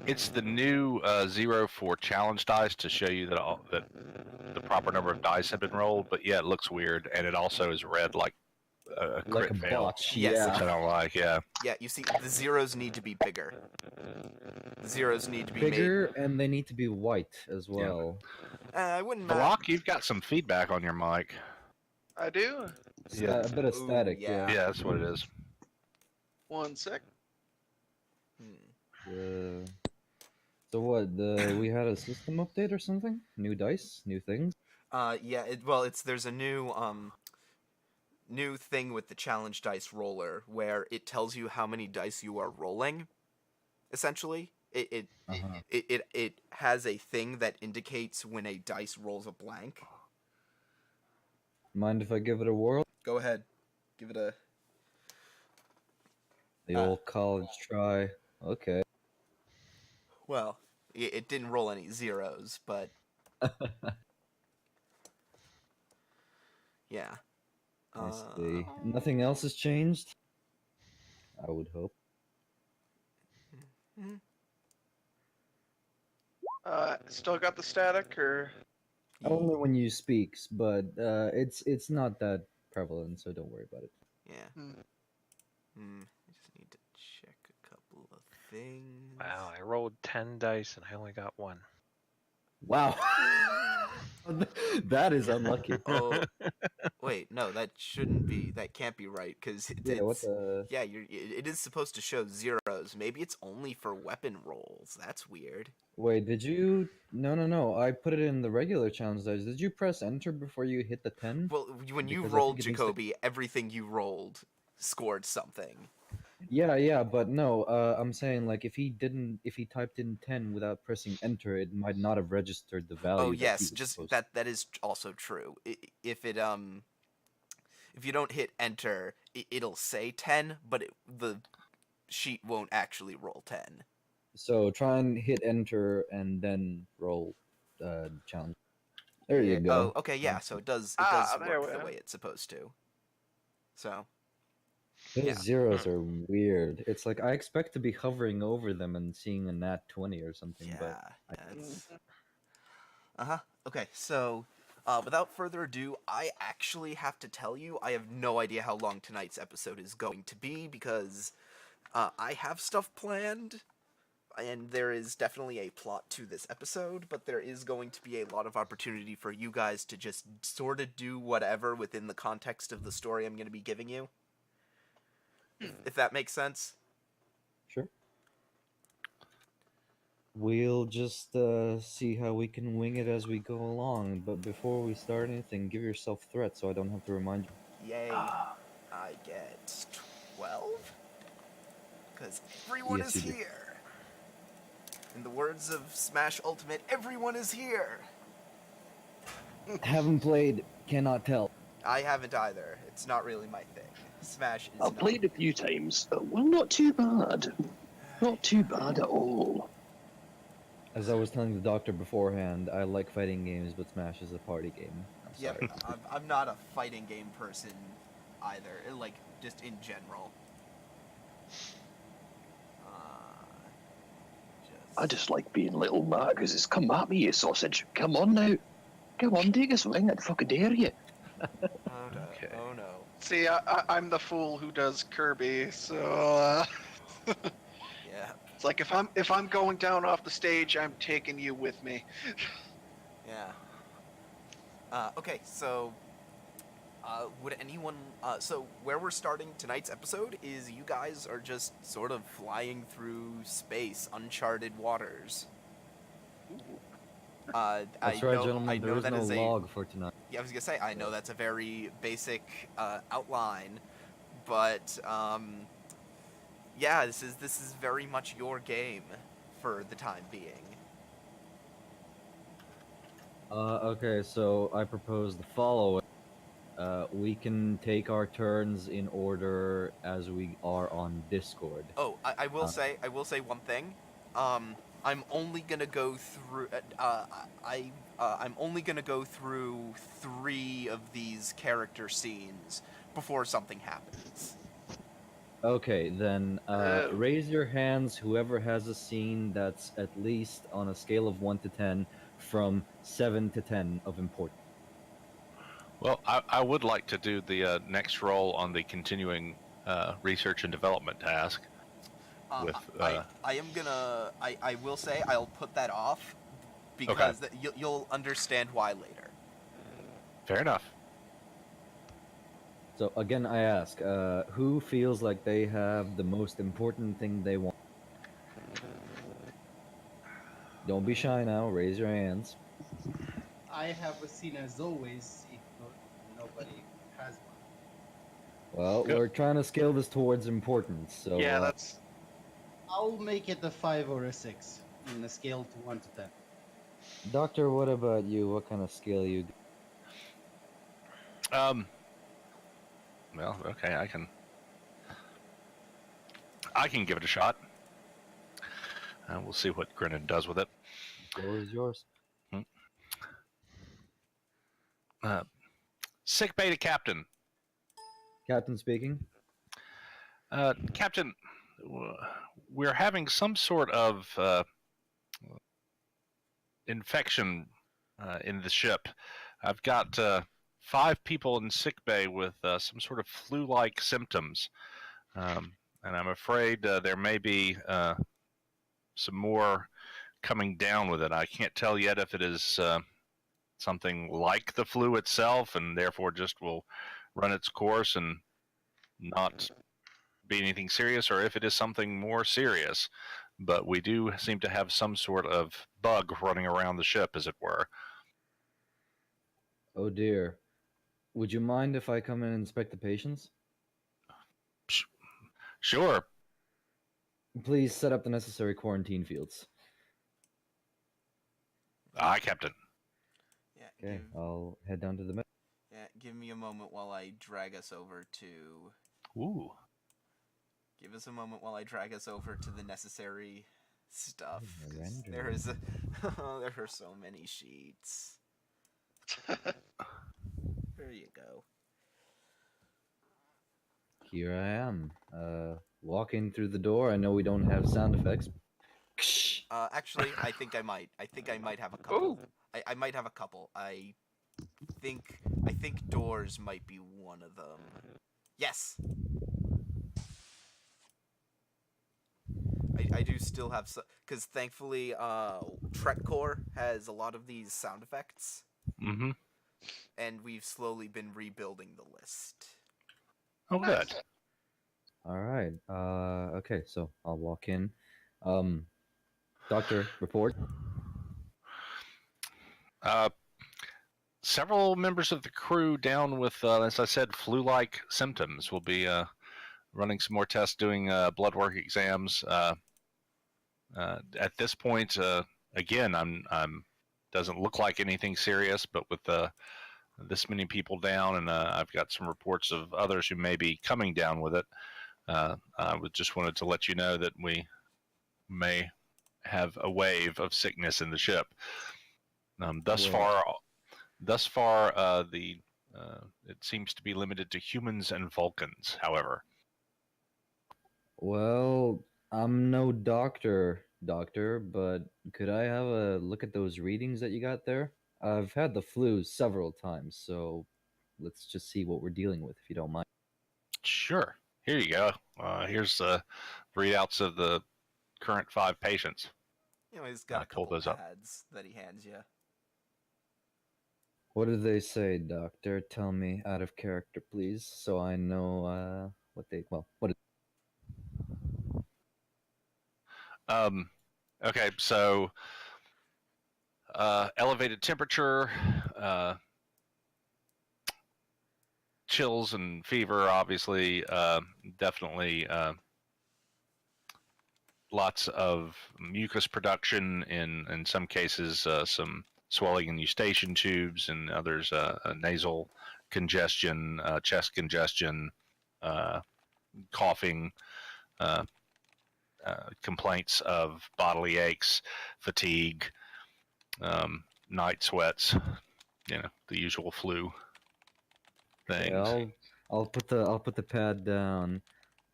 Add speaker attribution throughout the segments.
Speaker 1: It's the new 0 for challenge dice to show you that the proper number of dice have been rolled. But yeah, it looks weird, and it also is read like a
Speaker 2: Like
Speaker 1: crit
Speaker 2: a
Speaker 1: fail,
Speaker 2: botch,
Speaker 3: Yes.
Speaker 1: which I
Speaker 2: yeah.
Speaker 1: don't like. Yeah.
Speaker 3: Yeah, you see, the zeros need to be bigger. The zeros need to be
Speaker 2: Bigger, and they need to be white as
Speaker 1: Yeah.
Speaker 2: well.
Speaker 3: made. I wouldn't.
Speaker 1: Valak, you've got some feedback on your mic.
Speaker 4: I do.
Speaker 1: Yeah.
Speaker 2: A bit of
Speaker 3: Ooh,
Speaker 2: static,
Speaker 3: yeah.
Speaker 1: Yeah, that's what it is.
Speaker 4: 1 sec.
Speaker 2: Uh, so what? We had a system update or something? New dice, new things.
Speaker 3: Yeah. There's a new thing with the challenge dice roller where it tells you how many dice you are rolling. Essentially,
Speaker 2: Uh-huh.
Speaker 3: it has a thing that indicates when a dice rolls a blank.
Speaker 2: Mind if I give it a whirl?
Speaker 3: Go ahead, give it a.
Speaker 2: The old college try. Okay.
Speaker 3: Well, it didn't roll any zeros, but yeah.
Speaker 2: I see. Nothing else has changed? I would hope.
Speaker 4: Still got the static, or
Speaker 2: Only when you speaks, but it's not that prevalent, so don't worry about it.
Speaker 3: Yeah. I just need to check a couple of things.
Speaker 5: Wow, I rolled 10 dice and I only got 1.
Speaker 2: Wow. That is unlucky.
Speaker 3: Oh, wait, no, that shouldn't be. That can't be right because
Speaker 2: Yeah, what the?
Speaker 3: yeah, it is supposed to show zeros. Maybe it's only for weapon rolls. That's weird.
Speaker 2: Wait, did you? No. I put it in the regular challenge dice. Did you press enter before you hit the 10?
Speaker 3: Well, when you
Speaker 2: Because I
Speaker 3: rolled
Speaker 2: think it needs to-
Speaker 3: Jacoby, everything you rolled scored something.
Speaker 2: Yeah, but no. I'm saying like if he typed in 10 without pressing enter, it might not have registered the value.
Speaker 3: Oh
Speaker 2: that he
Speaker 3: yes,
Speaker 2: was
Speaker 3: just
Speaker 2: supposed
Speaker 3: that is also true. If you don't hit enter, it'll say 10, but the sheet won't actually roll 10.
Speaker 2: So try and hit enter and then roll challenge. There you go.
Speaker 3: Oh, okay, yeah. So it does
Speaker 4: there
Speaker 3: work
Speaker 4: we
Speaker 3: the
Speaker 4: are.
Speaker 3: way it's supposed to. So
Speaker 2: Those
Speaker 3: yeah.
Speaker 2: zeros are weird. It's like I expect to be hovering over them and seeing a nat 20 or something,
Speaker 3: Yeah.
Speaker 2: but
Speaker 3: It's... Okay, so without further ado, I actually have to tell you, I have no idea how long tonight's episode is going to be because I have stuff planned, and there is definitely a plot to this episode, but there is going to be a lot of opportunity for you guys to just sort of do whatever within the context of the story I'm going to be giving you. If that makes sense.
Speaker 2: sure. We'll just see how we can wing it as we go along. But before we start anything, give yourself threats so I don't have to remind you.
Speaker 3: Yay. I get 12? Because everyone
Speaker 2: Yes,
Speaker 3: is
Speaker 2: you do.
Speaker 3: here. In the words of Smash Ultimate, everyone is here.
Speaker 2: Haven't played, cannot tell.
Speaker 3: I haven't either. It's not really my thing. Smash is
Speaker 6: I've
Speaker 3: not.
Speaker 6: played a few times. Well, not too bad. Not too bad at all.
Speaker 2: As I was telling the doctor beforehand, I like fighting games, but Smash is a party game. I'm
Speaker 3: Yep,
Speaker 2: sorry.
Speaker 3: I'm not a fighting game person either. Like, just in general.
Speaker 6: I just like being little Marcus. Come at me, you sausage. Come on now. Come on, take a swing. I'd fucking dare you.
Speaker 3: Oh no.
Speaker 1: Okay.
Speaker 3: Oh no.
Speaker 4: see, I'm the fool who does Kirby, so
Speaker 3: Yeah.
Speaker 4: it's like if I'm going down off the stage, I'm taking you with me.
Speaker 3: Yeah. Okay, so would anyone so where we're starting tonight's episode is you guys are just sort of flying through space, uncharted waters.
Speaker 2: That's
Speaker 3: I
Speaker 2: right,
Speaker 3: know,
Speaker 2: gentlemen.
Speaker 3: I
Speaker 2: There
Speaker 3: know
Speaker 2: is
Speaker 3: that
Speaker 2: no
Speaker 3: is
Speaker 2: log for tonight.
Speaker 3: Yeah, I was gonna say, I know that's a very basic outline, but yeah, this is very much your game for the time being.
Speaker 2: Okay, so I propose the following. We can take our turns in order as we are on Discord.
Speaker 3: Oh, I will say one thing. I'm only gonna go through. I'm only gonna go through 3 of these character scenes before something happens.
Speaker 2: Okay, then raise your hands, whoever has a scene that's at least on a scale of 1 to 10, from 7 to 10 of importance.
Speaker 1: Well, I would like to do the next roll on the continuing research and development task. With
Speaker 3: I am gonna. I will say I'll put that off because you'll understand why later.
Speaker 1: Fair enough.
Speaker 2: So again, I ask, who feels like they have the most important thing they want? Don't be shy now. Raise your hands.
Speaker 7: I have a scene as always if nobody has one.
Speaker 2: Well,
Speaker 1: Go.
Speaker 2: we're trying to scale this towards importance, so
Speaker 4: Yeah, that's
Speaker 7: I'll make it a 5 or a 6 in a scale to 1 to 10.
Speaker 2: Doctor, what about you? What kind of scale you?
Speaker 1: Well, okay, I can give it a shot. We'll see what Grennan does with it.
Speaker 2: The floor is yours.
Speaker 1: Sick bay to Captain.
Speaker 2: Captain speaking.
Speaker 1: Captain, we're having some sort of infection in the ship. I've got 5 people in sick bay with some sort of flu-like symptoms, and I'm afraid there may be some more coming down with it. I can't tell yet if it is something like the flu itself, and therefore just will run its course and not be anything serious, or if it is something more serious. But we do seem to have some sort of bug running around the ship, as it were.
Speaker 2: Oh dear. Would you mind if I come in and inspect the patients?
Speaker 1: Sure.
Speaker 2: Please set up the necessary quarantine fields.
Speaker 1: Aye, Captain.
Speaker 3: Yeah.
Speaker 2: Okay, I'll head down to the med.
Speaker 3: Yeah. Give me a moment while I drag us over to.
Speaker 1: Ooh.
Speaker 3: Give us a moment while I drag us over to the necessary stuff. 'Cause
Speaker 2: Render.
Speaker 3: there is a. There are so many sheets. There you go.
Speaker 2: Here I am. Walking through the door. I know we don't have sound effects.
Speaker 3: Actually, I think I might. I think I might have a couple. I might have a couple. I think doors might be one of them. Yes. I do still have some, because thankfully Trekcore has a lot of these sound effects,
Speaker 1: Mm-hmm.
Speaker 3: and we've slowly been rebuilding the list.
Speaker 1: Oh, good.
Speaker 2: All right. Okay, so I'll walk in. Doctor, report.
Speaker 1: Several members of the crew down with, as I said, flu-like symptoms. We'll be running some more tests, doing blood work exams. At this point, again, I'm doesn't look like anything serious, but with this many people down, and I've got some reports of others who may be coming down with it. I just wanted to let you know that we may have a wave of sickness in the ship. Thus far, it seems to be limited to humans and Vulcans. However,
Speaker 2: Well, I'm no doctor, but could I have a look at those readings that you got there? I've had the flu several times, so let's just see what we're dealing with, if you don't mind.
Speaker 1: sure. Here you go. Here's readouts of the current 5 patients.
Speaker 3: You know, he's got a
Speaker 1: pull
Speaker 3: couple
Speaker 1: those up.
Speaker 3: pads that he hands you.
Speaker 2: What did they say, doctor? Tell me out of character, please, so I know what they. Well, what?
Speaker 1: Okay, so elevated temperature, chills and fever, obviously, definitely lots of mucus production, in some cases some swelling in eustachian tubes, and others nasal congestion, chest congestion, coughing, complaints of bodily aches, fatigue, night sweats, the usual flu things.
Speaker 2: Okay, I'll put the pad down.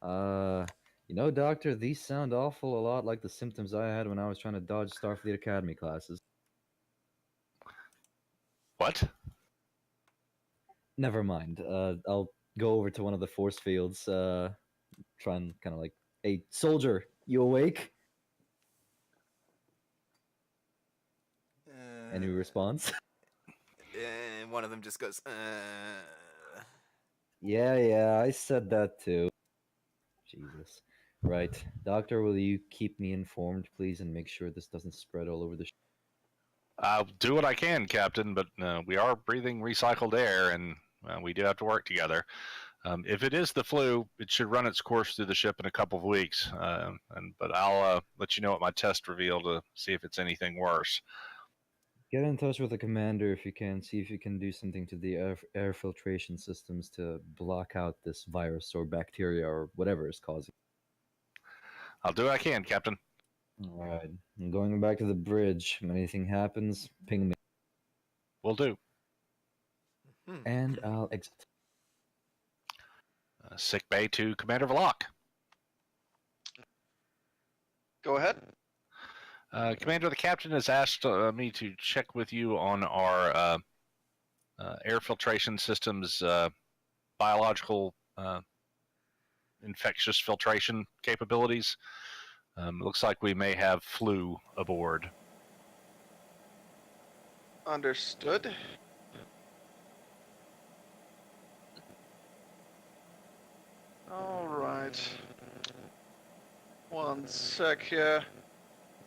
Speaker 2: Doctor, these sound awful a lot like the symptoms I had when I was trying to dodge Starfleet Academy classes.
Speaker 1: What?
Speaker 2: Never mind. I'll go over to one of the force fields, try and kind of like, hey, soldier, you awake? Any response?
Speaker 3: And one of them just goes,
Speaker 2: Yeah, I said that too. Jesus. Right. Doctor, will you keep me informed, please, and make sure this doesn't spread all over the
Speaker 1: I'll do what I can, Captain, but we are breathing recycled air, and we do have to work together. If it is the flu, it should run its course through the ship in a couple of weeks. But I'll let you know what my test revealed to see if it's anything worse.
Speaker 2: Get in touch with the commander if you can. See if you can do something to the air filtration systems to block out this virus or bacteria or whatever is causing.
Speaker 1: I'll do what I can, Captain.
Speaker 2: All right. I'm going back to the bridge. If anything happens, ping me.
Speaker 1: Will do.
Speaker 2: And I'll exit.
Speaker 1: Sick bay to Commander Vlok.
Speaker 4: Go ahead.
Speaker 1: Commander, the captain has asked me to check with you on our air filtration systems, biological infectious filtration capabilities. It looks like we may have flu aboard.
Speaker 4: Understood. All right. One sec here.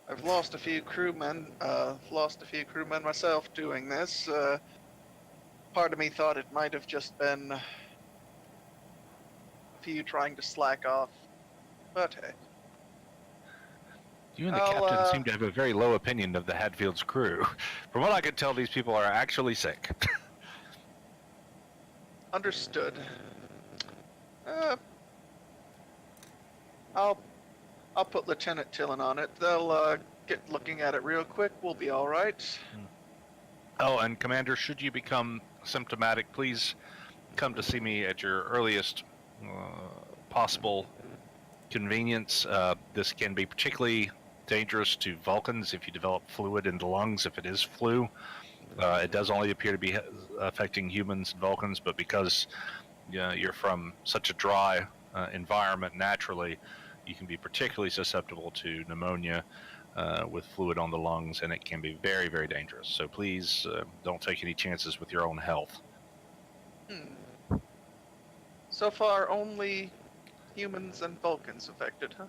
Speaker 4: I've lost a few crewmen. Myself doing this. Part of me thought it might have just been a few trying to slack off, but hey.
Speaker 1: You and the captain seem to have a very low opinion of the Hadfield's crew. From what I can tell, these people are actually sick.
Speaker 4: Understood. I'll put Lieutenant Tillin on it. They'll get looking at it real quick. We'll be all right.
Speaker 1: Oh, and Commander, should you become symptomatic, please come to see me at your earliest possible convenience. This can be particularly dangerous to Vulcans if you develop fluid in the lungs, if it is flu. It does only appear to be affecting humans and Vulcans, but because you're from such a dry environment naturally, you can be particularly susceptible to pneumonia with fluid on the lungs, and it can be very, very dangerous. So please don't take any chances with your own health.
Speaker 4: So far, only humans and Vulcans affected, huh?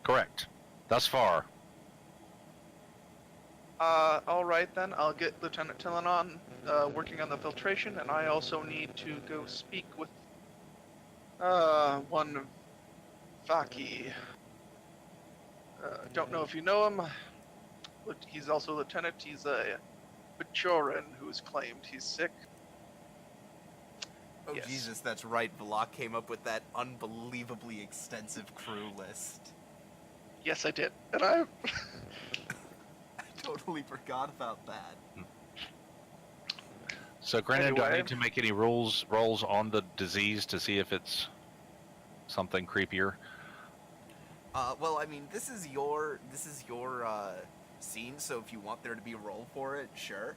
Speaker 1: Correct. Thus far.
Speaker 4: All right then. I'll get Lieutenant Tillin on working on the filtration, and I also need to go speak with one Vaki. Don't know if you know him. He's also a lieutenant. He's a Bajoran who's claimed he's sick.
Speaker 3: Oh,
Speaker 4: Yes.
Speaker 3: Jesus, that's right. Vlok came up with that unbelievably extensive crew list.
Speaker 4: Yes, I did. And I...
Speaker 3: I totally forgot about that.
Speaker 1: So, Granted, do I
Speaker 4: Anyway.
Speaker 1: need to make any rolls on the disease to see if it's something creepier?
Speaker 3: Well, I mean, this is your scene, so if you want there to be a roll for it, sure.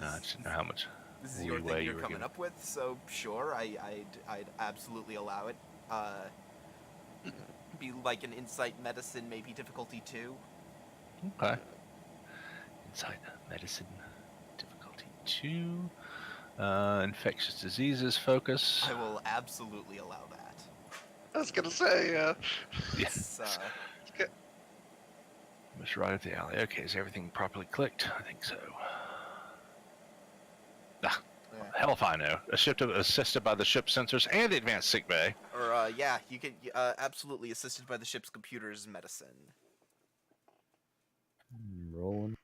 Speaker 1: I just know how much
Speaker 3: This is your
Speaker 1: leeway
Speaker 3: thing
Speaker 1: you
Speaker 3: you're
Speaker 1: were
Speaker 3: coming
Speaker 1: given.
Speaker 3: up with, so sure, I'd absolutely allow it. Be like an insight medicine, maybe difficulty 2.
Speaker 1: Okay. Inside medicine, difficulty 2. Infectious diseases focus.
Speaker 3: I will absolutely allow that.
Speaker 4: I was gonna say,
Speaker 1: Yes.
Speaker 3: It's,
Speaker 1: Just right at the alley. Okay, is everything properly clicked? I think so. Ah,
Speaker 3: yeah.
Speaker 1: hell if I know. Assisted by the ship's sensors and the advanced sick bay.
Speaker 3: Or, yeah, you can, absolutely assisted by the ship's computer's medicine.
Speaker 2: Rolling.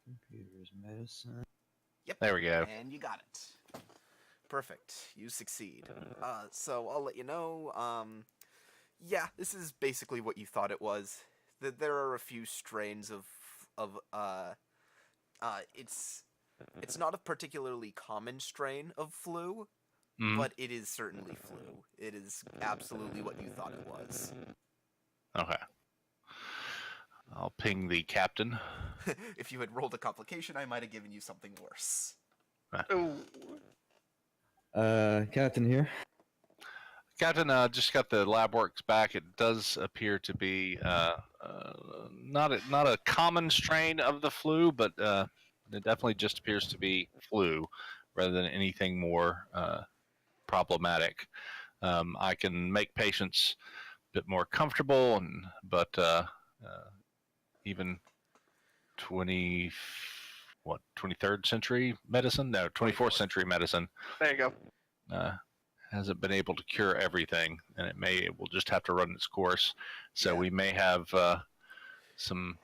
Speaker 2: Computers, medicine.
Speaker 3: Yep.
Speaker 1: There we go.
Speaker 3: And you got it. Perfect. You succeed. So I'll let you know. Yeah, this is basically what you thought it was. There are a few strains of it's not a particularly common strain of flu,
Speaker 1: Mhm.
Speaker 3: but it is certainly flu. It is absolutely what you thought it was.
Speaker 1: Okay. I'll ping the captain.
Speaker 3: If you had rolled a complication, I might have given you something worse.
Speaker 4: Oh,
Speaker 2: Captain here.
Speaker 1: Captain, just got the lab works back. It does appear to be not a common strain of the flu, but it definitely just appears to be flu rather than anything more problematic. I can make patients a bit more comfortable, but even 23rd century medicine? No, 24th century medicine
Speaker 4: there you go.
Speaker 1: uh, hasn't been able to cure everything, and will just have to run its course. So
Speaker 3: Yeah.
Speaker 1: we may have some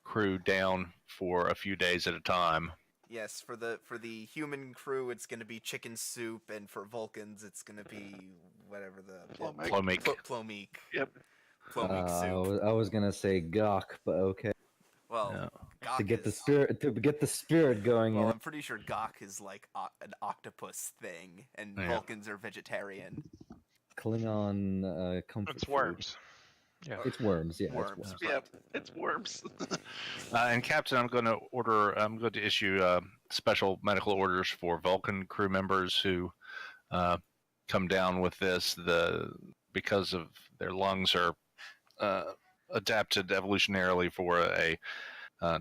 Speaker 1: crew down for a few days at a time.
Speaker 3: Yes, for the human crew, it's going to be chicken soup, and for Vulcans, it's going to be whatever the
Speaker 4: Plomeek.
Speaker 1: Plomeek.
Speaker 3: Plomeek.
Speaker 4: Yep.
Speaker 3: Plomeek soup.
Speaker 2: I was gonna say gawk, but okay.
Speaker 3: Well,
Speaker 1: Yeah.
Speaker 3: Gok
Speaker 2: To get the
Speaker 3: is-
Speaker 2: spirit going.
Speaker 3: Well,
Speaker 2: you
Speaker 3: I'm pretty sure Gok is like an octopus thing, and
Speaker 1: Yeah.
Speaker 3: Vulcans are vegetarian.
Speaker 2: know? Klingon comfort.
Speaker 5: It's
Speaker 2: food.
Speaker 5: worms. Yeah.
Speaker 2: It's worms. Yeah.
Speaker 3: Worms.
Speaker 2: It's worms.
Speaker 3: Right.
Speaker 4: Yep, it's worms.
Speaker 1: And Captain, I'm going to issue special medical orders for Vulcan crew members who come down with this. Because of their lungs are adapted evolutionarily for a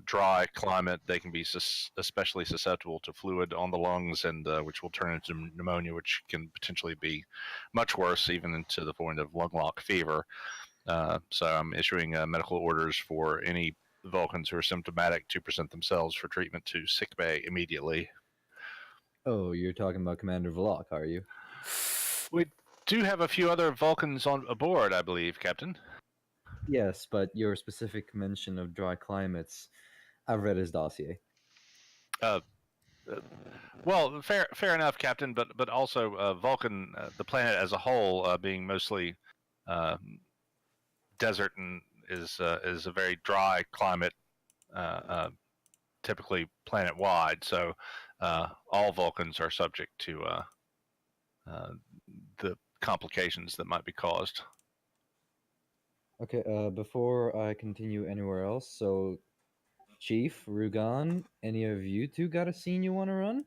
Speaker 1: dry climate, they can be especially susceptible to fluid on the lungs, and which will turn into pneumonia, which can potentially be much worse, even into the point of lung lock fever. So I'm issuing medical orders for any Vulcans who are symptomatic to present themselves for treatment to sickbay immediately.
Speaker 2: Oh, you're talking about Commander Vlok, are you?
Speaker 1: We do have a few other Vulcans on aboard, I believe, Captain.
Speaker 2: Yes, but your specific mention of dry climates, I've read his dossier.
Speaker 1: Well, fair enough, Captain. But also Vulcan, the planet as a whole, being mostly desert and is a very dry climate, typically planet wide. So all Vulcans are subject to the complications that might be caused.
Speaker 2: Okay, before I continue anywhere else, so Chief, Rugan, any of you two got a scene you want to run?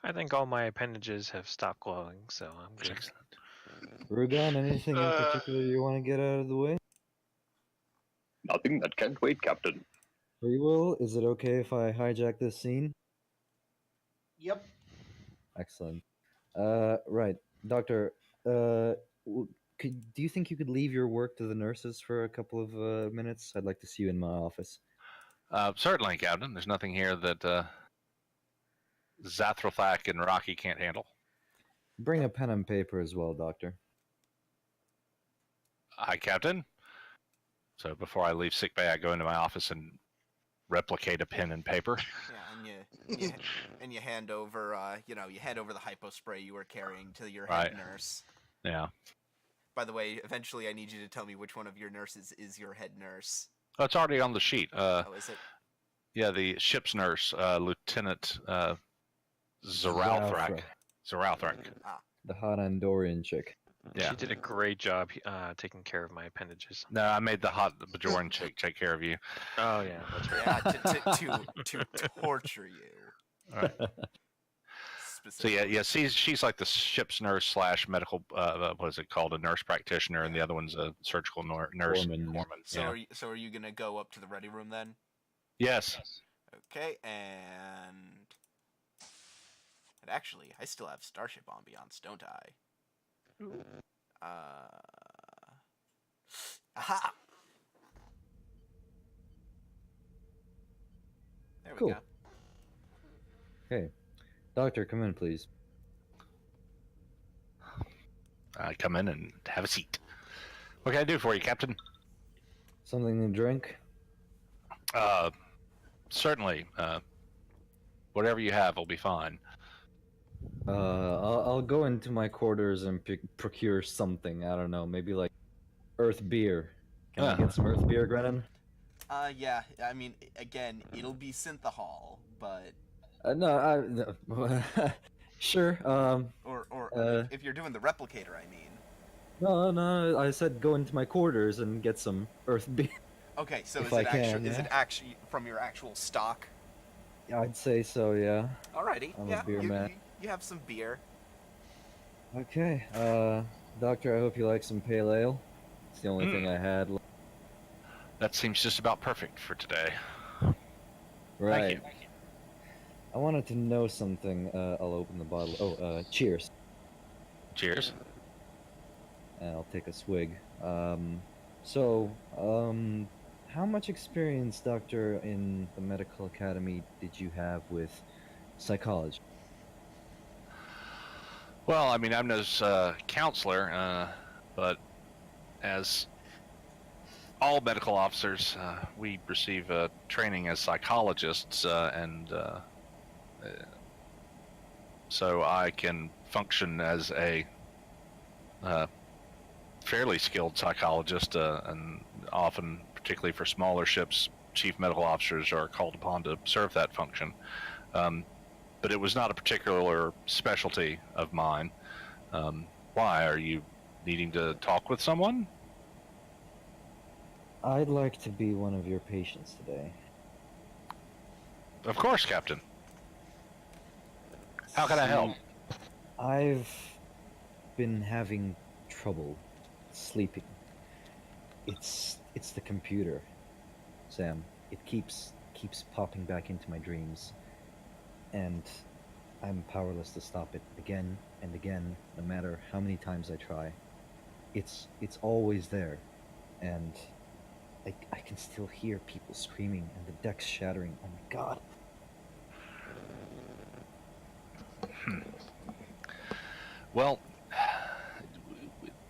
Speaker 5: I think all my appendages have stopped glowing, so I'm good.
Speaker 1: Excellent.
Speaker 2: Rugan, anything in
Speaker 4: Uh,
Speaker 2: particular you want to get out of the way?
Speaker 6: Nothing that can't wait, Captain.
Speaker 2: Free Will, is it okay if I hijack this scene?
Speaker 7: Yep.
Speaker 2: Excellent. Right, Doctor, do you think you could leave your work to the nurses for a couple of minutes? I'd like to see you in my office.
Speaker 1: Certainly, Captain. There's nothing here that Zathralthak and Rocky can't handle.
Speaker 2: Bring a pen and paper as well, Doctor.
Speaker 1: Aye, Captain. So before I leave sickbay, I go into my office and replicate a pen and paper.
Speaker 3: Yeah, and you hand over you hand over the hypo spray you were carrying to your
Speaker 1: Right.
Speaker 3: head nurse.
Speaker 1: Yeah.
Speaker 3: By the way, eventually I need you to tell me which one of your nurses is your head nurse.
Speaker 1: Oh, it's already on the sheet.
Speaker 3: Oh, is it?
Speaker 1: Yeah, the ship's nurse, Lieutenant Zaralthrak. Zaralthrak.
Speaker 2: The hot Andorian chick.
Speaker 1: Yeah.
Speaker 5: She did a great job taking care of my appendages.
Speaker 1: No, I made the hot Bajoran chick take care of you.
Speaker 5: Oh yeah, that's right.
Speaker 3: Yeah, to torture you.
Speaker 1: All right. So yeah, she's like the ship's nurse slash medical. What is it called? A nurse practitioner, and the other one's a surgical nurse.
Speaker 2: Foreman.
Speaker 3: So
Speaker 1: Yeah.
Speaker 3: are you gonna go up to the ready room then?
Speaker 1: Yes.
Speaker 3: Okay, and actually, I still have Starship Ambiance, don't I? Aha! There we
Speaker 2: Cool.
Speaker 3: go.
Speaker 2: Okay. Doctor, come in, please.
Speaker 1: Come in and have a seat. What can I do for you, Captain?
Speaker 2: Something to drink?
Speaker 1: Certainly. Whatever you have will be fine.
Speaker 2: I'll go into my quarters and procure something. I don't know, maybe like Earth beer. Can I get some Earth beer, Grennan?
Speaker 3: Yeah, I mean, again, it'll be synthahol, but
Speaker 2: No, sure.
Speaker 3: Or
Speaker 2: Uh,
Speaker 3: if you're doing the replicator, I mean.
Speaker 2: no. I said go into my quarters and get some earth beer.
Speaker 3: Okay, so
Speaker 2: If
Speaker 3: is
Speaker 2: I
Speaker 3: it actually
Speaker 2: can,
Speaker 3: is
Speaker 2: yeah.
Speaker 3: it actually from your actual stock?
Speaker 2: I'd say so, yeah.
Speaker 3: Alrighty,
Speaker 2: I'm a
Speaker 3: yeah,
Speaker 2: beer man.
Speaker 3: you have some beer.
Speaker 2: Okay, Doctor, I hope you like some pale ale. It's the only thing I had.
Speaker 1: That seems just about perfect for today.
Speaker 2: Right. I wanted to know something. I'll open the bottle. Oh, cheers.
Speaker 1: Cheers.
Speaker 2: And I'll take a swig. How much experience, Doctor, in the medical academy did you have with psychology?
Speaker 1: Well, I mean, I'm no counselor, but as all medical officers, we receive training as psychologists, and so I can function as a fairly skilled psychologist, and often, particularly for smaller ships, chief medical officers are called upon to serve that function. But it was not a particular specialty of mine. Why? Are you needing to talk with someone?
Speaker 2: I'd like to be one of your patients today.
Speaker 1: Of course, Captain. How can I help?
Speaker 2: I've been having trouble sleeping. It's the computer, Sam. It keeps popping back into my dreams, and I'm powerless to stop it again and again, no matter how many times I try. It's always there, and I can still hear people screaming and the decks shattering. Oh my god.
Speaker 1: Well,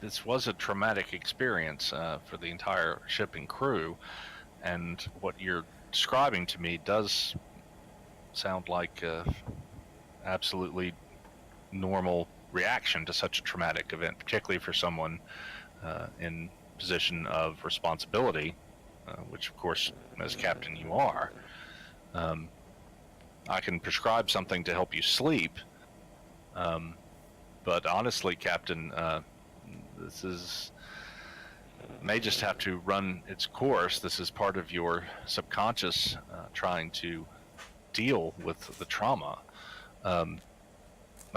Speaker 1: this was a traumatic experience for the entire ship and crew, and what you're describing to me does sound like absolutely normal reaction to such a traumatic event, particularly for someone in position of responsibility, which of course, as captain, you are. I can prescribe something to help you sleep, but honestly, Captain, this may just have to run its course. This is part of your subconscious trying to deal with the trauma. I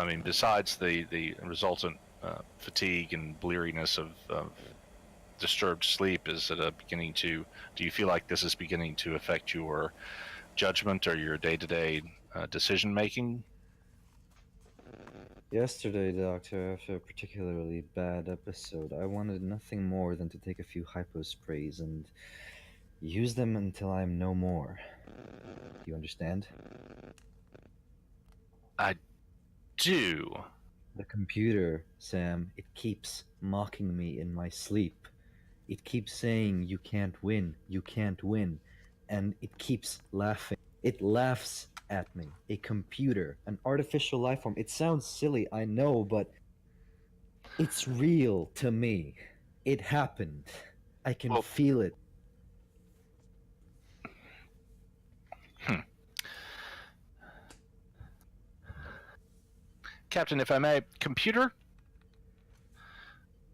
Speaker 1: mean, besides the resultant fatigue and bleariness of disturbed sleep, is it beginning to? Do you feel like this is beginning to affect your judgment or your day-to-day decision making?
Speaker 2: Yesterday, Doctor, after a particularly bad episode, I wanted nothing more than to take a few hypo sprays and use them until I'm no more. Do you understand?
Speaker 1: I do.
Speaker 2: The computer, Sam, it keeps mocking me in my sleep. It keeps saying, you can't win, and it keeps laughing. It laughs at me. A computer, an artificial life form. It sounds silly, I know, but it's real to me. It happened. I can
Speaker 1: Well-
Speaker 2: feel it.
Speaker 1: Captain, if I may, computer?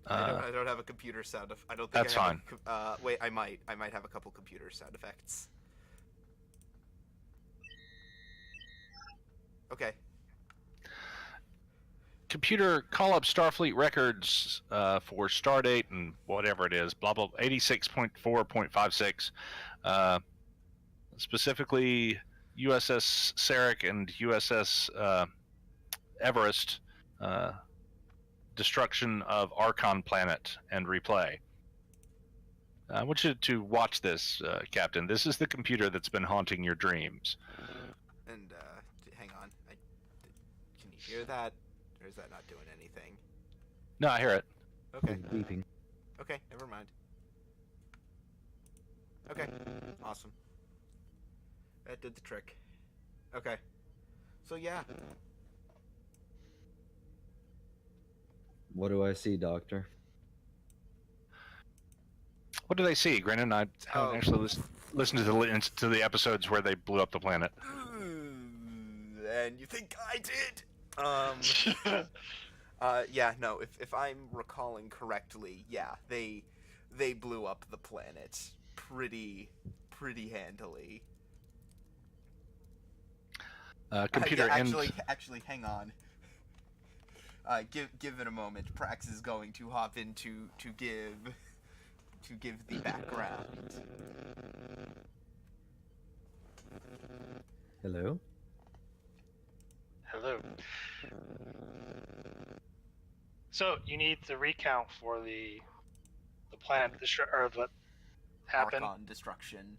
Speaker 3: I don't have a computer sound. I don't think
Speaker 1: That's
Speaker 3: I have
Speaker 1: fine.
Speaker 3: Wait, I might have a couple computer sound effects. Okay.
Speaker 1: Computer, call up Starfleet records for Stardate and whatever it is, blah blah, 86.4.56, specifically USS Sarek and USS Everest, destruction of Archon planet, and replay. I want you to watch this, Captain. This is the computer that's been haunting your dreams.
Speaker 3: And hang on. Can you hear that? Or is that not doing anything?
Speaker 1: No, I hear it.
Speaker 3: Okay.
Speaker 2: It's beeping.
Speaker 3: Okay, never mind. Okay, awesome. That did the trick. Okay. So yeah.
Speaker 2: What do I see, Doctor?
Speaker 1: What do they see, Grennan? I haven't
Speaker 3: Oh.
Speaker 1: actually listened to the episodes where they blew up the planet.
Speaker 3: and you think I did. Yeah, no. If I'm recalling correctly, yeah, they blew up the planet pretty handily.
Speaker 1: Computer
Speaker 3: yeah,
Speaker 1: end.
Speaker 3: actually, hang on. Give it a moment. Prax is going to hop in to give the background.
Speaker 2: Hello?
Speaker 8: Hello. So you need the recount for the planet or what happened.
Speaker 3: Archon destruction.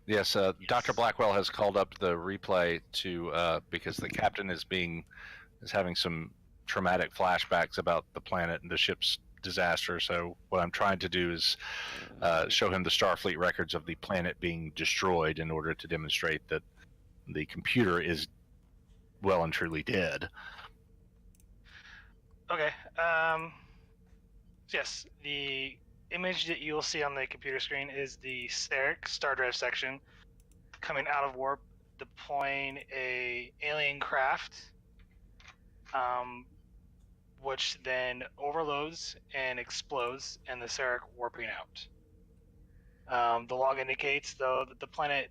Speaker 1: Yes, Dr. Blackwell has called up the replay to because the captain is having some traumatic flashbacks about the planet and the ship's disaster. So what I'm trying to do is show him the Starfleet records of the planet being destroyed in order to demonstrate that the computer is well and truly dead.
Speaker 8: Okay. Yes, the image that you'll see on the computer screen is the Steric star drive section coming out of warp, deploying a alien craft, which then overloads and explodes, and the Steric warping out. The log indicates, though, that the planet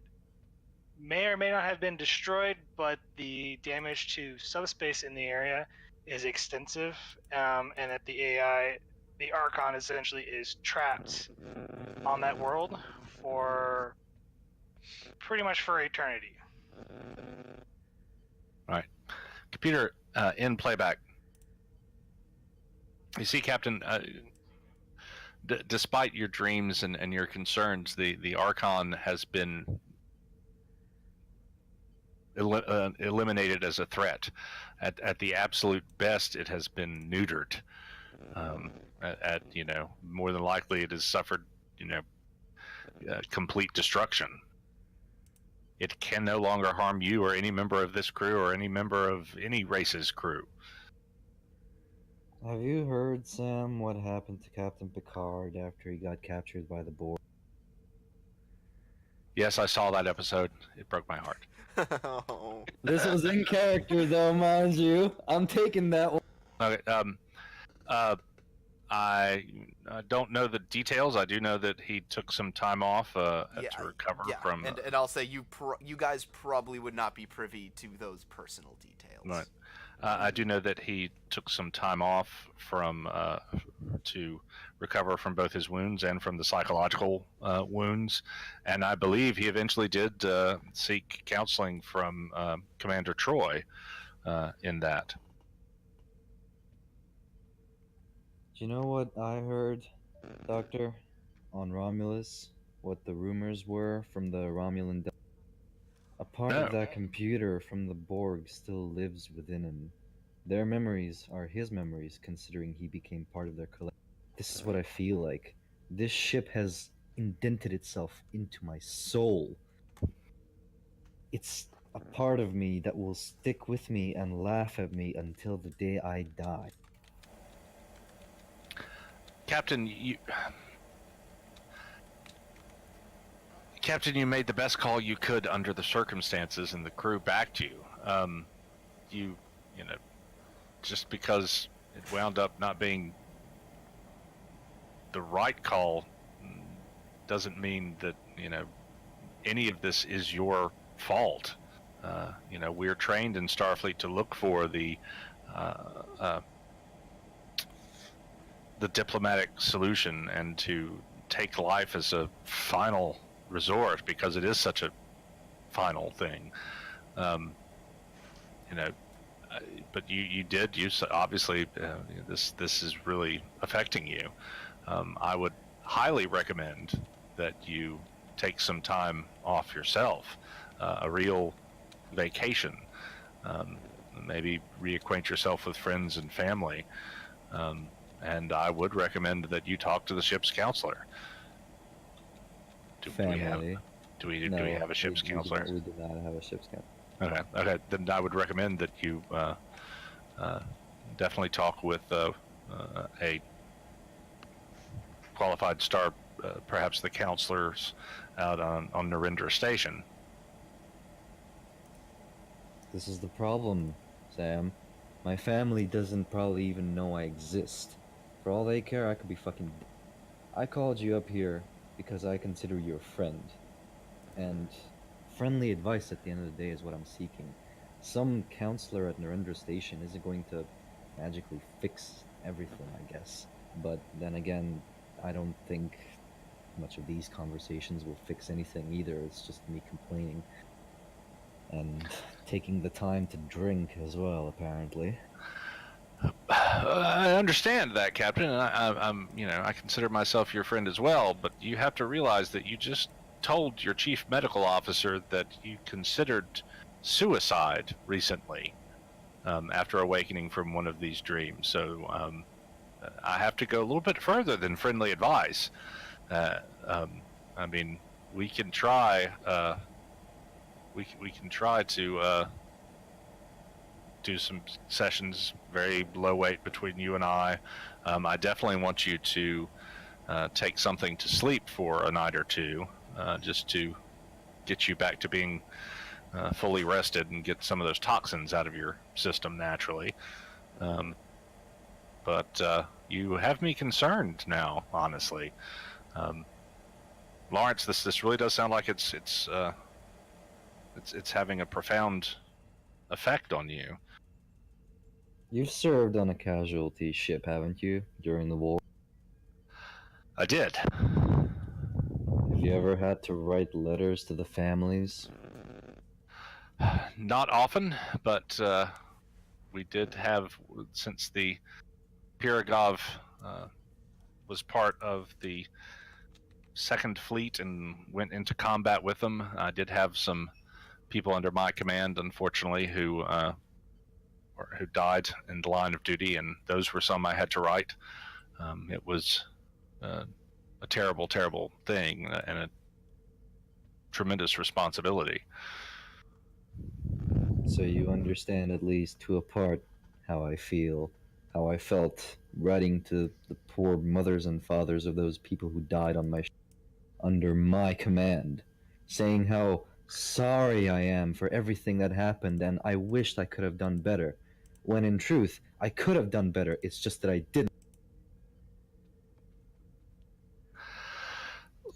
Speaker 8: may or may not have been destroyed, but the damage to subspace in the area is extensive, and that the AI, the Archon, essentially is trapped on that world for pretty much for eternity.
Speaker 1: Right. Computer in playback. You see, Captain, despite your dreams and your concerns, the Archon has been eliminated as a threat. At the absolute best, it has been neutered. At more than likely, it has suffered complete destruction. It can no longer harm you or any member of this crew or any member of any race's crew.
Speaker 2: Have you heard, Sam, what happened to Captain Picard after he got captured by the Borg?
Speaker 1: Yes, I saw that episode. It broke my heart.
Speaker 3: Oh.
Speaker 2: This was in character, though, mind you. I'm taking that one.
Speaker 1: Okay. I don't know the details. I do know that he took some time off to recover from.
Speaker 3: And I'll say you guys probably would not be privy to those personal details.
Speaker 1: Right. I do know that he took some time off from to recover from both his wounds and from the psychological wounds, and I believe he eventually did seek counseling from Commander Troy in that.
Speaker 2: Do you know what I heard, Doctor, on Romulus? What the rumors were from the Romulan. A part of that computer from the Borg still lives within him. Their memories are his memories, considering he became part of their collective. This is what I feel like. This ship has indented itself into my soul. It's a part of me that will stick with me and laugh at me until the day I die.
Speaker 1: Captain, you made the best call you could under the circumstances, and the crew backed you. Just because it wound up not being the right call doesn't mean that, any of this is your fault. We're trained in Starfleet to look for the diplomatic solution and to take life as a final resort because it is such a final thing. But you obviously this is really affecting you. I would highly recommend that you take some time off yourself, a real vacation. Maybe reacquaint yourself with friends and family. And I would recommend that you talk to the ship's counselor. Do we have a ship's counselor?
Speaker 2: We do not have a ship's counselor.
Speaker 1: Okay. Then I would recommend that you definitely talk with a qualified star, perhaps the counselors out on Narendra Station.
Speaker 2: This is the problem, Sam. My family doesn't probably even know I exist. For all they care, I could be fucking. I called you up here because I consider you a friend. And friendly advice at the end of the day is what I'm seeking. Some counselor at Narendra Station isn't going to magically fix everything, I guess. But then again, I don't think much of these conversations will fix anything either. It's just me complaining. And taking the time to drink as well, apparently.
Speaker 1: I understand that, Captain, and I'm, I consider myself your friend as well. But you have to realize that you just told your chief medical officer that you considered suicide recently after awakening from one of these dreams. So I have to go a little bit further than friendly advice. I mean, we can try. We can try to do some sessions very low weight between you and I. I definitely want you to take something to sleep for a night or two, just to get you back to being fully rested and get some of those toxins out of your system naturally. But you have me concerned now, honestly. Lawrence, this really does sound like it's having a profound effect on you.
Speaker 2: You've served on a casualty ship, haven't you, during the war?
Speaker 1: I did.
Speaker 2: Have you ever had to write letters to the families?
Speaker 1: Not often, but we did have, since the Pirogov was part of the Second Fleet and went into combat with them. I did have some people under my command, unfortunately, who died in the line of duty, and those were some I had to write. It was a terrible, terrible thing and a tremendous responsibility.
Speaker 2: So you understand, at least to a part, how I feel, how I felt writing to the poor mothers and fathers of those people who died on my under my command, saying how sorry I am for everything that happened and I wished I could have done better, when in truth, I could have done better, it's just that I didn't.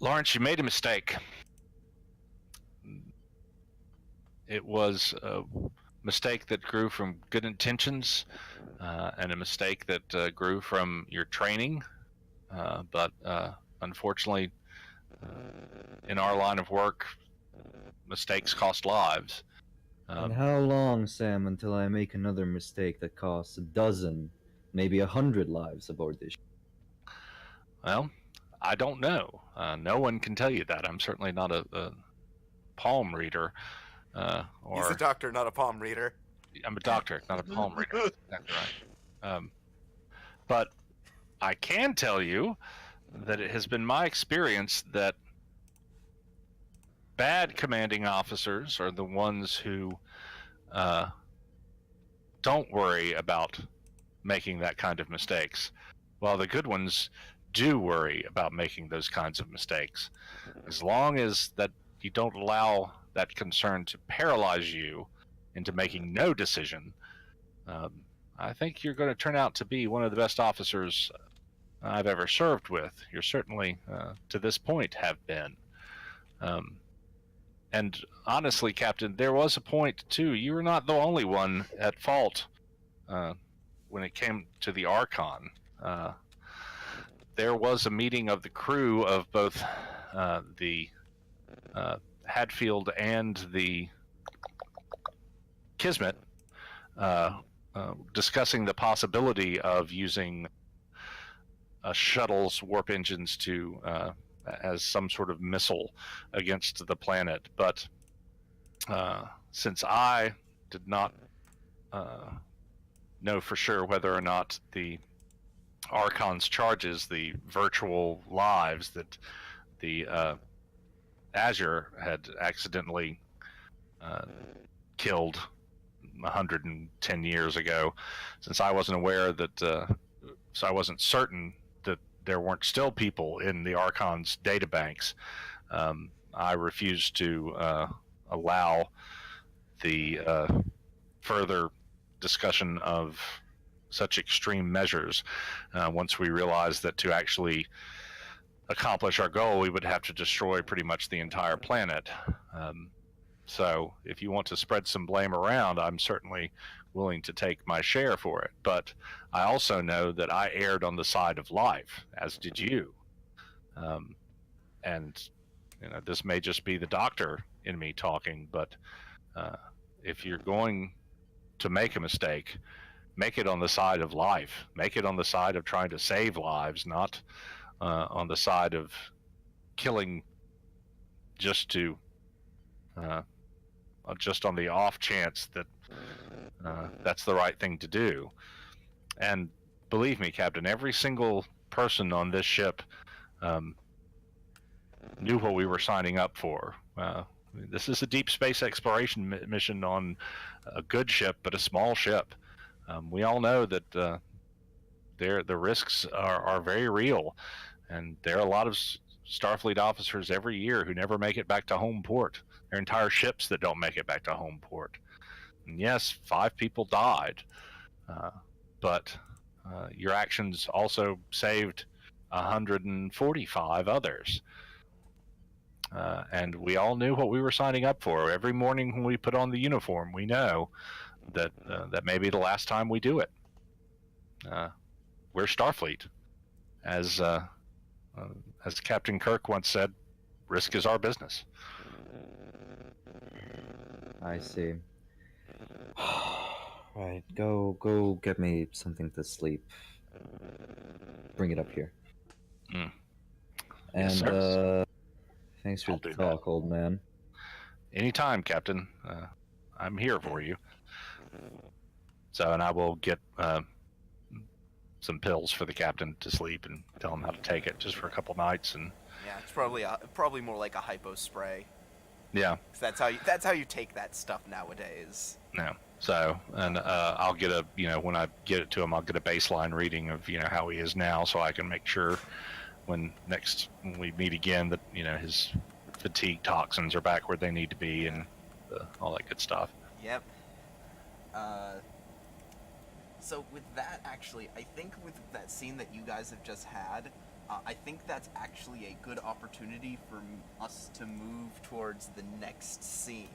Speaker 1: Lawrence, you made a mistake. It was a mistake that grew from good intentions, and a mistake that grew from your training. But unfortunately, in our line of work, mistakes cost lives.
Speaker 2: And how long, Sam, until I make another mistake that costs a dozen, maybe 100 lives aboard this ship?
Speaker 1: Well, I don't know. No one can tell you that. I'm certainly not a palm reader.
Speaker 3: He's a doctor, not a palm reader.
Speaker 1: I'm a doctor, not a palm reader. Exactly right. But I can tell you that it has been my experience that bad commanding officers are the ones who don't worry about making that kind of mistakes, while the good ones do worry about making those kinds of mistakes. As long as that you don't allow that concern to paralyze you into making no decision, I think you're going to turn out to be one of the best officers I've ever served with. You're certainly, to this point, have been. And honestly, Captain, there was a point, too. You were not the only one at fault when it came to the Archon. There was a meeting of the crew of both the Hadfield and the Kismet discussing the possibility of using a shuttle's warp engines to as some sort of missile against the planet. But since I did not know for sure whether or not the Archon's charges, the virtual lives that the Azure had accidentally killed 110 years ago, since I wasn't aware that, so I wasn't certain that there weren't still people in the Archon's databanks, I refused to allow the further discussion of such extreme measures once we realized that to actually accomplish our goal, we would have to destroy pretty much the entire planet. So if you want to spread some blame around, I'm certainly willing to take my share for it. But I also know that I erred on the side of life, as did you. And this may just be the doctor in me talking, but if you're going to make a mistake, make it on the side of life. Make it on the side of trying to save lives, not on the side of killing just on the off chance that that's the right thing to do. And believe me, Captain, every single person on this ship knew what we were signing up for. This is a deep space exploration mission on a good ship, but a small ship. We all know that the risks are very real, and there are a lot of Starfleet officers every year who never make it back to home port. There are entire ships that don't make it back to home port. And yes, 5 people died, but your actions also saved 145 others. And we all knew what we were signing up for. Every morning when we put on the uniform, we know that that may be the last time we do it. We're Starfleet. As Captain Kirk once said, risk is our business.
Speaker 2: I see. Right, go get me something to sleep. Bring it up here.
Speaker 1: Mm.
Speaker 2: And
Speaker 1: Yes, sir.
Speaker 2: thanks for
Speaker 1: I'll
Speaker 2: the
Speaker 1: do
Speaker 2: talk, old man.
Speaker 1: Anytime, Captain. I'm here for you. So, and I will get some pills for the captain to sleep and tell him how to take it just for a couple nights. And
Speaker 3: Yeah, it's probably more like a hypo spray.
Speaker 1: yeah,
Speaker 3: 'Cause that's how you take that stuff nowadays.
Speaker 1: yeah. So, and I'll get a, when I get it to him, I'll get a baseline reading of, how he is now, so I can make sure when we meet again that, his fatigue toxins are back where they need to be and all that good stuff.
Speaker 3: Yep. So with that, actually, I think with that scene that you guys have just had, I think that's actually a good opportunity for us to move towards the next scene.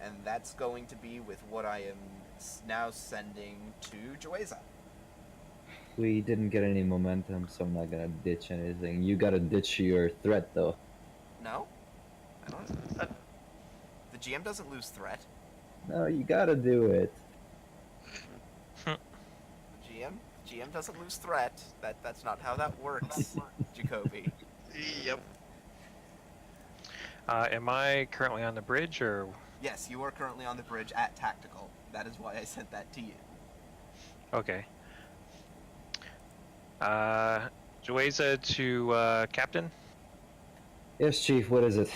Speaker 3: And that's going to be with what I am now sending to Joeza.
Speaker 2: We didn't get any momentum, so I'm not gonna ditch anything. You gotta ditch your threat, though.
Speaker 3: No? I don't. The GM doesn't lose threat.
Speaker 2: No, you gotta do it.
Speaker 3: GM doesn't lose threat. That's not how that works, Jacoby.
Speaker 4: Yep.
Speaker 5: Am I currently on the bridge, or?
Speaker 3: Yes, you are currently on the bridge at Tactical. That is why I sent that to you.
Speaker 5: Okay. Joeza to Captain?
Speaker 2: Yes, Chief, what is it?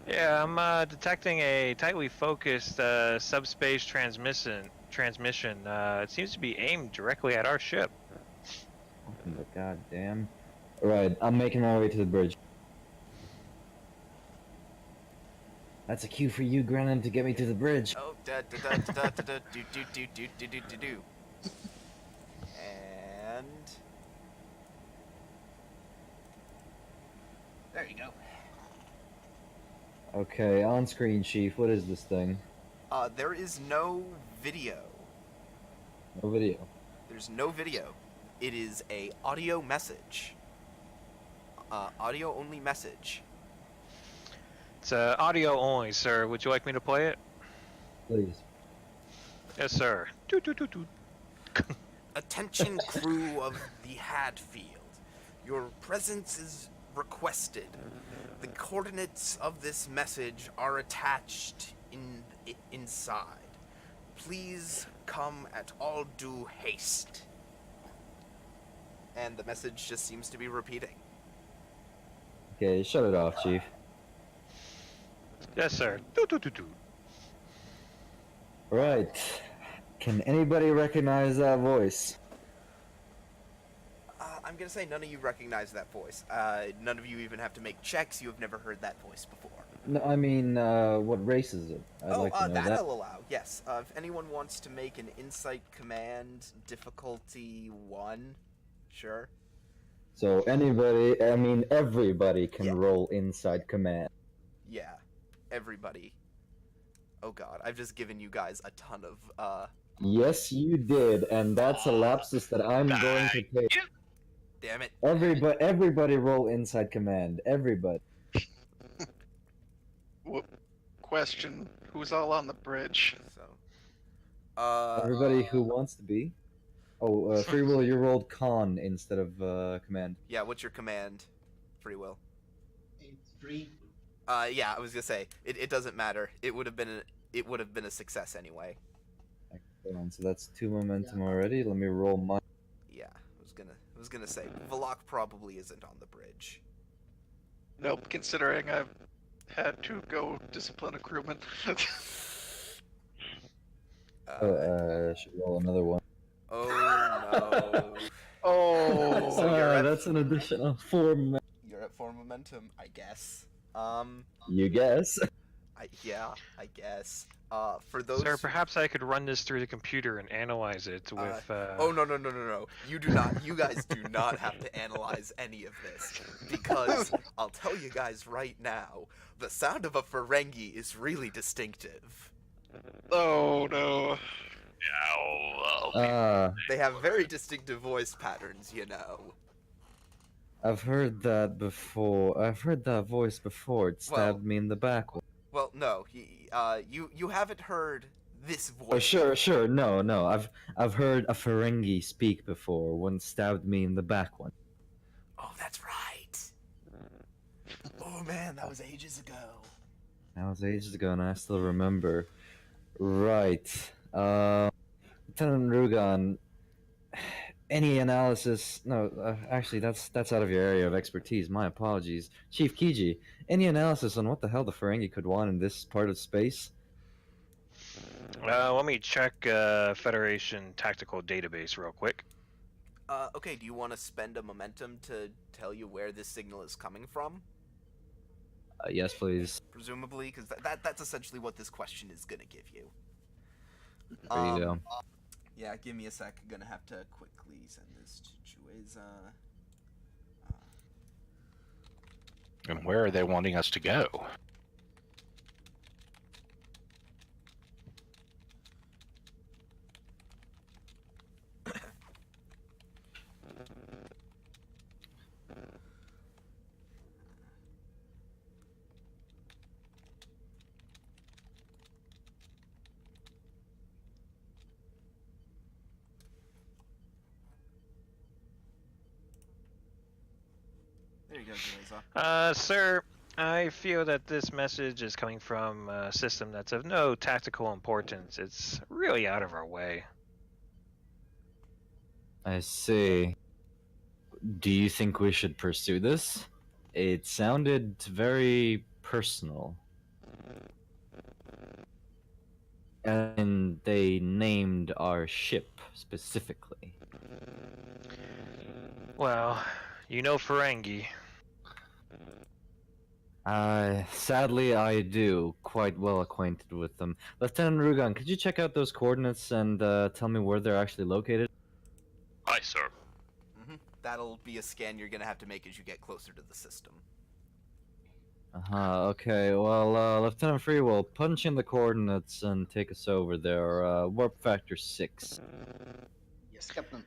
Speaker 5: Yeah, I'm detecting a tightly focused subspace transmission. It seems to be aimed directly at our ship.
Speaker 2: Oh, goddamn. Alright, I'm making my way to the bridge. That's a cue for you, Grennan, to get me to the bridge.
Speaker 3: Oh, do. And there you go.
Speaker 2: Okay, on screen, Chief, what is this thing?
Speaker 3: There is no video.
Speaker 2: No video.
Speaker 3: There's no video. It is a audio message. Audio only message.
Speaker 5: It's audio only, sir. Would you like me to play it?
Speaker 2: Please.
Speaker 5: Yes, sir.
Speaker 3: Attention, crew of the Hadfield. Your presence is requested. The coordinates of this message are attached inside. Please come at all due haste. And the message just seems to be repeating.
Speaker 2: Okay, shut it off, Chief.
Speaker 5: Yes, sir.
Speaker 2: Right. Can anybody recognize that voice?
Speaker 3: I'm gonna say none of you recognize that voice. None of you even have to make checks. You have never heard that voice before.
Speaker 2: No, I mean, what race is it? I'd like to know
Speaker 3: that
Speaker 2: that.
Speaker 3: I'll allow. Yes. If anyone wants to make an insight command difficulty 1, sure.
Speaker 2: So anybody, I mean, everybody can
Speaker 3: Yeah.
Speaker 2: roll inside command.
Speaker 3: Yeah. Everybody. Oh god, I've just given you guys a ton of
Speaker 2: Yes, you did, and that's a lapsus that I'm going to take.
Speaker 3: damn it.
Speaker 2: Everybody roll inside command. Everybody.
Speaker 4: Question: Who's all on the bridge?
Speaker 3: So
Speaker 2: Everybody who wants to be. Oh, free will, you rolled con instead of command.
Speaker 3: yeah, what's your command? Free will.
Speaker 7: It's free.
Speaker 3: Yeah, I was gonna say it doesn't matter. It would have been a success anyway.
Speaker 2: Excellent. So that's 2 momentum already. Let me roll my.
Speaker 3: Yeah, I was gonna say Valak probably isn't on the bridge.
Speaker 4: Nope. Considering I've had to go discipline a crewman.
Speaker 2: Should roll another one.
Speaker 3: Oh no.
Speaker 4: Oh.
Speaker 3: So you're at-
Speaker 2: That's an additional 4 momentum.
Speaker 3: You're at 4 momentum, I guess.
Speaker 2: You guess.
Speaker 3: I guess. For those.
Speaker 5: Sir, perhaps I could run this through the computer and analyze it with.
Speaker 3: Oh no! You do not. You guys do not have to analyze any of this because I'll tell you guys right now, the sound of a Ferengi is really distinctive.
Speaker 4: Oh no.
Speaker 3: They have very distinctive voice patterns, you know.
Speaker 2: I've heard that before. I've heard that voice before. It stabbed me in the back.
Speaker 3: Well, no, you haven't heard this voice.
Speaker 2: Oh, sure. No. I've heard a Ferengi speak before. One stabbed me in the back one.
Speaker 3: Oh, that's right. Oh man, that was ages ago.
Speaker 2: That was ages ago, and I still remember. Right. Lieutenant Rugan, any analysis? No, actually, that's out of your area of expertise. My apologies, Chief Kiji. Any analysis on what the hell the Ferengi could want in this part of space?
Speaker 5: Let me check Federation tactical database real quick.
Speaker 3: Okay, do you want to spend a momentum to tell you where this signal is coming from?
Speaker 2: Yes, please.
Speaker 3: Presumably, because that's essentially what this question is gonna give you.
Speaker 2: There you go.
Speaker 3: Yeah, give me a sec. I'm gonna have to quickly send this to Jueza.
Speaker 1: And where are they wanting us to go?
Speaker 3: There you go, Jueza.
Speaker 5: Sir, I feel that this message is coming from a system that's of no tactical importance. It's really out of our way.
Speaker 2: I see. Do you think we should pursue this? It sounded very personal. And they named our ship specifically.
Speaker 5: Well, you know Ferengi.
Speaker 2: Sadly, I do. Quite well acquainted with them. Lieutenant Rugan, could you check out those coordinates and tell me where they're actually located?
Speaker 1: Aye, sir.
Speaker 3: That'll be a scan you're gonna have to make as you get closer to the system.
Speaker 2: Okay. Well, Lieutenant Freewill, punch in the coordinates and take us over there. Warp factor 6.
Speaker 7: Yes, Captain.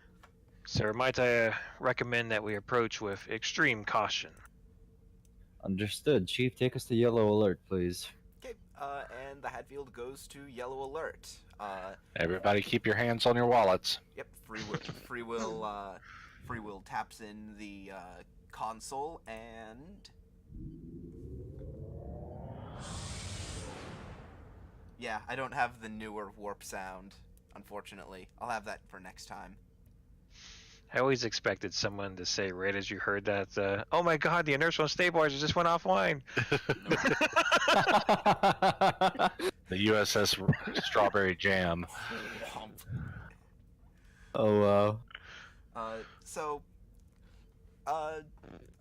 Speaker 5: Sir, might I recommend that we approach with extreme caution?
Speaker 2: Understood. Chief, take us to yellow alert, please.
Speaker 3: Okay, and the Hadfield goes to yellow alert.
Speaker 1: Everybody keep your hands on your wallets.
Speaker 3: Yep, free will taps in the console and yeah, I don't have the newer warp sound, unfortunately. I'll have that for next time.
Speaker 5: I always expected someone to say right as you heard that, oh my god, the inertial stabilizer just went offline.
Speaker 1: The USS Strawberry Jam.
Speaker 2: Oh, wow.
Speaker 3: So,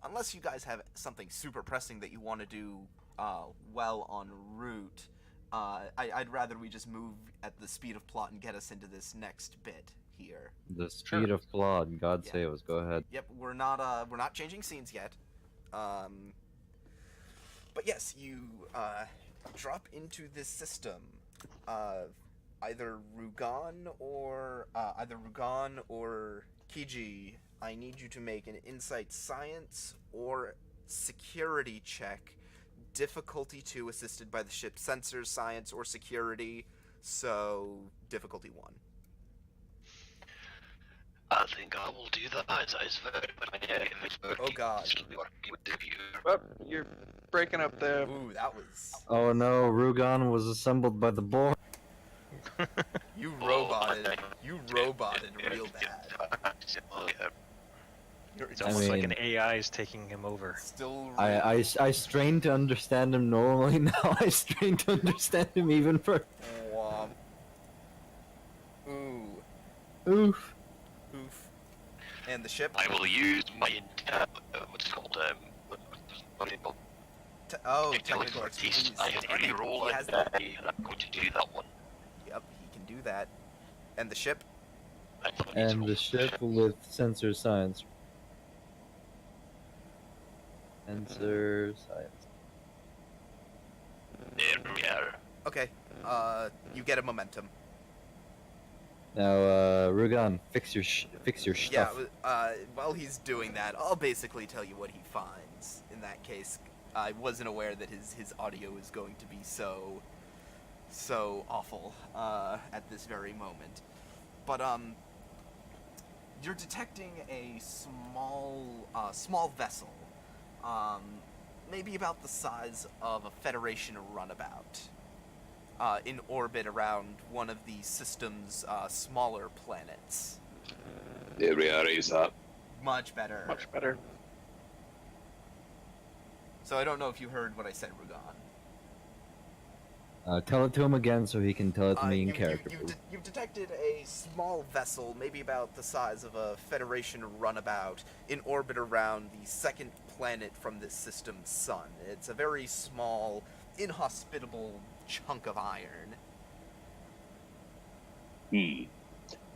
Speaker 3: unless you guys have something super pressing that you want to do well en route. I'd rather we just move at the speed of plot and get us into this next bit here.
Speaker 2: The speed of plot, God
Speaker 3: Yeah.
Speaker 2: save us. Go ahead.
Speaker 3: Yep, we're not changing scenes yet. But yes, you drop into this system. Either Rugan or Kiji, I need you to make an insight science or security check. Difficulty 2 assisted by the ship's sensors, science or security. So difficulty 1.
Speaker 6: I think I will do that. It's very
Speaker 3: Oh god.
Speaker 4: Oh, you're breaking up there.
Speaker 3: Ooh, that was
Speaker 2: Oh no, Rugan was assembled by the board.
Speaker 3: you roboted. You roboted real bad.
Speaker 5: It's
Speaker 2: I
Speaker 5: almost like
Speaker 2: mean-
Speaker 5: an AI is taking him over.
Speaker 3: Still.
Speaker 2: I strain to understand him normally. Now I strain to understand him even further.
Speaker 3: Womp. Ooh.
Speaker 2: Oof.
Speaker 3: Oof. And the ship.
Speaker 6: I will use my what's it called? What do you call
Speaker 3: Technical expertise.
Speaker 6: I have
Speaker 3: Damn
Speaker 6: any
Speaker 3: it,
Speaker 6: roll
Speaker 3: he has
Speaker 6: and
Speaker 3: that.
Speaker 6: I'm going to do that one.
Speaker 3: Yep, he can do that. And the ship.
Speaker 2: And the ship with sensor science. Sensor science.
Speaker 6: There we are.
Speaker 3: Okay. You get a momentum.
Speaker 2: Now, Rugan, fix your
Speaker 3: Yeah.
Speaker 2: stuff.
Speaker 3: While he's doing that, I'll basically tell you what he finds. In that case, I wasn't aware that his audio is going to be so awful at this very moment. But you're detecting a small vessel, maybe about the size of a Federation runabout, in orbit around one of the system's smaller planets.
Speaker 6: There we are, is that?
Speaker 3: Much better.
Speaker 4: Much better.
Speaker 3: So I don't know if you heard what I said, Rugan.
Speaker 2: Tell it to him again so he can tell it to me in character.
Speaker 3: You've detected a small vessel, maybe about the size of a Federation runabout, in orbit around the second planet from this system's sun. It's a very small, inhospitable chunk of iron.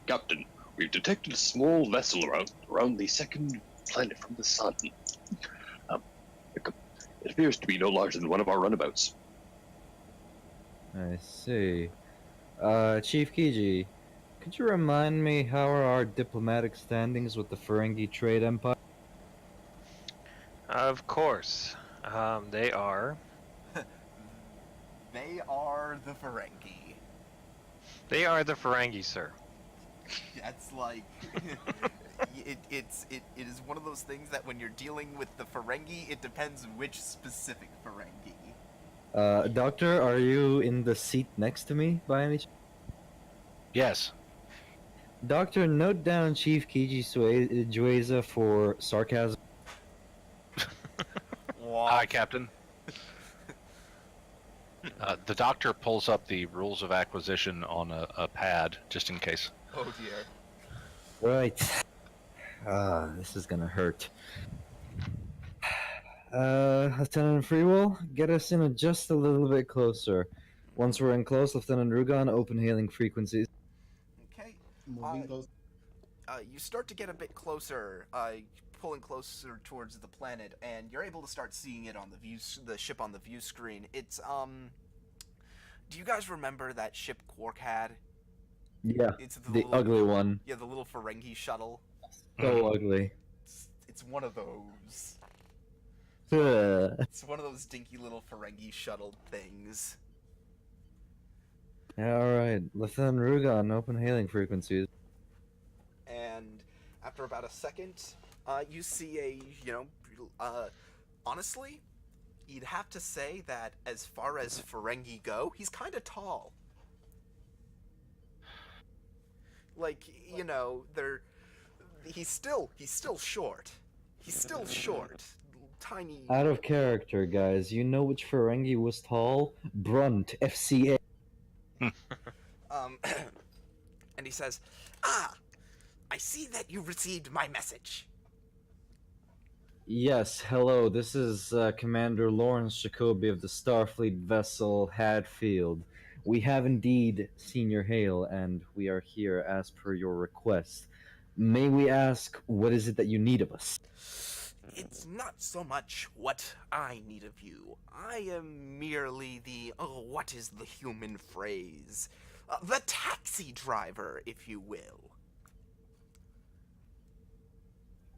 Speaker 6: Captain, we've detected a small vessel around the second planet from the sun. It appears to be no larger than one of our runabouts.
Speaker 2: I see. Chief Kiji, could you remind me how are our diplomatic standings with the Ferengi Trade Empire?
Speaker 5: Of course. They are.
Speaker 3: They are the Ferengi.
Speaker 5: They are the Ferengi, sir.
Speaker 3: That's like... it is one of those things that when you're dealing with the Ferengi, it depends which specific Ferengi.
Speaker 2: Doctor, are you in the seat next to me by any chance?
Speaker 1: Yes.
Speaker 2: Doctor, note down Chief Kiji Jueza for sarcasm.
Speaker 1: Hi, Captain. The doctor pulls up the rules of acquisition on a pad, just in case.
Speaker 3: Oh dear.
Speaker 2: Right. This is gonna hurt. Lieutenant Freewill, get us in just a little bit closer. Once we're in close, Lieutenant Rugan, open hailing frequencies.
Speaker 3: Okay.
Speaker 7: Moving those.
Speaker 3: You start to get a bit closer, pulling closer towards the planet, and you're able to start seeing it on the ship on the view screen. It's do you guys remember that ship Quark had?
Speaker 2: Yeah,
Speaker 3: It's
Speaker 2: the ugly one.
Speaker 3: Yeah, the little Ferengi shuttle.
Speaker 2: So ugly.
Speaker 3: It's one of those.
Speaker 2: Ugh.
Speaker 3: It's one of those dinky little Ferengi shuttle things.
Speaker 2: Alright, Lieutenant Rugan, open hailing frequencies.
Speaker 3: And after about a second, you see honestly, you'd have to say that as far as Ferengi go, he's kind of tall. Like, he's still short. He's still short. Tiny.
Speaker 2: Out of character, guys. You know which Ferengi was tall? Brunt, FCA.
Speaker 3: And he says, I see that you received my message.
Speaker 2: Yes, hello. This is Commander Lawrence Jacoby of the Starfleet vessel Hadfield. We have indeed seen your hail, and we are here as per your request. May we ask, what is it that you need of us?
Speaker 3: It's not so much what I need of you. I am merely the, oh, what is the human phrase? The taxi driver, if you will.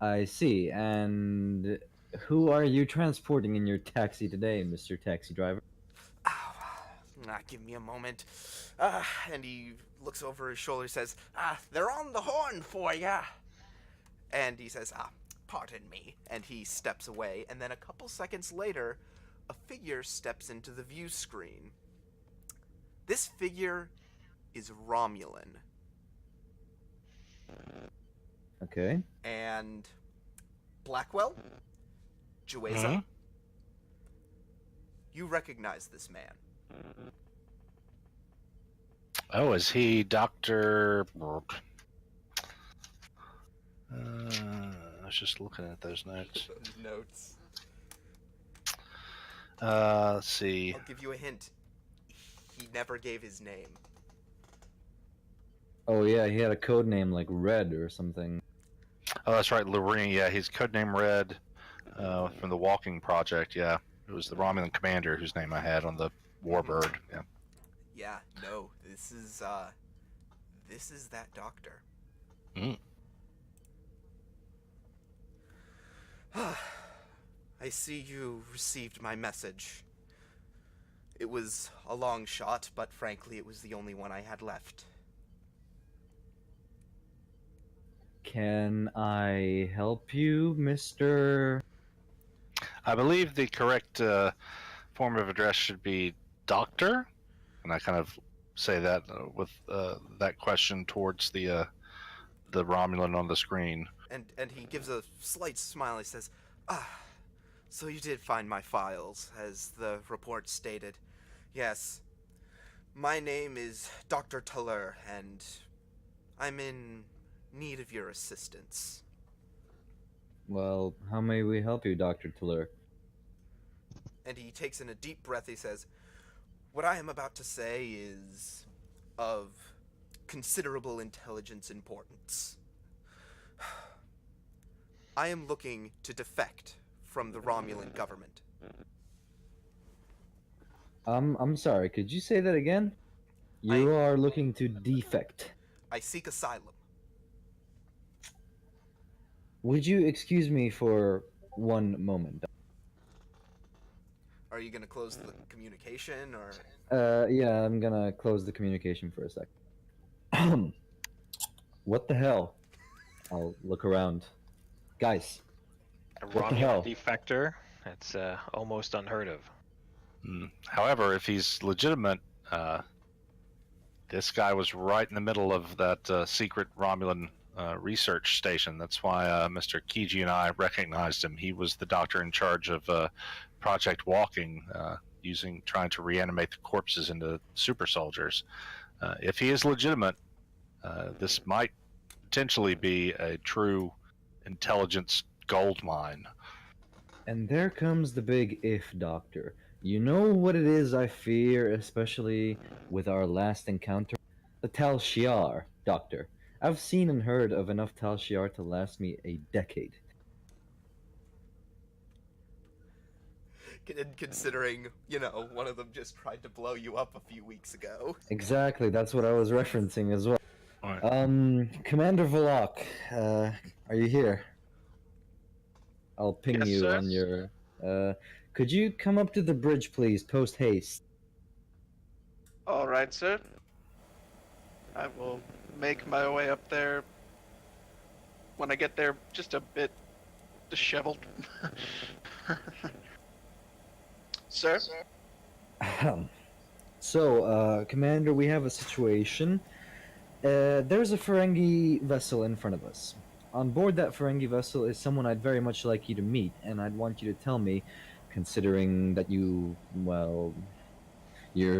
Speaker 2: I see. And who are you transporting in your taxi today, Mr. Taxi Driver?
Speaker 3: Give me a moment. And he looks over his shoulder and says, they're on the horn for ya. And he says, pardon me. And he steps away. And then a couple seconds later, a figure steps into the view screen. This figure is Romulan.
Speaker 2: Okay.
Speaker 3: And Blackwell, Jueza,
Speaker 1: Mhm.
Speaker 3: you recognize this man.
Speaker 1: Oh, is he Dr. I was just looking at those notes.
Speaker 3: Notes.
Speaker 1: Let's see.
Speaker 3: I'll give you a hint. He never gave his name.
Speaker 2: Oh yeah, he had a code name like Red or something.
Speaker 1: Oh, that's right, Lorene. Yeah, he's codename Red from the Walking Project. Yeah, it was the Romulan commander whose name I had on the Warbird. Yeah.
Speaker 3: Yeah, no, this is that doctor.
Speaker 1: Mm.
Speaker 3: I see you received my message. It was a long shot, but frankly, it was the only one I had left.
Speaker 2: Can I help you, Mr.
Speaker 1: I believe the correct form of address should be Doctor, and I kind of say that with that question towards the Romulan on the screen.
Speaker 3: And he gives a slight smile. He says, so you did find my files, as the report stated. Yes, my name is Dr. Tuller, and I'm in need of your assistance.
Speaker 2: Well, how may we help you, Dr. Tuller?
Speaker 3: And he takes in a deep breath. He says, what I am about to say is of considerable intelligence importance. I am looking to defect from the Romulan government.
Speaker 2: I'm sorry, could you say that again? You are looking to defect.
Speaker 3: I seek asylum.
Speaker 2: Would you excuse me for one moment?
Speaker 3: Are you going to close the communication, or?
Speaker 2: Yeah, I'm gonna close the communication for a sec. What the hell? I'll look around. Guys,
Speaker 5: A
Speaker 2: What the hell?
Speaker 5: Romulan defector? That's almost unheard of.
Speaker 1: However, if he's legitimate, this guy was right in the middle of that secret Romulan research station. That's why Mr. Kiji and I recognized him. He was the doctor in charge of Project Walking, trying to reanimate the corpses into super soldiers. If he is legitimate, this might potentially be a true intelligence gold mine.
Speaker 2: and there comes the big if, Doctor. You know what it is I fear, especially with our last encounter? The Tal Shiar, Doctor. I've seen and heard of enough Tal Shiar to last me a decade.
Speaker 3: Considering, one of them just tried to blow you up a few weeks ago.
Speaker 2: Exactly, that's what I was referencing as well.
Speaker 1: Right.
Speaker 2: Commander Volok, are you here? I'll ping
Speaker 4: Yes,
Speaker 2: you
Speaker 4: sir.
Speaker 2: on your. Could you come up to the bridge, please, post haste?
Speaker 4: All right, sir. I will make my way up there. When I get there, just a bit disheveled. Sir?
Speaker 2: So, Commander, we have a situation. There's a Ferengi vessel in front of us. On board that Ferengi vessel is someone I'd very much like you to meet, and I'd want you to tell me, considering that you're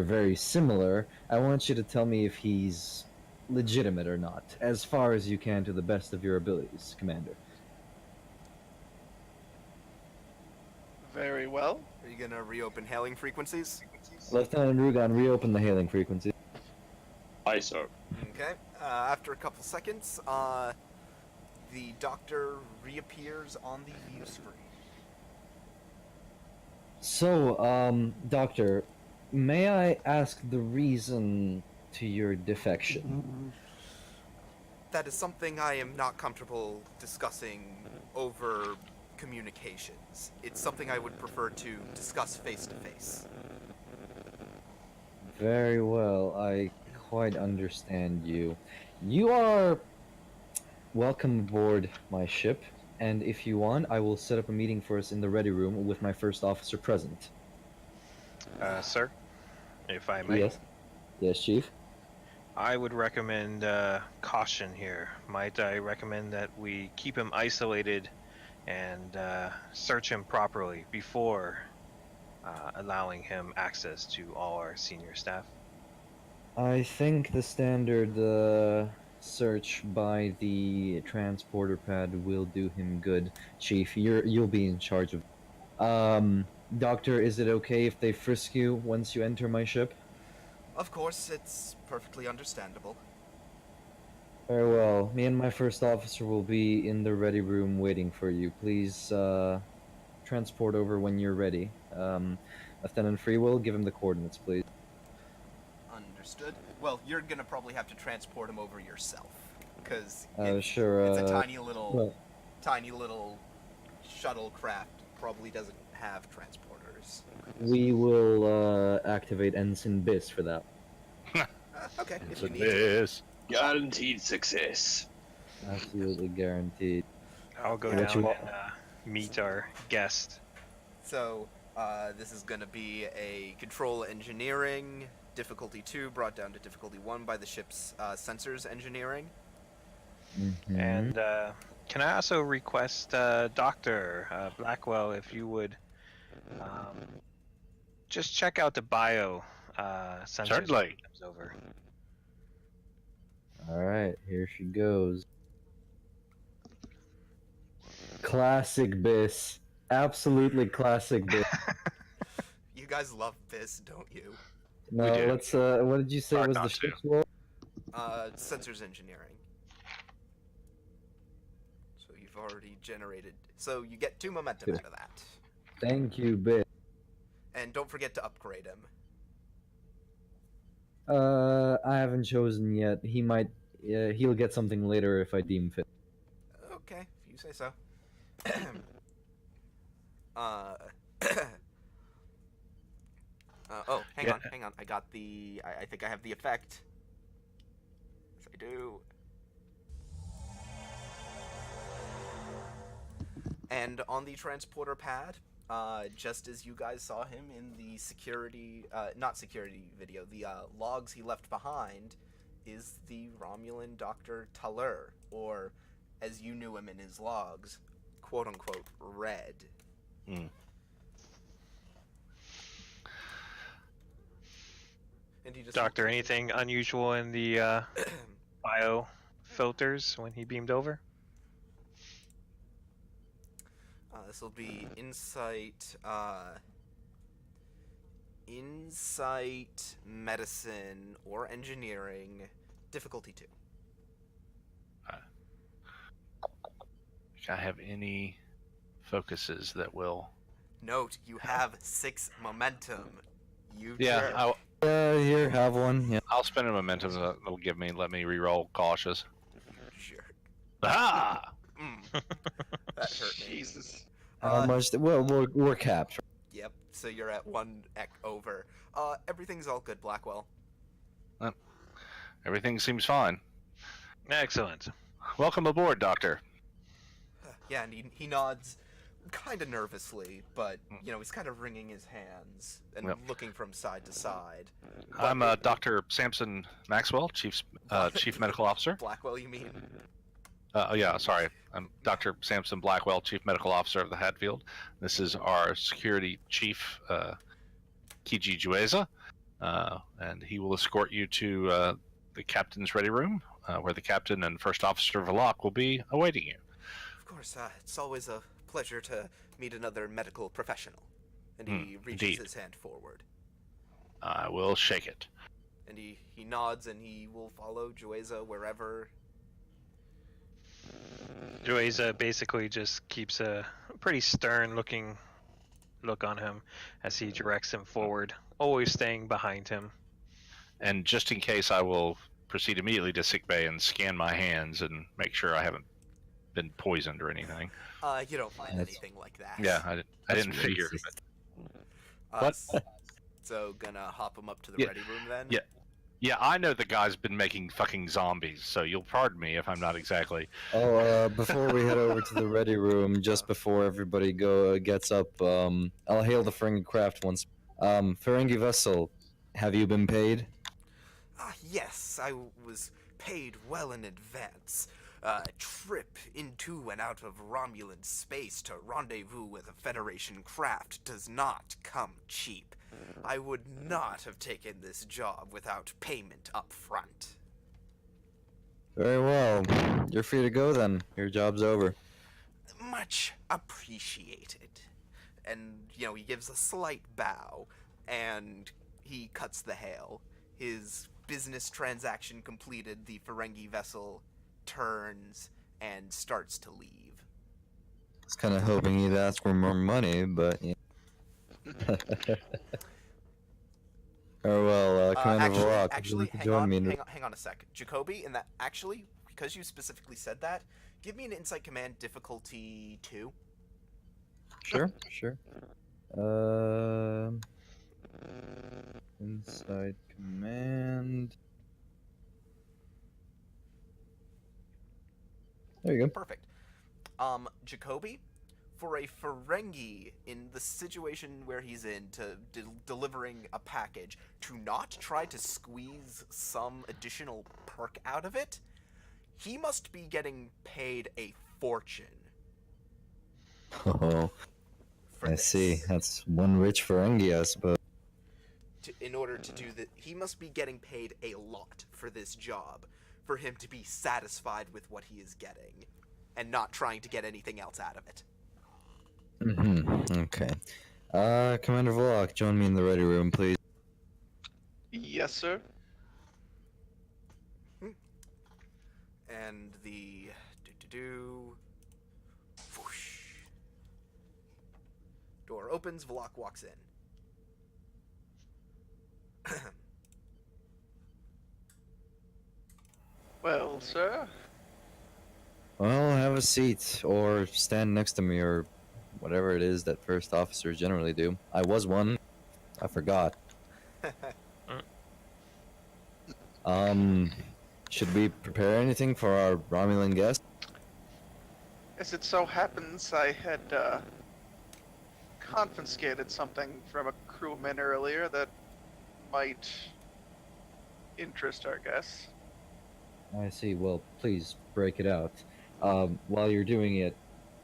Speaker 2: very similar, I want you to tell me if he's legitimate or not, as far as you can to the best of your abilities, Commander.
Speaker 4: Very well.
Speaker 3: Are you gonna reopen hailing frequencies?
Speaker 2: Lieutenant Rugan, reopen the hailing frequency.
Speaker 6: Aye, sir.
Speaker 3: Okay. After a couple seconds, the doctor reappears on the view screen.
Speaker 2: So, Doctor, may I ask the reason to your defection?
Speaker 3: That is something I am not comfortable discussing over communications. It's something I would prefer to discuss face to face.
Speaker 2: Very well, I quite understand you. You are welcome aboard my ship, and if you want, I will set up a meeting for us in the ready room with my first officer present.
Speaker 5: Sir, if I may.
Speaker 2: Yes. Yes, Chief.
Speaker 5: I would recommend caution here. Might I recommend that we keep him isolated and search him properly before allowing him access to all our senior staff?
Speaker 2: I think the standard search by the transporter pad will do him good, Chief. You'll be in charge of. Doctor, is it okay if they frisk you once you enter my ship?
Speaker 3: Of course, it's perfectly understandable.
Speaker 2: Very well. Me and my first officer will be in the ready room waiting for you. Please transport over when you're ready. Lieutenant Freewill, give him the coordinates, please.
Speaker 3: Understood. Well, you're gonna probably have to transport him over yourself, because
Speaker 2: Sure.
Speaker 3: it's a tiny little shuttlecraft. Probably doesn't have transporters.
Speaker 2: We will activate Ensign Biss for that.
Speaker 3: Okay, if
Speaker 1: It's
Speaker 3: you
Speaker 1: a
Speaker 3: need to.
Speaker 1: this.
Speaker 6: Guaranteed success.
Speaker 2: Absolutely guaranteed.
Speaker 5: I'll go
Speaker 3: Yeah.
Speaker 5: down and meet our guest.
Speaker 3: So, this is gonna be a control engineering difficulty 2 brought down to difficulty 1 by the ship's sensors engineering.
Speaker 2: Mhm.
Speaker 5: And can I also request Dr. Blackwell, if you would just check out the bio sensors when
Speaker 1: Certainly.
Speaker 5: he comes over.
Speaker 2: Alright, here she goes. Classic Biss. Absolutely classic Biss.
Speaker 3: You guys love this, don't you?
Speaker 2: No,
Speaker 1: do.
Speaker 2: let's, what did you say
Speaker 1: Hard
Speaker 2: was the
Speaker 1: not to.
Speaker 2: ship's role?
Speaker 3: Sensors engineering. So you've already generated. So you get 2 momentum
Speaker 2: Good.
Speaker 3: out of that.
Speaker 2: Thank you, Biss.
Speaker 3: And don't forget to upgrade him.
Speaker 2: I haven't chosen yet. He might, he'll get something later if I deem fit.
Speaker 3: Okay, if you say so. Oh, hang
Speaker 5: Yeah.
Speaker 3: on. I got the. I think I have the effect. Yes, I do. And on the transporter pad, just as you guys saw him in the security, not security video, the logs he left behind, is the Romulan Dr. Taller, or as you knew him in his logs, quote unquote, Red.
Speaker 1: Hmm.
Speaker 3: And he just
Speaker 5: Doctor, anything unusual in the bio filters when he beamed over?
Speaker 3: This will be insight, medicine, or engineering, difficulty 2.
Speaker 1: I have any focuses that will.
Speaker 3: Note, you have 6 momentum. You
Speaker 1: Yeah,
Speaker 3: jerk.
Speaker 2: Here, have one. Yeah.
Speaker 1: I'll spend a momentum that'll let me re-roll cautious.
Speaker 3: Jerk.
Speaker 1: Ah!
Speaker 3: That hurt me.
Speaker 4: Jesus.
Speaker 2: How much? Well, we're capped.
Speaker 3: Yep, so you're at 1 over. Everything's all good, Blackwell.
Speaker 1: Everything seems fine.
Speaker 5: Excellent.
Speaker 1: Welcome aboard, Doctor.
Speaker 3: Yeah, and he nods kind of nervously, but, you know, he's kind of wringing his hands and
Speaker 1: Yep.
Speaker 3: looking from side to side.
Speaker 1: I'm Dr. Samson Maxwell, Chief Medical Officer.
Speaker 3: Blackwell, you mean?
Speaker 1: Oh yeah, sorry. I'm Dr. Samson Blackwell, Chief Medical Officer of the Hadfield. This is our security chief, Kiji Jueza, and he will escort you to the captain's ready room, where the captain and first officer Valak will be awaiting you.
Speaker 3: Of course, it's always a pleasure to meet another medical professional. And he reaches
Speaker 1: indeed.
Speaker 3: his hand forward.
Speaker 1: I will shake it.
Speaker 3: And he nods and he will follow Jueza wherever.
Speaker 5: Jueza basically just keeps a pretty stern looking look on him as he directs him forward, always staying behind him.
Speaker 1: And just in case, I will proceed immediately to sickbay and scan my hands and make sure I haven't been poisoned or anything.
Speaker 3: You don't find
Speaker 2: That's-
Speaker 3: anything like that.
Speaker 1: Yeah, I
Speaker 2: That's
Speaker 1: didn't figure.
Speaker 2: racist.
Speaker 1: What?
Speaker 3: So gonna hop him up to the
Speaker 1: Yeah,
Speaker 3: ready room then?
Speaker 1: yeah. Yeah, I know the guy's been making fucking zombies, so you'll pardon me if I'm not exactly.
Speaker 2: Before we head over to the ready room, just before everybody gets up, I'll hail the Ferengi craft once. Ferengi vessel, have you been paid?
Speaker 3: Yes, I was paid well in advance. A trip into and out of Romulan space to rendezvous with a Federation craft does not come cheap. I would not have taken this job without payment up front.
Speaker 2: Very well. You're free to go then. Your job's over.
Speaker 3: Much appreciated. And, he gives a slight bow, and he cuts the hail. His business transaction completed, the Ferengi vessel turns and starts to leave.
Speaker 2: I was kind of hoping he'd ask for more money, but yeah. Oh well, Commander Varrock, would you like to join me?
Speaker 3: Hang on a sec. Jacoby, and that actually, because you specifically said that, give me an Insight Command difficulty 2.
Speaker 2: Sure. Inside command. There you go.
Speaker 3: Perfect. Jacoby, for a Ferengi in the situation where he's in to delivering a package, to not try to squeeze some additional perk out of it, he must be getting paid a fortune.
Speaker 2: Oh,
Speaker 3: For
Speaker 2: I
Speaker 3: this.
Speaker 2: see. That's one rich Ferengi, I suppose.
Speaker 3: In order to do that, he must be getting paid a lot for this job, for him to be satisfied with what he is getting, and not trying to get anything else out of it.
Speaker 2: Okay. Commander Varrock, join me in the ready room, please.
Speaker 4: Yes, sir.
Speaker 3: And the whoosh. Door opens, Vlach walks in.
Speaker 4: Well, sir.
Speaker 2: Well, have a seat, or stand next to me, or whatever it is that first officers generally do. I was one. I forgot. Should we prepare anything for our Romulan guest?
Speaker 4: As it so happens, I had confiscated something from a crewman earlier that might interest our guests.
Speaker 2: I see. Well, please break it out. While you're doing it,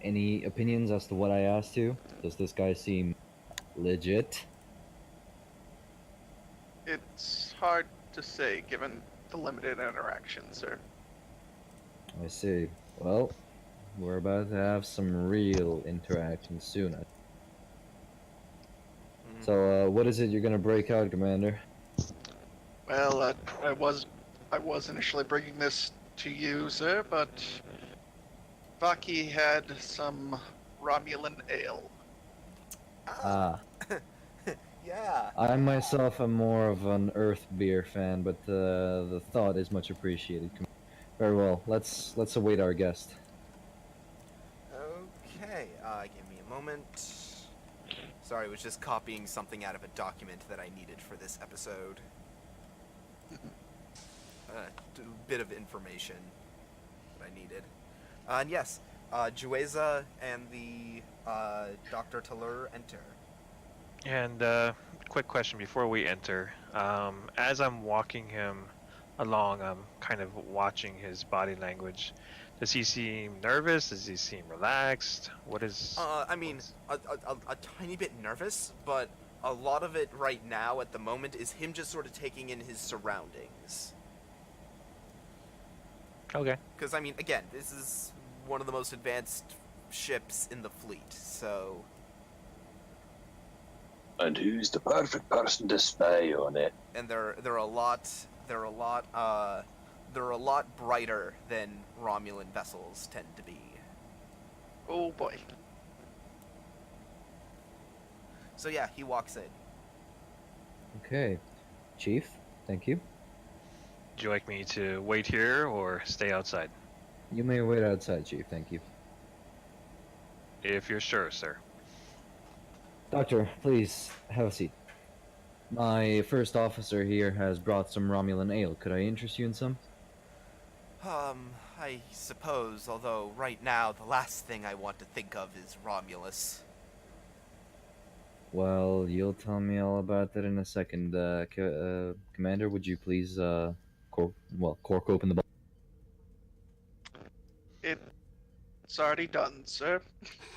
Speaker 2: any opinions as to what I asked you? Does this guy seem legit?
Speaker 4: It's hard to say given the limited interaction, sir.
Speaker 2: I see. Well, we're about to have some real interaction soon. So, what is it you're gonna break out, Commander?
Speaker 4: Well, I was initially bringing this to you, sir, but Vaki had some Romulan ale.
Speaker 2: Ah,
Speaker 3: Yeah.
Speaker 2: I myself am more of an Earth beer fan, but the thought is much appreciated. Very well. Let's await our guest.
Speaker 3: Okay, give me a moment. Sorry, I was just copying something out of a document that I needed for this episode. A bit of information that I needed. And yes, Jueza and the Dr. Talur enter.
Speaker 5: And quick question before we enter. As I'm walking him along, I'm kind of watching his body language. Does he seem nervous? Does he seem relaxed? What is...
Speaker 3: I mean, a tiny bit nervous, but a lot of it right now at the moment is him just sort of taking in his surroundings.
Speaker 5: Okay.
Speaker 3: Because, I mean, again, this is one of the most advanced ships in the fleet. So,
Speaker 6: And who's the perfect person to spy on it?
Speaker 3: and they're a lot brighter than Romulan vessels tend to be.
Speaker 4: Oh boy.
Speaker 3: So yeah, he walks in.
Speaker 2: Okay, Chief. Thank you.
Speaker 5: Would you like me to wait here or stay outside?
Speaker 2: You may wait outside, Chief. Thank you.
Speaker 5: If you're sure, sir.
Speaker 2: Doctor, please have a seat. My first officer here has brought some Romulan ale. Could I interest you in some?
Speaker 3: I suppose, although right now the last thing I want to think of is Romulus.
Speaker 2: Well, you'll tell me all about that in a second. Commander, would you please, cork open the bottle?
Speaker 4: It's already done, sir.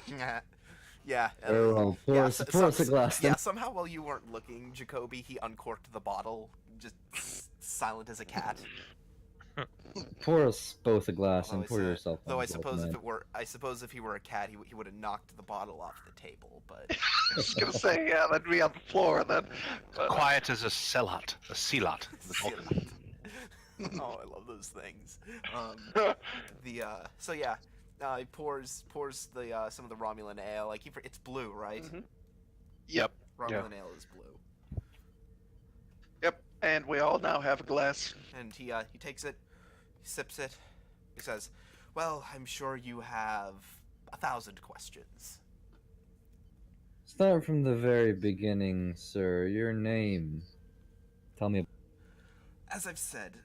Speaker 3: Yeah.
Speaker 2: Very well. Pour us a glass then.
Speaker 3: Yeah, somehow while you weren't looking, Jacoby, he uncorked the bottle, just silent as a cat.
Speaker 2: Pour us both a glass
Speaker 3: Although
Speaker 2: and pour yourself one.
Speaker 3: Though I
Speaker 2: as well,
Speaker 3: suppose if he were a cat, he would have knocked the bottle off the table. But
Speaker 4: I was gonna say, yeah, that'd be on the floor then. But,
Speaker 1: Quiet as a celot, a celot.
Speaker 3: Oh, I love those things. So yeah, he pours the some of the Romulan ale. Like it's blue, right?
Speaker 4: Mhm.
Speaker 1: Yep.
Speaker 3: Romulan ale is blue.
Speaker 4: Yep, and we all now have a glass.
Speaker 3: And he takes it, he sips it, he says, "Well, I'm sure you have 1,000 questions."
Speaker 2: Start from the very beginning, sir. Your name. Tell me.
Speaker 3: As I've said,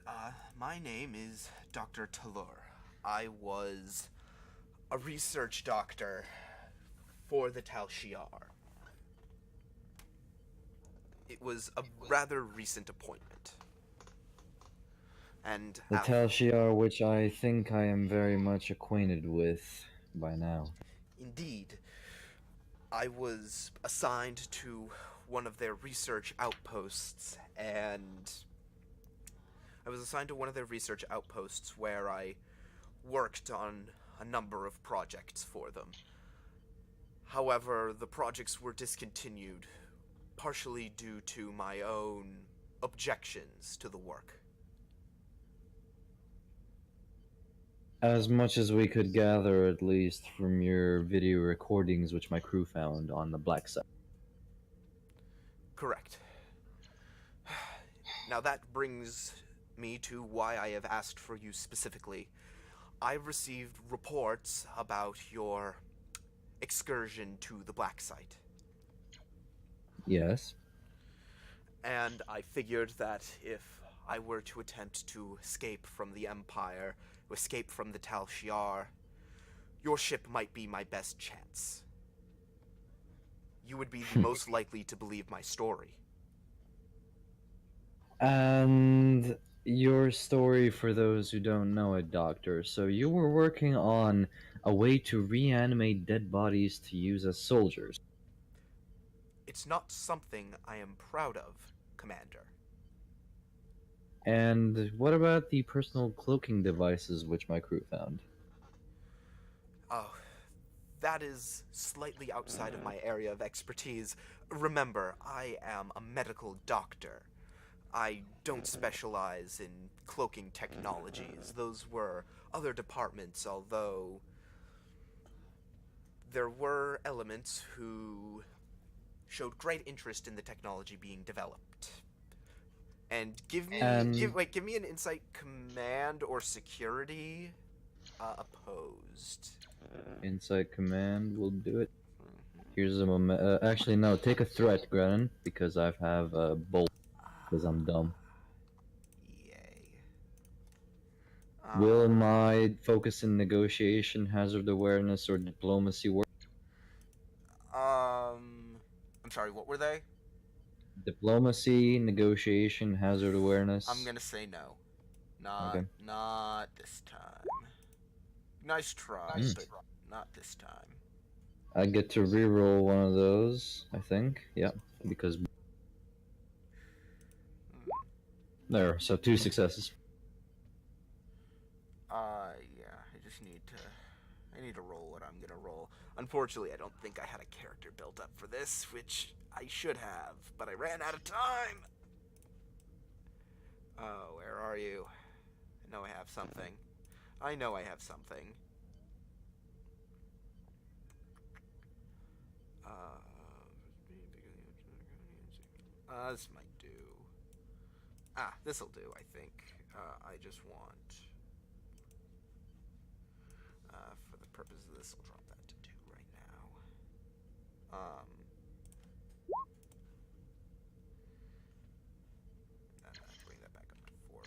Speaker 3: my name is Dr. Talur. I was a research doctor for the Tal Shiar. It was a rather recent appointment. And
Speaker 2: The Tal Shiar, which I think I am very much acquainted with by now.
Speaker 3: Indeed, I was assigned to one of their research outposts, where I worked on a number of projects for them. However, the projects were discontinued, partially due to my own objections to the work.
Speaker 2: As much as we could gather, at least, from your video recordings which my crew found on the black site.
Speaker 3: Correct. Now that brings me to why I have asked for you specifically. I've received reports about your excursion to the black site.
Speaker 2: Yes.
Speaker 3: And I figured that if I were to attempt to escape from the Empire, escape from the Tal Shiar, your ship might be my best chance. You would be the most likely to believe my story.
Speaker 2: And your story, for those who don't know it, Doctor. So you were working on a way to reanimate dead bodies to use as soldiers.
Speaker 3: It's not something I am proud of, Commander.
Speaker 2: And what about the personal cloaking devices which my crew found?
Speaker 3: Oh, that is slightly outside of my area of expertise. Remember, I am a medical doctor. I don't specialize in cloaking technologies. Those were other departments, although there were elements who showed great interest in the technology being developed. And give me an insight command or security opposed.
Speaker 2: Insight command will do it. Here's a moment. Actually, no. Take a threat, Grennan, because I have a bolt. Because I'm dumb.
Speaker 3: Yay.
Speaker 2: Will my focus in negotiation, hazard awareness, or diplomacy work?
Speaker 3: I'm sorry, what were they?
Speaker 2: Diplomacy, negotiation, hazard awareness.
Speaker 3: I'm gonna say no. Not this time. Nice try, but not this time.
Speaker 2: I get to reroll one of those, I think. Yeah, because... There, so 2 successes.
Speaker 3: Yeah, I need to roll what I'm gonna roll. Unfortunately, I don't think I had a character built up for this, which I should have, but I ran out of time. Oh, where are you? I know I have something. I know I have something. This might do. This'll do, I think. I just want... for the purpose of this, I'll drop that to 2 right now. Bring that back up to 4.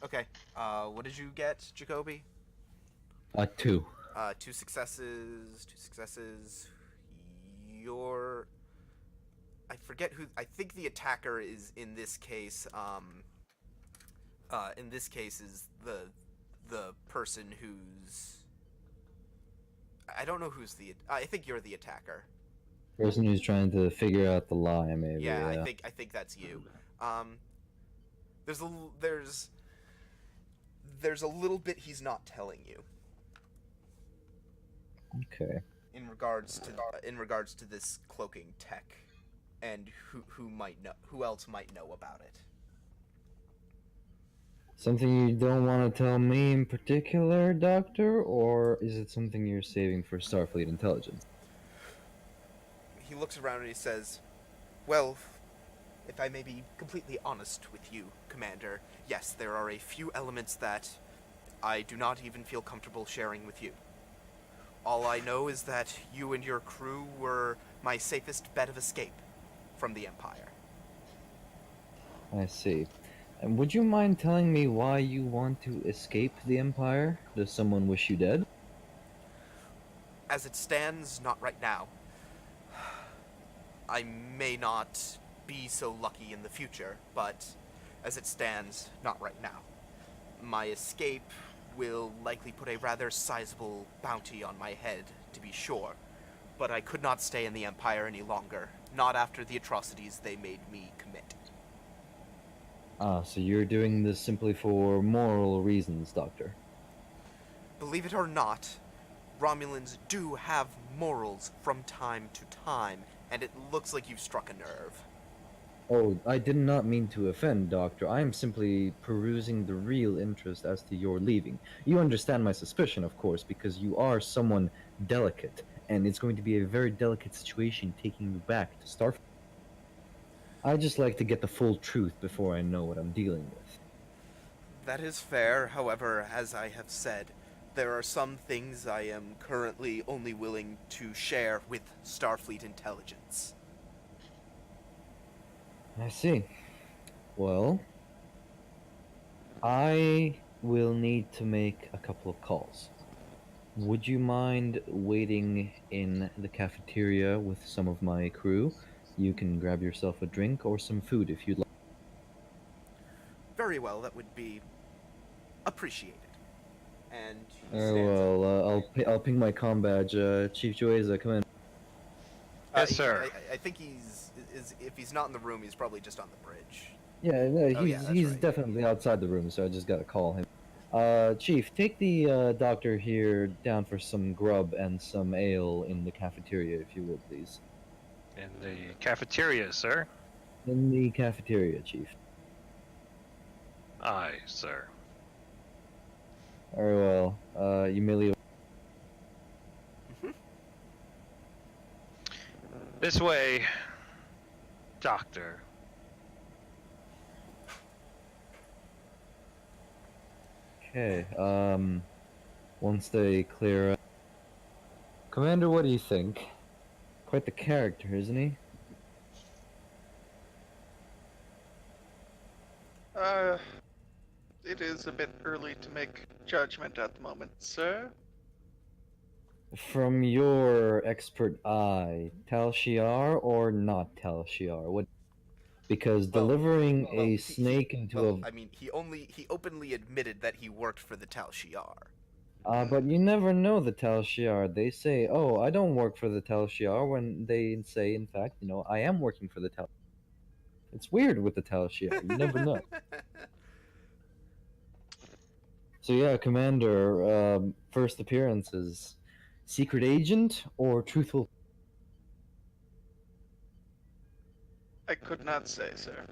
Speaker 3: Okay, what did you get, Jacoby?
Speaker 2: 2.
Speaker 3: 2 successes, 2 successes. Your... I forget who... I think the attacker is, in this case, is the person who's... I don't know who's the... I think you're the attacker.
Speaker 2: Person who's trying to figure out the lie, maybe.
Speaker 3: Yeah, I think that's you. There's a little bit he's not telling you.
Speaker 2: Okay.
Speaker 3: In regards to this cloaking tech, and who else might know about it.
Speaker 2: Something you don't want to tell me in particular, Doctor, or is it something you're saving for Starfleet intelligence?
Speaker 3: He looks around and he says, "Well, if I may be completely honest with you, Commander, yes, there are a few elements that I do not even feel comfortable sharing with you. All I know is that you and your crew were my safest bet of escape from the Empire."
Speaker 2: I see. And would you mind telling me why you want to escape the Empire? Does someone wish you dead?
Speaker 3: As it stands, not right now. I may not be so lucky in the future, but as it stands, not right now. My escape will likely put a rather sizable bounty on my head, to be sure, but I could not stay in the Empire any longer, not after the atrocities they made me commit.
Speaker 2: So you're doing this simply for moral reasons, Doctor.
Speaker 3: Believe it or not, Romulans do have morals from time to time, and it looks like you've struck a nerve.
Speaker 2: Oh, I did not mean to offend, Doctor. I am simply perusing the real interest as to your leaving. You understand my suspicion, of course, because you are someone delicate, and it's going to be a very delicate situation taking you back to Starfleet. I just like to get the full truth before I know what I'm dealing with.
Speaker 3: That is fair, however, as I have said, there are some things I am currently only willing to share with Starfleet intelligence.
Speaker 2: I see. Well, I will need to make a couple of calls. Would you mind waiting in the cafeteria with some of my crew? You can grab yourself a drink or some food if you'd like.
Speaker 3: Very well, that would be appreciated. And he
Speaker 2: Very
Speaker 3: stands up.
Speaker 2: well, I'll ping my comm badge. Chief Joeza, come in.
Speaker 5: Yes, sir.
Speaker 3: I think if he's not in the room, he's probably just on the bridge.
Speaker 2: Yeah, no,
Speaker 3: Oh, yeah, that's
Speaker 2: he's
Speaker 3: right.
Speaker 2: definitely outside the room, so I just gotta call him. Chief, take the doctor here down for some grub and some ale in the cafeteria, if you would, please.
Speaker 5: In the cafeteria, sir.
Speaker 2: In the cafeteria, Chief.
Speaker 5: Aye, sir.
Speaker 2: Very well. You may leave.
Speaker 5: This way, Doctor.
Speaker 2: Okay, once they clear up... Commander, what do you think? Quite the character, isn't he?
Speaker 4: It is a bit early to make judgment at the moment, sir.
Speaker 2: From your expert eye, Tal Shiar or not Tal Shiar? What? Because delivering a snake into a...
Speaker 3: I mean, he openly admitted that he worked for the Tal Shiar.
Speaker 2: But you never know the Tal Shiar. They say, oh, I don't work for the Tal Shiar, when they say, in fact, I am working for the Tal. It's weird with the Tal Shiar. You never know. So yeah, Commander, first appearances. Secret agent or truthful?
Speaker 4: I could not say, sir.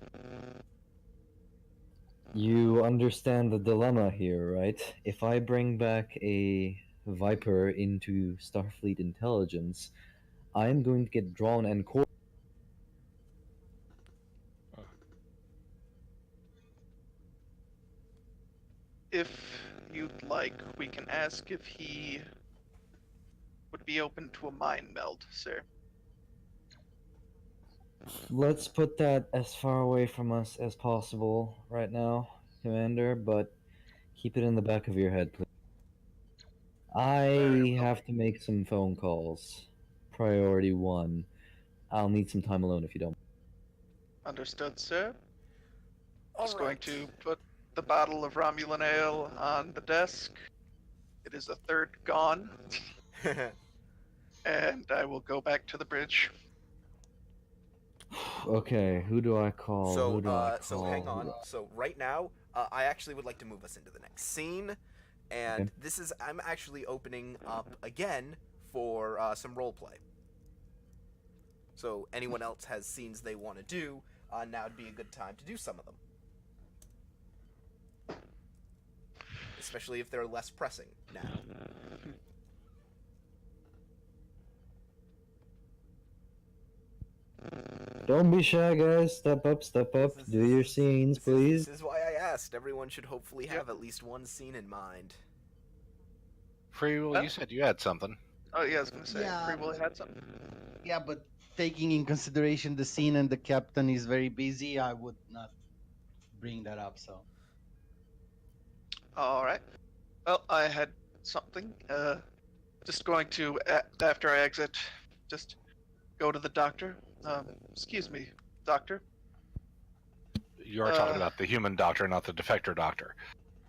Speaker 2: You understand the dilemma here, right? If I bring back a Viper into Starfleet intelligence, I'm going to get drawn and quartered.
Speaker 4: If you'd like, we can ask if he would be open to a mind meld, sir.
Speaker 2: Let's put that as far away from us as possible right now, Commander, but keep it in the back of your head, please.
Speaker 4: Very
Speaker 2: I
Speaker 4: well.
Speaker 2: have to make some phone calls. Priority 1. I'll need some time alone if you don't.
Speaker 4: Understood, sir.
Speaker 3: All
Speaker 4: Just going
Speaker 3: right.
Speaker 4: to put the bottle of Romulan ale on the desk. It is a third gone, and I will go back to the bridge.
Speaker 2: Okay, who do I call?
Speaker 3: So,
Speaker 2: Who do I call?
Speaker 3: so hang
Speaker 2: Who
Speaker 3: on.
Speaker 2: do
Speaker 3: So right now, I actually would like to move us into the next scene, and
Speaker 2: Okay.
Speaker 3: this is I'm actually opening up again for some role play. So anyone else has scenes they want to do, now would be a good time to do some of them, especially if they're less pressing now.
Speaker 2: Don't be shy, guys. Step up, step up.
Speaker 3: This is-
Speaker 2: Do your scenes, please.
Speaker 3: This is why I asked. Everyone should hopefully have at least one scene in mind.
Speaker 1: Free Will, you said you had something.
Speaker 4: Oh yeah, I was gonna say,
Speaker 7: Yeah,
Speaker 4: Free Will
Speaker 7: but-
Speaker 4: had something.
Speaker 7: Yeah, but taking in consideration the scene and the captain is very busy, I would not bring that up. So
Speaker 4: All right. Well, I had something. Just going to after I exit, just go to the doctor. Excuse me, doctor.
Speaker 1: You are talking about the human doctor, not the defector doctor.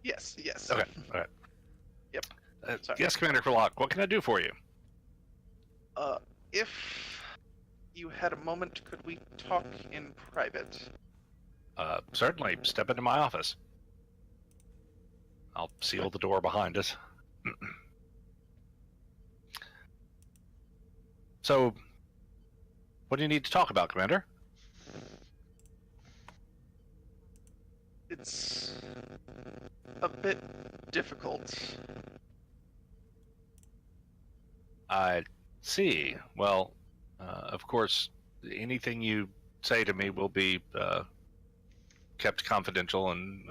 Speaker 4: Yes, yes.
Speaker 1: Okay, all right.
Speaker 4: Yep. Sorry.
Speaker 1: Yes, Commander Kralok, what can I do for you?
Speaker 4: If you had a moment, could we talk in private?
Speaker 1: Certainly. Step into my office. I'll seal the door behind us. So, what do you need to talk about, Commander?
Speaker 4: It's a bit difficult.
Speaker 1: I see. Well, of course, anything you say to me will be kept confidential and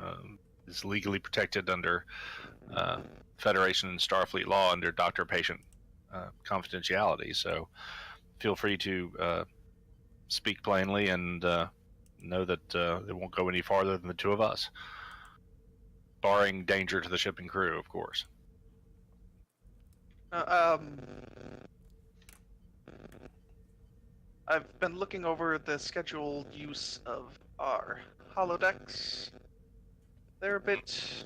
Speaker 1: is legally protected under Federation and Starfleet law under doctor-patient confidentiality. So feel free to speak plainly and know that it won't go any farther than the two of us, barring danger to the ship and crew, of course.
Speaker 4: I've been looking over the scheduled use of our holodecks. They're a bit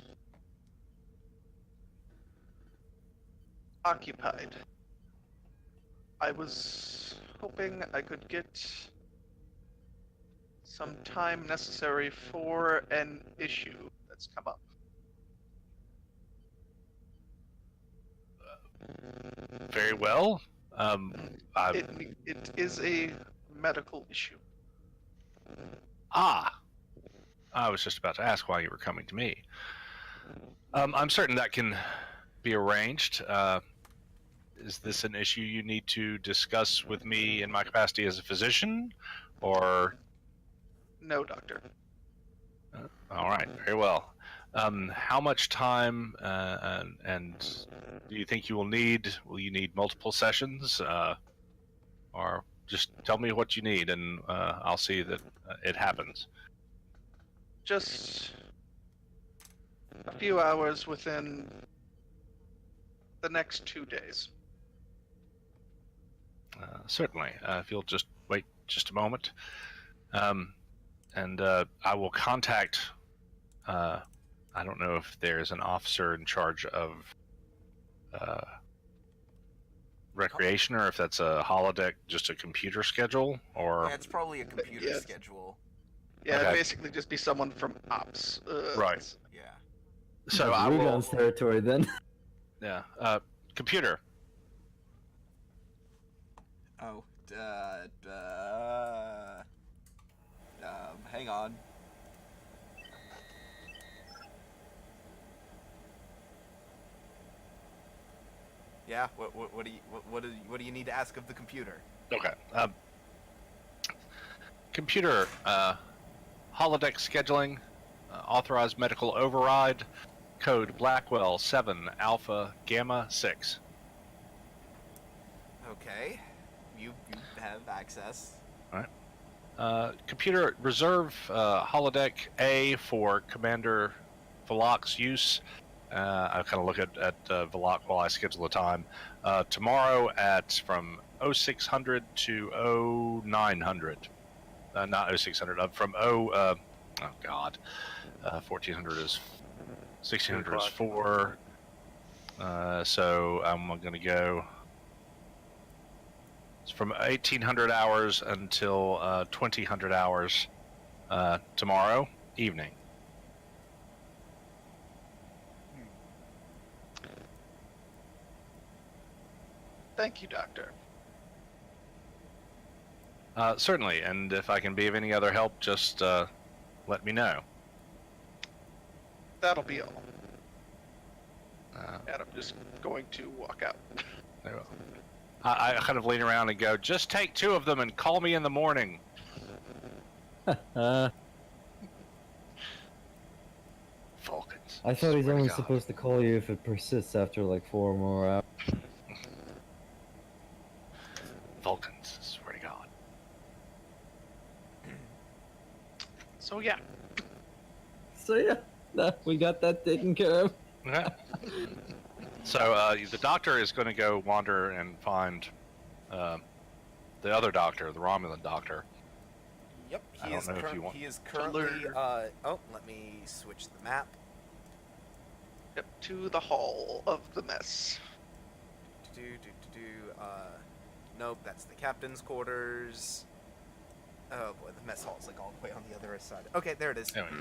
Speaker 4: occupied. I was hoping I could get some time necessary for an issue that's come up.
Speaker 1: Very well.
Speaker 4: It is a medical issue.
Speaker 1: I was just about to ask why you were coming to me. I'm certain that can be arranged. Is this an issue you need to discuss with me in my capacity as a physician, or?
Speaker 4: No, doctor.
Speaker 1: All right, very well. How much time and do you think you will need? Will you need multiple sessions, or just tell me what you need and I'll see that it happens?
Speaker 4: Just a few hours within the next 2 days.
Speaker 1: Certainly. If you'll just wait just a moment. And I will contact, I don't know if there's an officer in charge of recreation or if that's a holodeck, just a computer schedule, or...
Speaker 3: Yeah, it's probably a computer
Speaker 4: Yeah.
Speaker 3: schedule.
Speaker 4: Yeah,
Speaker 1: Okay.
Speaker 4: it'd basically just be someone from ops.
Speaker 1: Right.
Speaker 3: Yeah.
Speaker 1: So
Speaker 2: That's
Speaker 1: I will...
Speaker 2: Rugon's territory then.
Speaker 1: Yeah. Computer,
Speaker 3: Oh, hang on. Yeah. What do you need to ask of the computer?
Speaker 1: Okay. Computer, holodeck scheduling, authorized medical override, code Blackwell 7 Alpha Gamma 6.
Speaker 3: Okay. You have access.
Speaker 1: Computer, reserve holodeck A for Commander Valak's use. I kind of look at Valak while I schedule the time. Tomorrow from 0600 to 0900. Not 0600, from 1400 is 1600 is 4. So I'm going to go from 1800 hours until 2000 hours tomorrow evening.
Speaker 4: Thank you, Doctor.
Speaker 1: Certainly, and if I can be of any other help, just let me know.
Speaker 4: That'll be all. And I'm just going to walk out.
Speaker 1: I kind of lean around and go, just take 2 of them and call me in the morning. Vulcans.
Speaker 2: I thought he's
Speaker 1: Swear to
Speaker 2: only
Speaker 1: God.
Speaker 2: supposed to call you if it persists after like 4 more hours.
Speaker 1: Vulcans. Swear to God.
Speaker 4: So yeah.
Speaker 2: So yeah, we got that taken care of.
Speaker 1: Okay. So the doctor is going to go wander and find the other doctor, the Romulan doctor.
Speaker 3: Yep.
Speaker 1: I don't know if you want
Speaker 3: He is
Speaker 4: to
Speaker 3: currently.
Speaker 4: learn.
Speaker 3: Let me switch the map.
Speaker 4: Yep, to the hall of the mess.
Speaker 3: Nope, that's the captain's quarters. Oh boy, the mess hall is like all the way on the other side. Okay, there it is.
Speaker 1: Anyway.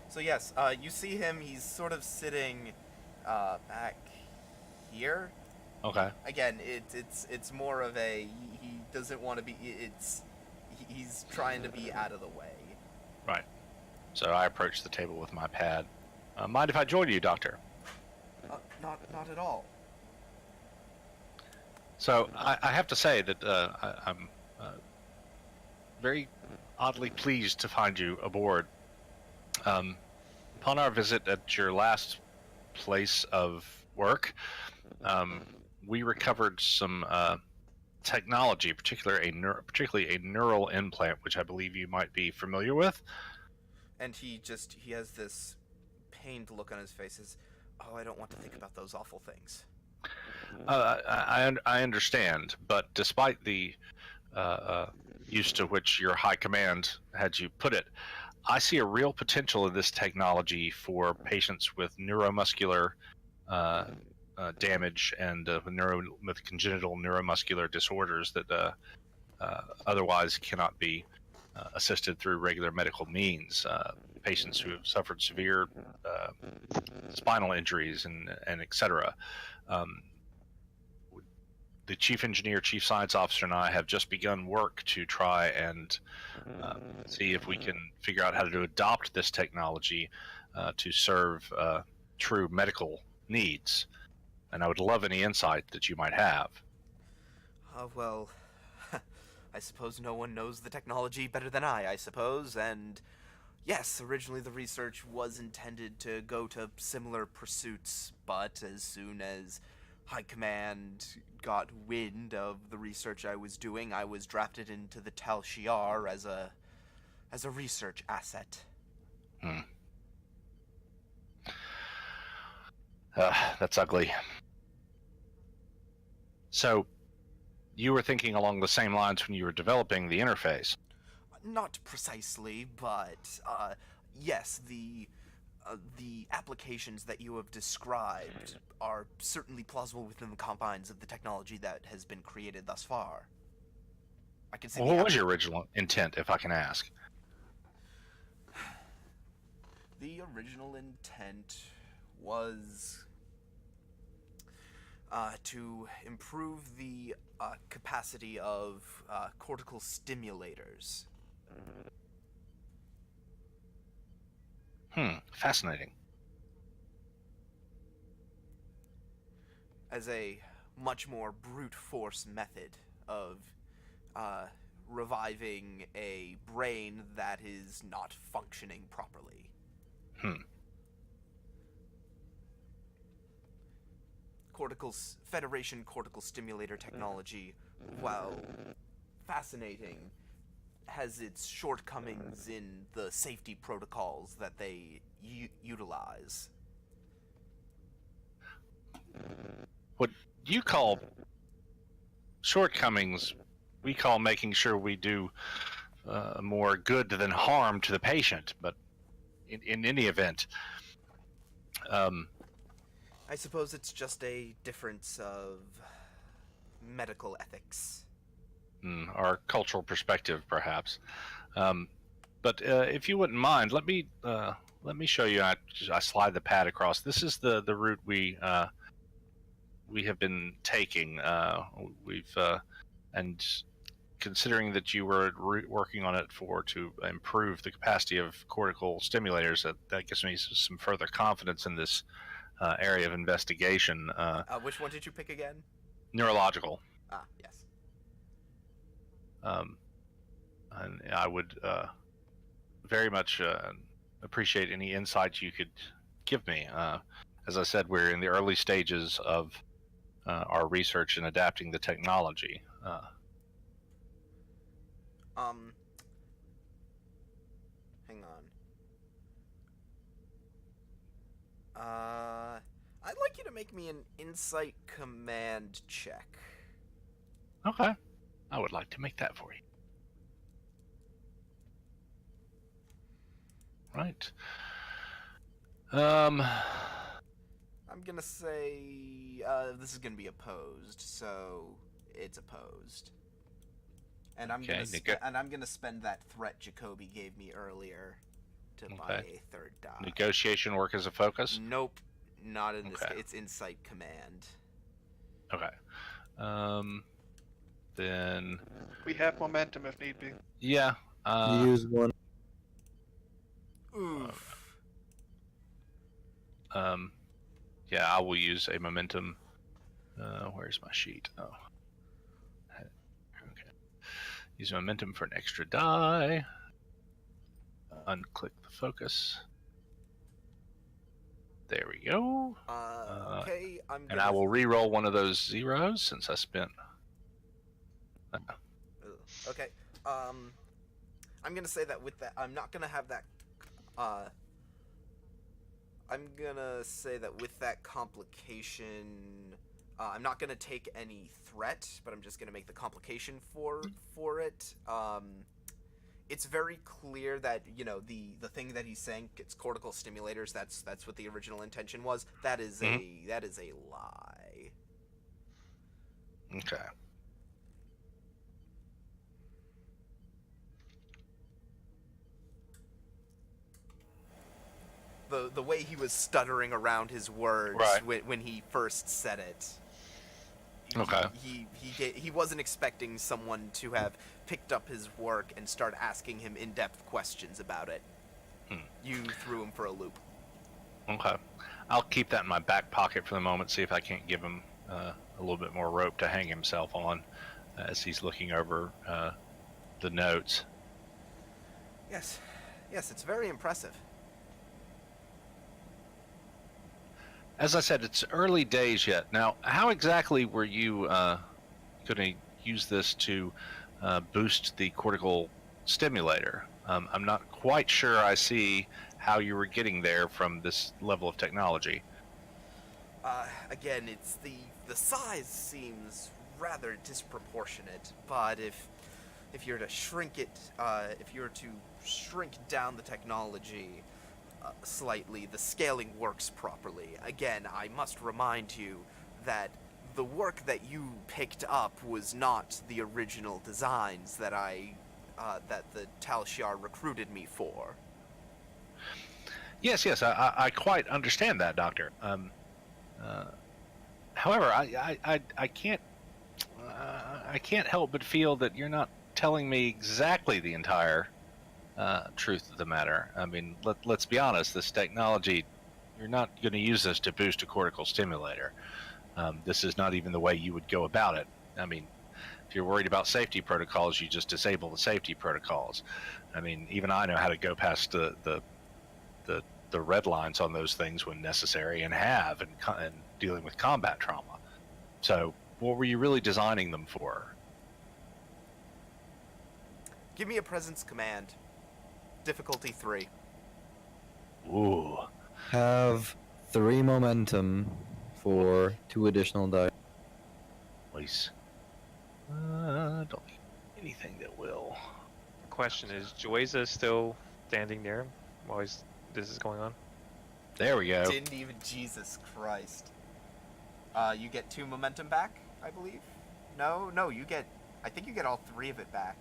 Speaker 3: So yes, you see him. He's sort of sitting back here.
Speaker 1: Okay.
Speaker 3: Again, it's more of a he doesn't want to be. He's trying to be out of the way.
Speaker 1: Right. So I approach the table with my pad. Mind if I join you, Doctor?
Speaker 3: Not at all.
Speaker 1: So I have to say that I'm very oddly pleased to find you aboard. Upon our visit at your last place of work, we recovered some technology, particularly a neural implant, which I believe you might be familiar with.
Speaker 3: And he has this pained look on his face. Oh, I don't want to think about those awful things.
Speaker 1: I understand, but despite the use to which your high command had you put it, I see a real potential in this technology for patients with neuromuscular damage and with congenital neuromuscular disorders that otherwise cannot be assisted through regular medical means. Patients who have suffered severe spinal injuries and etc. The chief engineer, chief science officer, and I have just begun work to try and see if we can figure out how to adopt this technology to serve true medical needs. And I would love any insight that you might have.
Speaker 3: Well, I suppose no one knows the technology better than I suppose, and yes, originally the research was intended to go to similar pursuits, but as soon as High Command got wind of the research I was doing, I was drafted into the Tal Shiar as a research asset.
Speaker 1: That's ugly. So, you were thinking along the same lines when you were developing the interface?
Speaker 3: Not precisely, but yes, the applications that you have described are certainly plausible within the confines of the technology that has been created thus far. I can see.
Speaker 1: Well, what was your original intent, if I can ask?
Speaker 3: The original intent was to improve the capacity of cortical stimulators.
Speaker 1: Fascinating.
Speaker 3: As a much more brute force method of reviving a brain that is not functioning properly. Federation cortical stimulator technology, while fascinating, has its shortcomings in the safety protocols that they utilize.
Speaker 1: What you call shortcomings, we call making sure we do more good than harm to the patient. But in any event,
Speaker 3: I suppose it's just a difference of medical ethics.
Speaker 1: Our cultural perspective, perhaps. But if you wouldn't mind, let me show you. I slide the pad across. This is the route we have been taking. And considering that you were working on it to improve the capacity of cortical stimulators, that gives me some further confidence in this area of investigation.
Speaker 3: Which one did you pick again?
Speaker 1: Neurological.
Speaker 3: Ah, yes.
Speaker 1: And I would very much appreciate any insight you could give me. As I said, we're in the early stages of our research and adapting the technology.
Speaker 3: Hang on. I'd like you to make me an insight command check.
Speaker 1: Okay. I would like to make that for you. Right.
Speaker 3: I'm gonna say this is gonna be opposed, so it's opposed. And I'm gonna spend that threat Jacoby gave me earlier to buy a third die.
Speaker 1: Negotiation work as a focus?
Speaker 3: Nope, not in this case. It's insight command.
Speaker 1: Okay. Then
Speaker 4: we have momentum if need be.
Speaker 1: Yeah.
Speaker 2: Use one.
Speaker 3: Oof.
Speaker 1: Yeah, I will use a momentum. Where's my sheet? Oh. Okay. Use momentum for an extra die. Unclick the focus. There we go.
Speaker 3: Okay,
Speaker 1: and I will re-roll one of those zeros since I spent.
Speaker 3: Okay. I'm gonna say that with that, I'm not gonna have that. I'm gonna say that with that complication, I'm not gonna take any threat, but I'm just gonna make the complication for it. It's very clear that the thing that he's saying, it's cortical stimulators. That's what the original intention was. That is a lie.
Speaker 1: Okay.
Speaker 3: The way he was stuttering around his words when he first said it.
Speaker 1: Okay.
Speaker 3: He wasn't expecting someone to have picked up his work and start asking him in-depth questions about it. You threw him for a loop.
Speaker 1: Okay. I'll keep that in my back pocket for the moment, see if I can't give him a little bit more rope to hang himself on as he's looking over the notes.
Speaker 3: Yes, it's very impressive.
Speaker 1: As I said, it's early days yet. Now, how exactly were you going to use this to boost the cortical stimulator? I'm not quite sure I see how you were getting there from this level of technology.
Speaker 3: Again, it's the size seems rather disproportionate, but if you're to shrink it, if you're to shrink down the technology slightly, the scaling works properly. Again, I must remind you that the work that you picked up was not the original designs that that the Tal Shiar recruited me for.
Speaker 1: Yes, I quite understand that, Doctor. However, I can't help but feel that you're not telling me exactly the entire truth of the matter. I mean, let's be honest. This technology, you're not going to use this to boost a cortical stimulator. This is not even the way you would go about it. I mean, if you're worried about safety protocols, you just disable the safety protocols. I mean, even I know how to go past the red lines on those things when necessary, and have, and dealing with combat trauma. So, what were you really designing them for?
Speaker 3: Give me a presence command. Difficulty 3.
Speaker 1: Ooh,
Speaker 2: Have 3 momentum for 2 additional die.
Speaker 1: please. Don't need anything that will.
Speaker 5: The question is, Joyza still standing near him while this is going on?
Speaker 1: There we go.
Speaker 3: Didn't even. Jesus Christ. You get 2 momentum back, I believe? No, you get. I think you get all 3 of it back.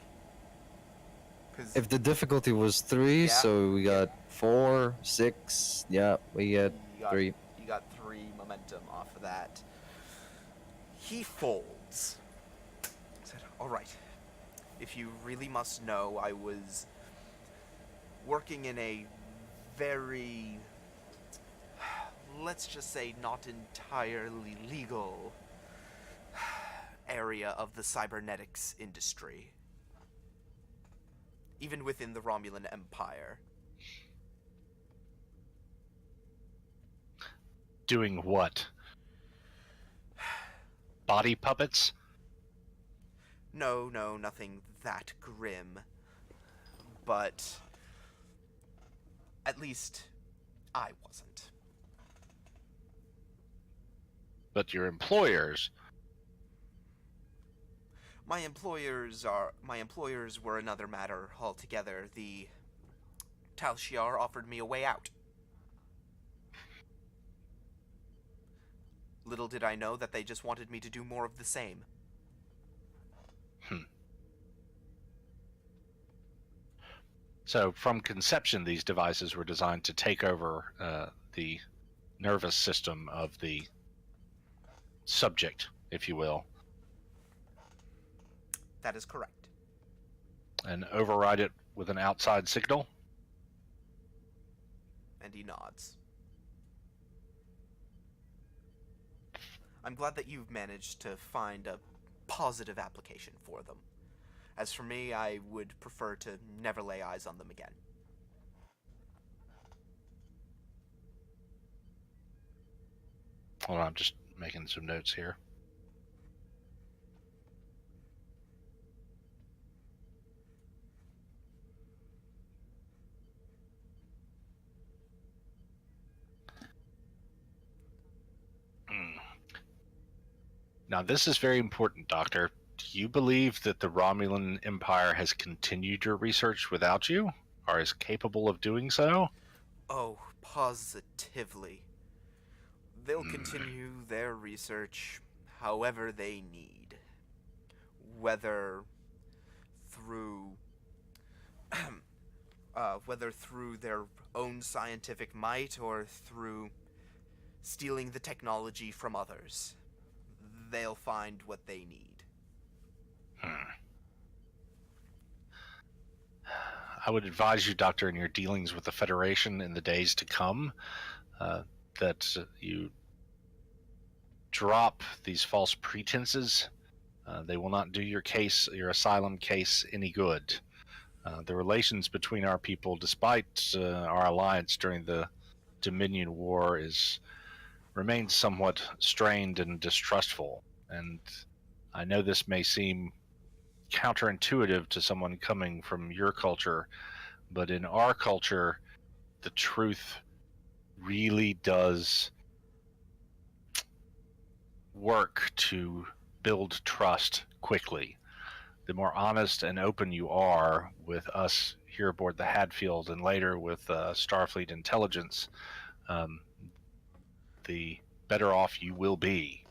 Speaker 2: If the difficulty was 3,
Speaker 3: Yeah.
Speaker 2: so we got 4, 6. Yeah, we get 3.
Speaker 3: You got 3 momentum off of that. He folds. Said, "Alright. If you really must know, I was working in a very, let's just say, not entirely legal area of the cybernetics industry. Even within the Romulan Empire."
Speaker 1: Doing what? Body puppets?
Speaker 3: No, nothing that grim. But at least I wasn't.
Speaker 1: But your employers.
Speaker 3: My employers were another matter altogether. The Tal Shiar offered me a way out. Little did I know that they just wanted me to do more of the same.
Speaker 1: So, from conception, these devices were designed to take over the nervous system of the subject, if you will,
Speaker 3: That is correct.
Speaker 1: and override it with an outside signal.
Speaker 3: And he nods. I'm glad that you've managed to find a positive application for them. As for me, I would prefer to never lay eyes on them again.
Speaker 1: Hold on, I'm just making some notes here. Now, this is very important, Doctor. Do you believe that the Romulan Empire has continued your research without you, or is capable of doing so?
Speaker 3: Oh, positively. They'll continue their research however they need. Whether through their own scientific might or through stealing the technology from others. They'll find what they need.
Speaker 1: I would advise you, Doctor, in your dealings with the Federation in the days to come, that you drop these false pretenses. They will not do your asylum case, any good. The relations between our people, despite our alliance during the Dominion War, remains somewhat strained and distrustful. And I know this may seem counterintuitive to someone coming from your culture, but in our culture, the truth really does work to build trust quickly. The more honest and open you are with us here aboard the Hadfield and later with Starfleet intelligence, the better off you will be.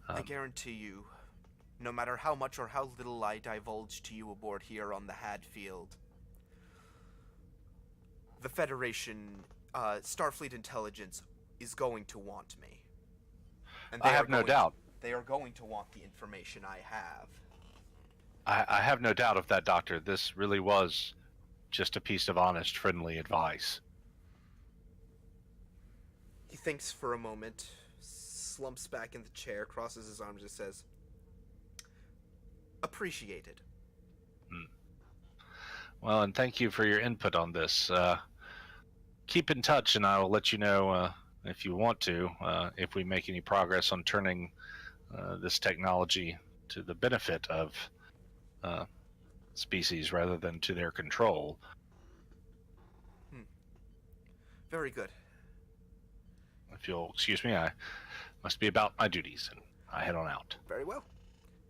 Speaker 3: I guarantee you, no matter how much or how little I divulge to you aboard here on the Hadfield, the Federation, Starfleet intelligence is going to want me. And
Speaker 1: I have no doubt.
Speaker 3: They are going to want the information I have.
Speaker 1: I have no doubt of that, Doctor. This really was just a piece of honest, friendly advice.
Speaker 3: He thinks for a moment, slumps back in the chair, crosses his arms, and says, "Appreciated."
Speaker 1: Well, and thank you for your input on this. Keep in touch, and I will let you know if you want to, if we make any progress on turning this technology to the benefit of species rather than to their control.
Speaker 3: Very good.
Speaker 1: If you'll excuse me, I must be about my duties, and I head on out.
Speaker 3: Very well.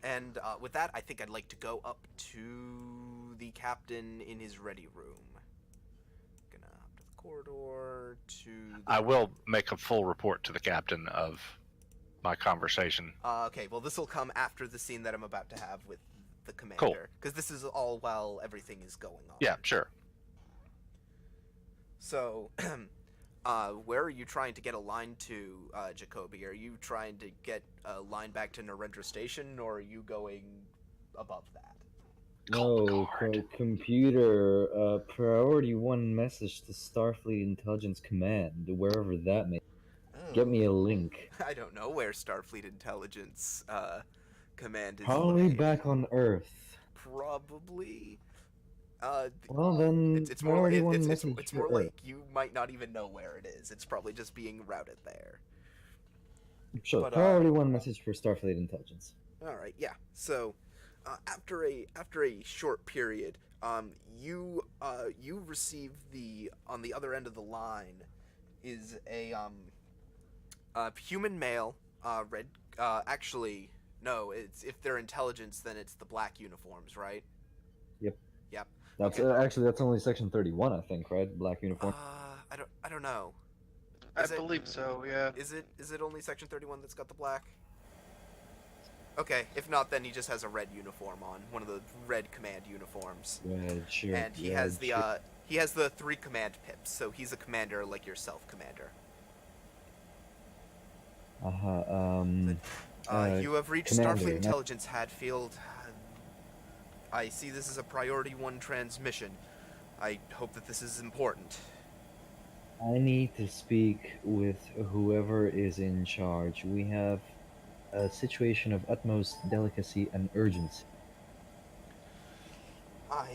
Speaker 3: And with that, I think I'd like to go up to the captain in his ready room. Gonna up to the corridor to.
Speaker 1: I will make a full report to the captain of my conversation.
Speaker 3: Okay, well, this will come after the scene that I'm about to have with the commander.
Speaker 1: Cool.
Speaker 3: Because this is all while everything is going on.
Speaker 1: Yeah, sure.
Speaker 3: So, where are you trying to get a line to, Jacoby? Are you trying to get a line back to Narendra Station, or are you going above that?
Speaker 2: No, computer, priority 1 message to Starfleet Intelligence Command, wherever that may. Get me a link.
Speaker 3: I don't know where Starfleet Intelligence, Command is.
Speaker 2: Probably back on Earth.
Speaker 3: Probably.
Speaker 2: Well, then,
Speaker 3: it's more,
Speaker 2: priority
Speaker 3: it,
Speaker 2: 1
Speaker 3: it's
Speaker 2: message
Speaker 3: more
Speaker 2: for
Speaker 3: like
Speaker 2: Earth.
Speaker 3: you might not even know where it is. It's probably just being routed there.
Speaker 2: Sure,
Speaker 3: but,
Speaker 2: priority 1 message for Starfleet Intelligence.
Speaker 3: All right, yeah. So, after a short period, you receive on the other end of the line is a human male, red. Actually, no. It's if they're intelligence, then it's the black uniforms, right?
Speaker 2: Yep.
Speaker 3: Yep.
Speaker 2: That's
Speaker 3: Okay.
Speaker 2: actually that's only section 31, I think, right? Black uniform.
Speaker 3: I don't know.
Speaker 4: I believe so, yeah.
Speaker 3: Is it only section 31 that's got the black? Okay, if not, then he just has a red uniform on, one of the red command uniforms.
Speaker 2: Red shirt.
Speaker 3: And he has the 3 command pips, so he's a commander like yourself, Commander. You have reached
Speaker 2: Commander,
Speaker 3: Starfleet Intelligence, Hadfield. I see this is a priority 1 transmission. I hope that this is important.
Speaker 2: I need to speak with whoever is in charge. We have a situation of utmost delicacy and urgency.
Speaker 3: I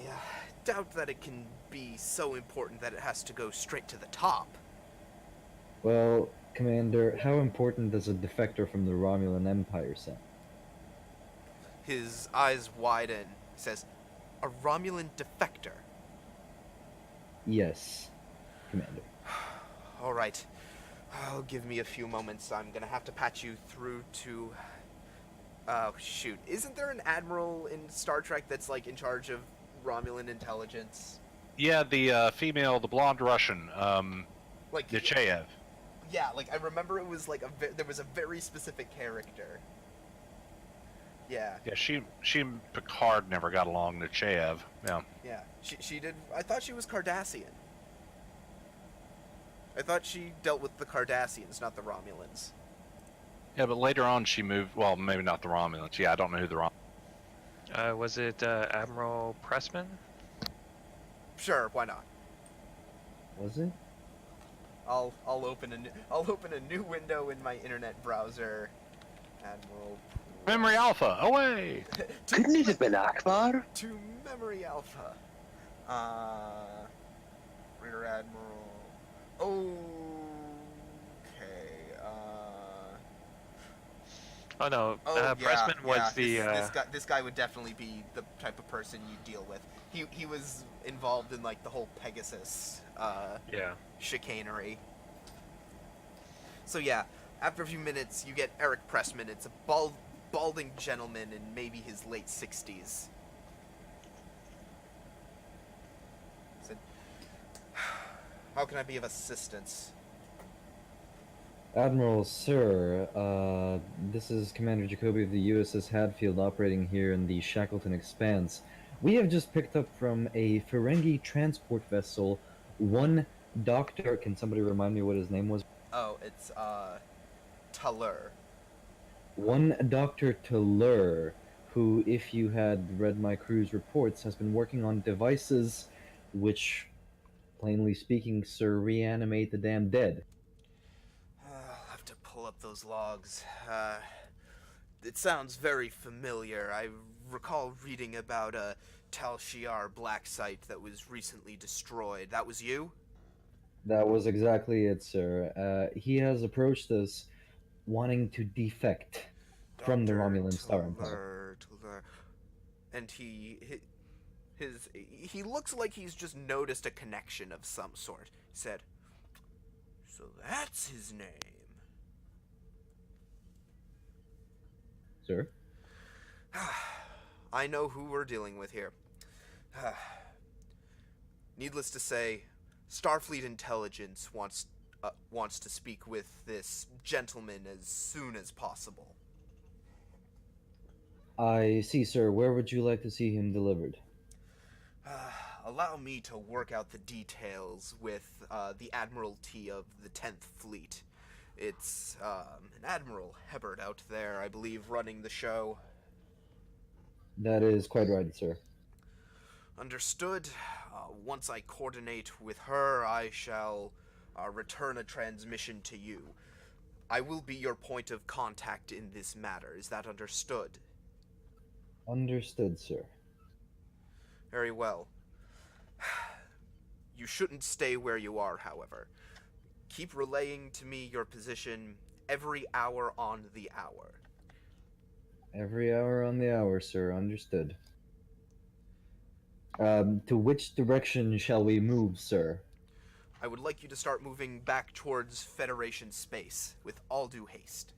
Speaker 3: doubt that it can be so important that it has to go straight to the top.
Speaker 2: Well, Commander, how important does a defector from the Romulan Empire sound?
Speaker 3: His eyes widen. He says, "A Romulan defector."
Speaker 2: Yes, Commander.
Speaker 3: All right. Oh, give me a few moments. I'm gonna have to patch you through to... Oh, shoot. Isn't there an admiral in Star Trek that's, like, in charge of Romulan intelligence?
Speaker 1: Yeah, the female, the blonde Russian,
Speaker 3: Like,
Speaker 1: Nechayev.
Speaker 3: yeah, like, I remember it was, like, there was a very specific character. Yeah.
Speaker 1: Yeah, she and Picard never got along, Nechayev. Yeah.
Speaker 3: Yeah. She did... I thought she was Cardassian. I thought she dealt with the Cardassians, not the Romulans.
Speaker 1: Yeah, but later on she moved, well, maybe not the Romulans. Yeah, I don't know who the Romulans.
Speaker 5: Was it Admiral Pressman?
Speaker 3: Sure, why not?
Speaker 2: Was it?
Speaker 3: I'll open a new window in my internet browser. Admiral.
Speaker 1: Memory Alpha, away!
Speaker 6: Couldn't it have been Akbar?
Speaker 3: To Memory Alpha. Rear Admiral. Okay.
Speaker 5: Oh no,
Speaker 3: Yeah,
Speaker 5: Pressman was
Speaker 3: yeah. This guy would definitely be the type of person you deal with. He was involved in like the whole Pegasus
Speaker 5: yeah.
Speaker 3: chicanery. So yeah, after a few minutes, you get Eric Pressman. It's a balding gentleman in maybe his late 60s. Said, "How can I be of assistance?"
Speaker 2: Admiral, sir, this is Commander Jacoby of the USS Hadfield operating here in the Shackleton Expanse. We have just picked up from a Ferengi transport vessel one doctor. Can somebody remind me what his name was?
Speaker 3: Oh, it's Talur.
Speaker 2: One Dr. Tallur, who, if you had read my crew's reports, has been working on devices which, plainly speaking, sir, reanimate the damn dead.
Speaker 3: I'll have to pull up those logs. It sounds very familiar. I recall reading about a Tal Shiar black site that was recently destroyed. That was you?
Speaker 2: That was exactly it, sir. He has approached us wanting to defect from the
Speaker 3: Dr.
Speaker 2: Romulan Star Empire.
Speaker 3: Tallur. And he looks like he's just noticed a connection of some sort. He said, "So that's his name."
Speaker 2: Sir?
Speaker 3: I know who we're dealing with here. Needless to say, Starfleet Intelligence wants to speak with this gentleman as soon as possible.
Speaker 2: I see, sir. Where would you like to see him delivered?
Speaker 3: Allow me to work out the details with the Admiralty of the 10th Fleet. It's an Admiral Hebert out there, I believe, running the show.
Speaker 2: That is quite right, sir.
Speaker 3: Understood. Once I coordinate with her, I shall return a transmission to you. I will be your point of contact in this matter. Is that understood?
Speaker 2: Understood, sir.
Speaker 3: Very well. You shouldn't stay where you are, however. Keep relaying to me your position every hour on the hour.
Speaker 2: Every hour on the hour, sir. Understood. To which direction shall we move, sir?
Speaker 3: I would like you to start moving back towards Federation space, with all due haste.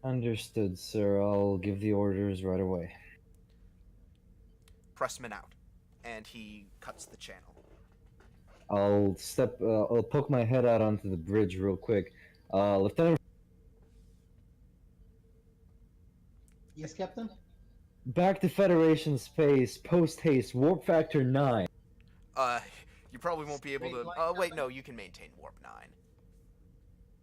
Speaker 2: Understood, sir. I'll give the orders right away.
Speaker 3: Pressman out. And he cuts the channel.
Speaker 2: I'll poke my head out onto the bridge real quick. Lieutenant,
Speaker 7: Yes, Captain?
Speaker 2: back to Federation space, post haste, warp factor 9.
Speaker 3: You probably won't be able
Speaker 7: Straight
Speaker 3: to...
Speaker 7: line,
Speaker 3: wait,
Speaker 7: Captain?
Speaker 3: no, you can maintain warp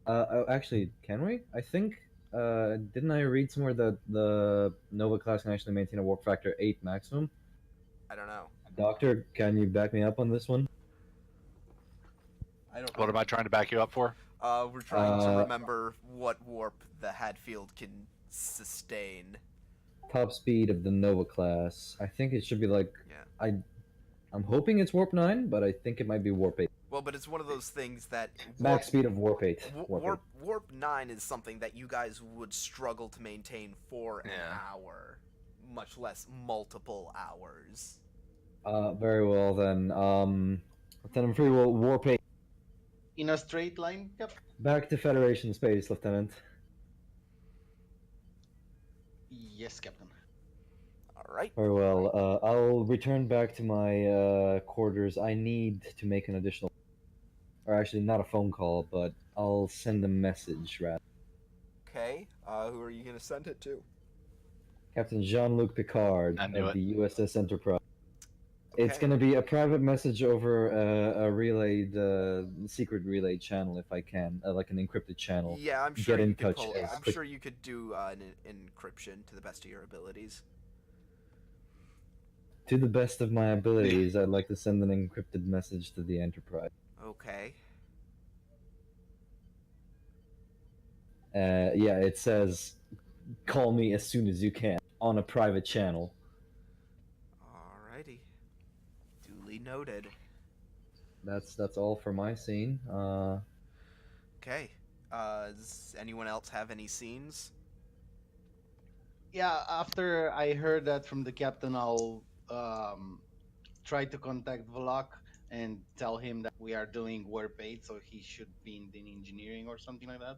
Speaker 3: 9.
Speaker 2: Actually, can we? I think, didn't I read somewhere that the Nova class can actually maintain a warp factor 8 maximum?
Speaker 3: I don't know.
Speaker 2: Doctor, can you back me up on this one?
Speaker 3: I don't
Speaker 1: What am I trying to back you up for?
Speaker 3: We're trying to remember what warp the Hadfield can sustain.
Speaker 2: Top speed of the Nova class. I think it should be like...
Speaker 3: Yeah.
Speaker 2: I'm hoping it's warp 9, but I think it might be warp 8.
Speaker 3: Well, but it's one of those things that...
Speaker 2: Max speed of warp 8.
Speaker 3: Warp 9 is something that you guys would struggle to maintain for an hour. Much less multiple hours.
Speaker 2: Very well then. Lieutenant Free will warp 8.
Speaker 7: In a straight line, Captain?
Speaker 2: Back to Federation space, Lieutenant.
Speaker 7: Yes, Captain.
Speaker 3: Alright.
Speaker 2: Very well. I'll return back to my quarters. I need to make an additional... Or actually, not a phone call, but I'll send a message, rather.
Speaker 3: Okay. Who are you going to send it to?
Speaker 2: Captain Jean-Luc Picard
Speaker 1: I knew
Speaker 2: of
Speaker 1: it.
Speaker 2: the USS Enterprise. It's
Speaker 3: Okay.
Speaker 2: going to be a private message over a relayed, secret relay channel, if I can, like an encrypted channel.
Speaker 3: Yeah, I'm sure
Speaker 2: Get in
Speaker 3: you could
Speaker 2: touch
Speaker 3: pull.
Speaker 2: as
Speaker 3: I'm
Speaker 2: quick-
Speaker 3: sure you could do an encryption to the best of your abilities.
Speaker 2: To the best of my abilities, I'd like to send an encrypted message to the Enterprise.
Speaker 3: Okay.
Speaker 2: Yeah, it says, "Call me as soon as you can," on a private channel.
Speaker 3: Alrighty. Duly noted.
Speaker 2: That's all for my scene.
Speaker 3: Okay. Does anyone else have any scenes?
Speaker 7: Yeah, after I heard that from the captain, I'll try to contact Vlok and tell him that we are doing warp 8, so he should be in the engineering or something like that.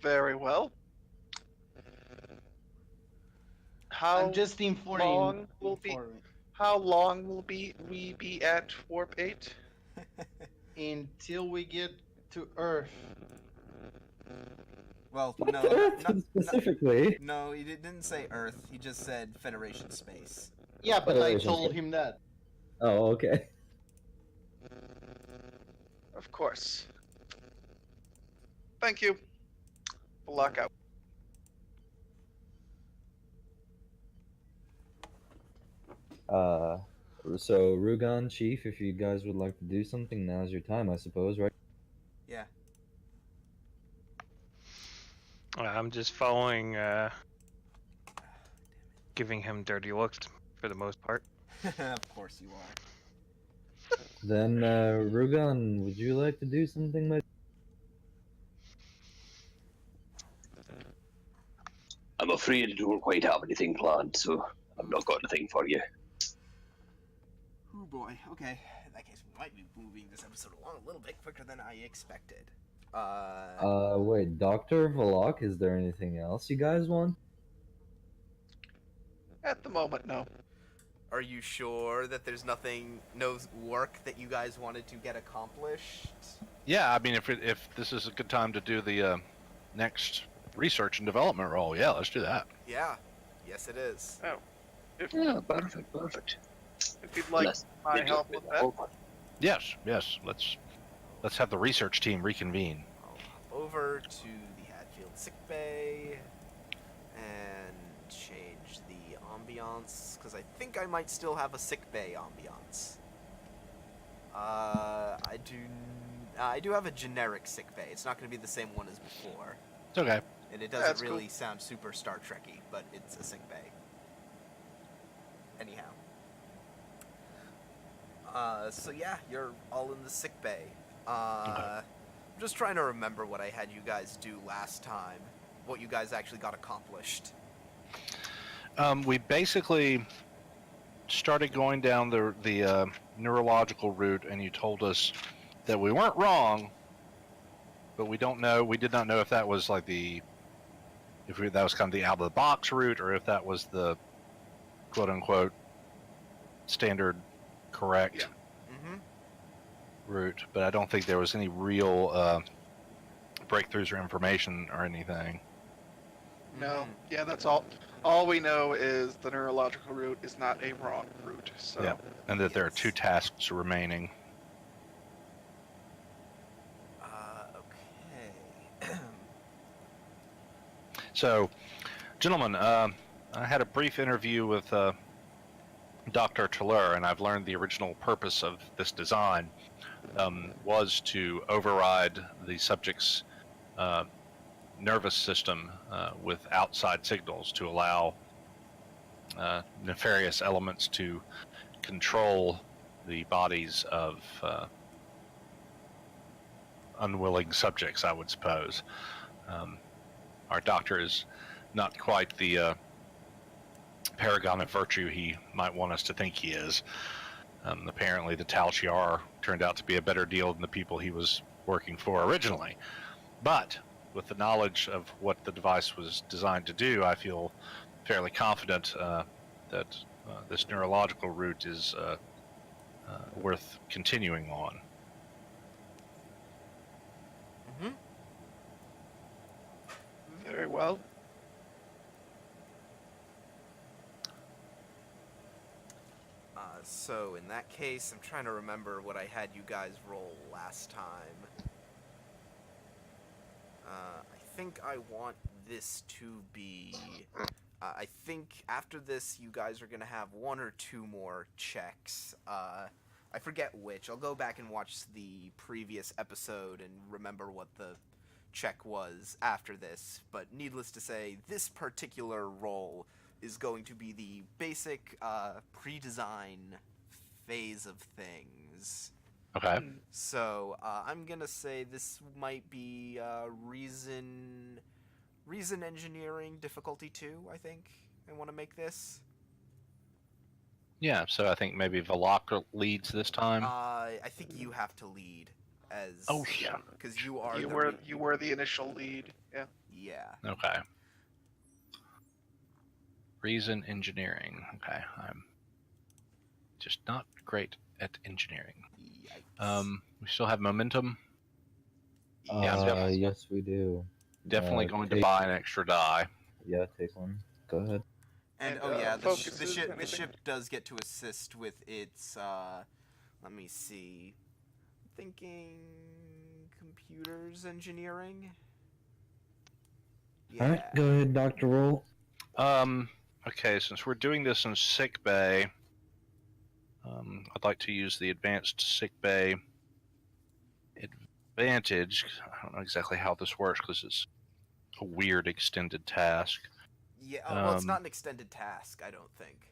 Speaker 4: Very well. How
Speaker 7: I'm just informing.
Speaker 4: long will be- How long will we be at warp 8?
Speaker 7: Until we get to Earth.
Speaker 3: Well,
Speaker 2: What
Speaker 3: no,
Speaker 2: Earth
Speaker 3: no,
Speaker 2: specifically?
Speaker 3: no, he didn't say Earth. He just said Federation space.
Speaker 7: Yeah, but I
Speaker 2: Federation
Speaker 7: told
Speaker 2: space.
Speaker 7: him that.
Speaker 2: Oh, okay.
Speaker 4: Of course. Thank you. Block out.
Speaker 2: So Rugan, Chief, if you guys would like to do something, now's your time, I suppose, right?
Speaker 3: Yeah.
Speaker 5: I'm just following, giving him dirty looks for the most part.
Speaker 3: Of course you are.
Speaker 2: Then, Rugan, would you like to do something, my...
Speaker 6: I'm afraid I don't quite have anything planned, so I've not got anything for you.
Speaker 3: Oh boy. Okay. In that case, we might be moving this episode along a little bit quicker than I expected.
Speaker 2: Wait, Dr. Valak, is there anything else you guys want?
Speaker 4: At the moment, no.
Speaker 3: Are you sure that there's no work that you guys wanted to get accomplished?
Speaker 1: Yeah, I mean, if this is a good time to do the next research and development role, yeah, let's do that.
Speaker 3: Yeah. Yes, it is.
Speaker 4: Oh,
Speaker 6: Yeah, perfect.
Speaker 4: if you'd like
Speaker 6: Let's
Speaker 4: my
Speaker 6: make
Speaker 4: help
Speaker 6: it
Speaker 4: with that.
Speaker 6: over.
Speaker 1: Yes. Let's have the research team reconvene.
Speaker 3: I'll hop over to the Hadfield sickbay and change the ambiance, because I think I might still have a sickbay ambiance. I do have a generic sickbay. It's not going to be the same one as before,
Speaker 1: It's okay.
Speaker 3: and it doesn't
Speaker 4: That's cool.
Speaker 3: really sound super Star Trekky, but it's a sickbay. Anyhow. So yeah, you're all in the sickbay. I'm just trying to remember what I had you guys do last time. What you guys actually got accomplished.
Speaker 1: We basically started going down the neurological route, and you told us that we weren't wrong, but we don't know. We did not know if that was like that was kind of the out of the box route, or if that was the quote unquote standard correct
Speaker 3: Mm-hmm.
Speaker 1: route. But I don't think there was any real breakthroughs or information or anything.
Speaker 4: No. Yeah, that's all. All we know is the neurological route is not a wrong route. So
Speaker 1: Yeah. And that there are 2
Speaker 3: Yes.
Speaker 1: tasks remaining.
Speaker 3: Okay.
Speaker 1: So, gentlemen, I had a brief interview with Dr. Tallur, and I've learned the original purpose of this design was to override the subject's nervous system with outside signals to allow nefarious elements to control the bodies of unwilling subjects, I would suppose. Our doctor is not quite the paragon of virtue he might want us to think he is. Apparently the Tal Shiar turned out to be a better deal than the people he was working for originally. But with the knowledge of what the device was designed to do, I feel fairly confident that this neurological route is worth continuing on.
Speaker 3: Mm-hmm.
Speaker 4: very well.
Speaker 3: So in that case, I'm trying to remember what I had you guys roll last time. I think I want this to be... I think after this, you guys are going to have 1 or 2 more checks. I forget which. I'll go back and watch the previous episode and remember what the check was after this. But needless to say, this particular roll is going to be the basic pre-design phase of things.
Speaker 1: Okay.
Speaker 3: So I'm gonna say this might be reason engineering difficulty 2. I think I want to make this.
Speaker 1: Yeah, so I think maybe Valak leads this time.
Speaker 3: I think you have to lead as.
Speaker 1: Oh, yeah.
Speaker 3: Because you are.
Speaker 4: You were the initial lead. Yeah.
Speaker 3: Yeah.
Speaker 1: Okay. Reason engineering. Okay, I'm just not great at engineering.
Speaker 3: Yikes.
Speaker 1: We still have momentum.
Speaker 2: Yes, we do.
Speaker 1: Definitely going to
Speaker 2: take-
Speaker 1: buy an extra die.
Speaker 2: Yeah, take one. Go ahead.
Speaker 3: And
Speaker 4: And,
Speaker 3: oh yeah, the
Speaker 4: focuses,
Speaker 3: ship
Speaker 4: anything?
Speaker 3: does get to assist with its. Let me see. Thinking computers engineering. Yeah.
Speaker 2: All right, go ahead, Doctor Roll.
Speaker 1: Okay, since we're doing this in sick bay, I'd like to use the advanced sick bay advantage. I don't know exactly how this works because it's a weird extended task.
Speaker 3: Yeah. Well, it's not an extended task, I don't think.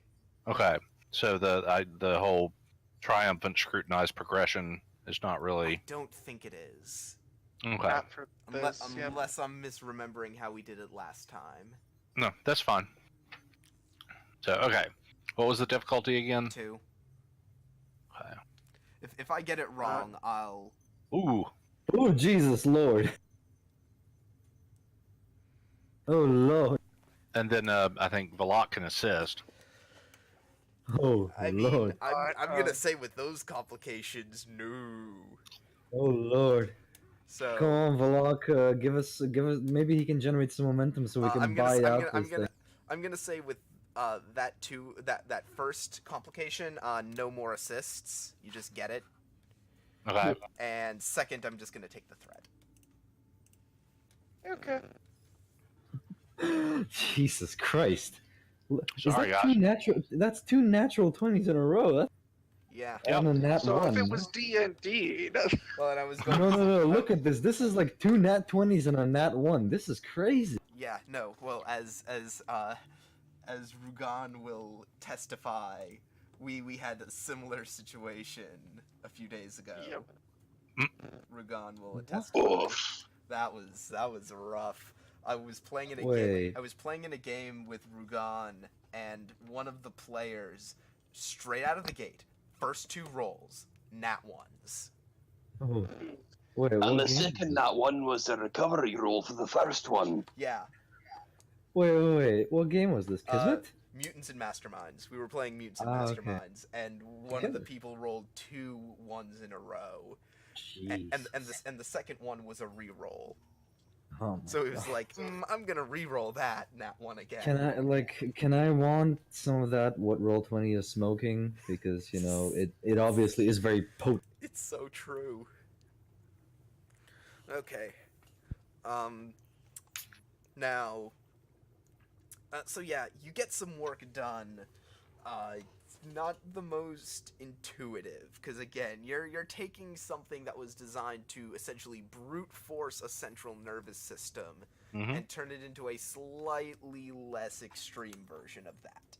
Speaker 1: Okay, so the whole triumphant scrutinized progression is not
Speaker 3: I
Speaker 1: really
Speaker 3: don't think it is.
Speaker 1: okay.
Speaker 4: Not for this. yeah.
Speaker 3: Unless I'm misremembering how we did it last time.
Speaker 1: No, that's fine. So okay, what was the difficulty again?
Speaker 3: 2.
Speaker 1: Okay.
Speaker 3: If I get it wrong, I'll.
Speaker 1: Ooh,
Speaker 2: Oh Jesus Lord! Oh Lord!
Speaker 1: and then I think Valak can assist.
Speaker 2: Oh
Speaker 3: I mean,
Speaker 2: Lord!
Speaker 3: I'm gonna say with those complications, no.
Speaker 2: Oh Lord!
Speaker 3: So
Speaker 2: Come on, Valak, give us. Maybe he can generate some momentum so we can
Speaker 3: I'm gonna,
Speaker 2: buy
Speaker 3: s- I'm
Speaker 2: out
Speaker 3: gonna, I'm
Speaker 2: this
Speaker 3: gonna,
Speaker 2: thing.
Speaker 3: I'm gonna say with that first complication, no more assists. You just get it.
Speaker 1: Okay.
Speaker 3: And second, I'm just gonna take the threat.
Speaker 4: Okay.
Speaker 2: Jesus Christ! Is
Speaker 1: Sorry,
Speaker 2: that
Speaker 1: guys.
Speaker 2: two natural? That's 2 natural 20s in a row. That's
Speaker 3: Yeah.
Speaker 2: and a nat
Speaker 4: So
Speaker 2: 1.
Speaker 4: if it was D&D,
Speaker 3: Well, and I was going.
Speaker 2: No! Look at this. This is like 2 nat 20s and a nat 1. This is crazy.
Speaker 3: Yeah. No. Well, as Rugan will testify, we had a similar situation a few days ago.
Speaker 4: Yep.
Speaker 3: Rugan will
Speaker 2: What?
Speaker 3: attest. That was rough. I was playing in a game.
Speaker 2: Wait.
Speaker 3: I was playing in a game with Rugan, and one of the players, straight out of the gate, first 2 rolls, nat 1s.
Speaker 2: Oh. Wait,
Speaker 6: And
Speaker 2: what
Speaker 6: the
Speaker 2: game?
Speaker 6: second that one was the recovery roll for the first one.
Speaker 3: Yeah,
Speaker 2: Wait. What game was this? Kismet?
Speaker 3: Mutants and Masterminds. We were playing Mutants and
Speaker 2: Ah, okay.
Speaker 3: Masterminds, and one of the
Speaker 2: Good.
Speaker 3: people rolled 2 1s in a row,
Speaker 2: Jeez.
Speaker 3: and the second one was a re-roll.
Speaker 2: Oh my
Speaker 3: So it was
Speaker 2: God.
Speaker 3: like, I'm gonna re-roll that nat 1 again.
Speaker 2: Can I want some of that what Roll20 is smoking? Because, you know, it obviously is very potent.
Speaker 3: It's so true. Okay. Now. So yeah, you get some work done. It's not the most intuitive, because again, you're taking something that was designed to essentially brute force a central nervous system
Speaker 1: Mhm.
Speaker 3: and turn it into a slightly less extreme version of that.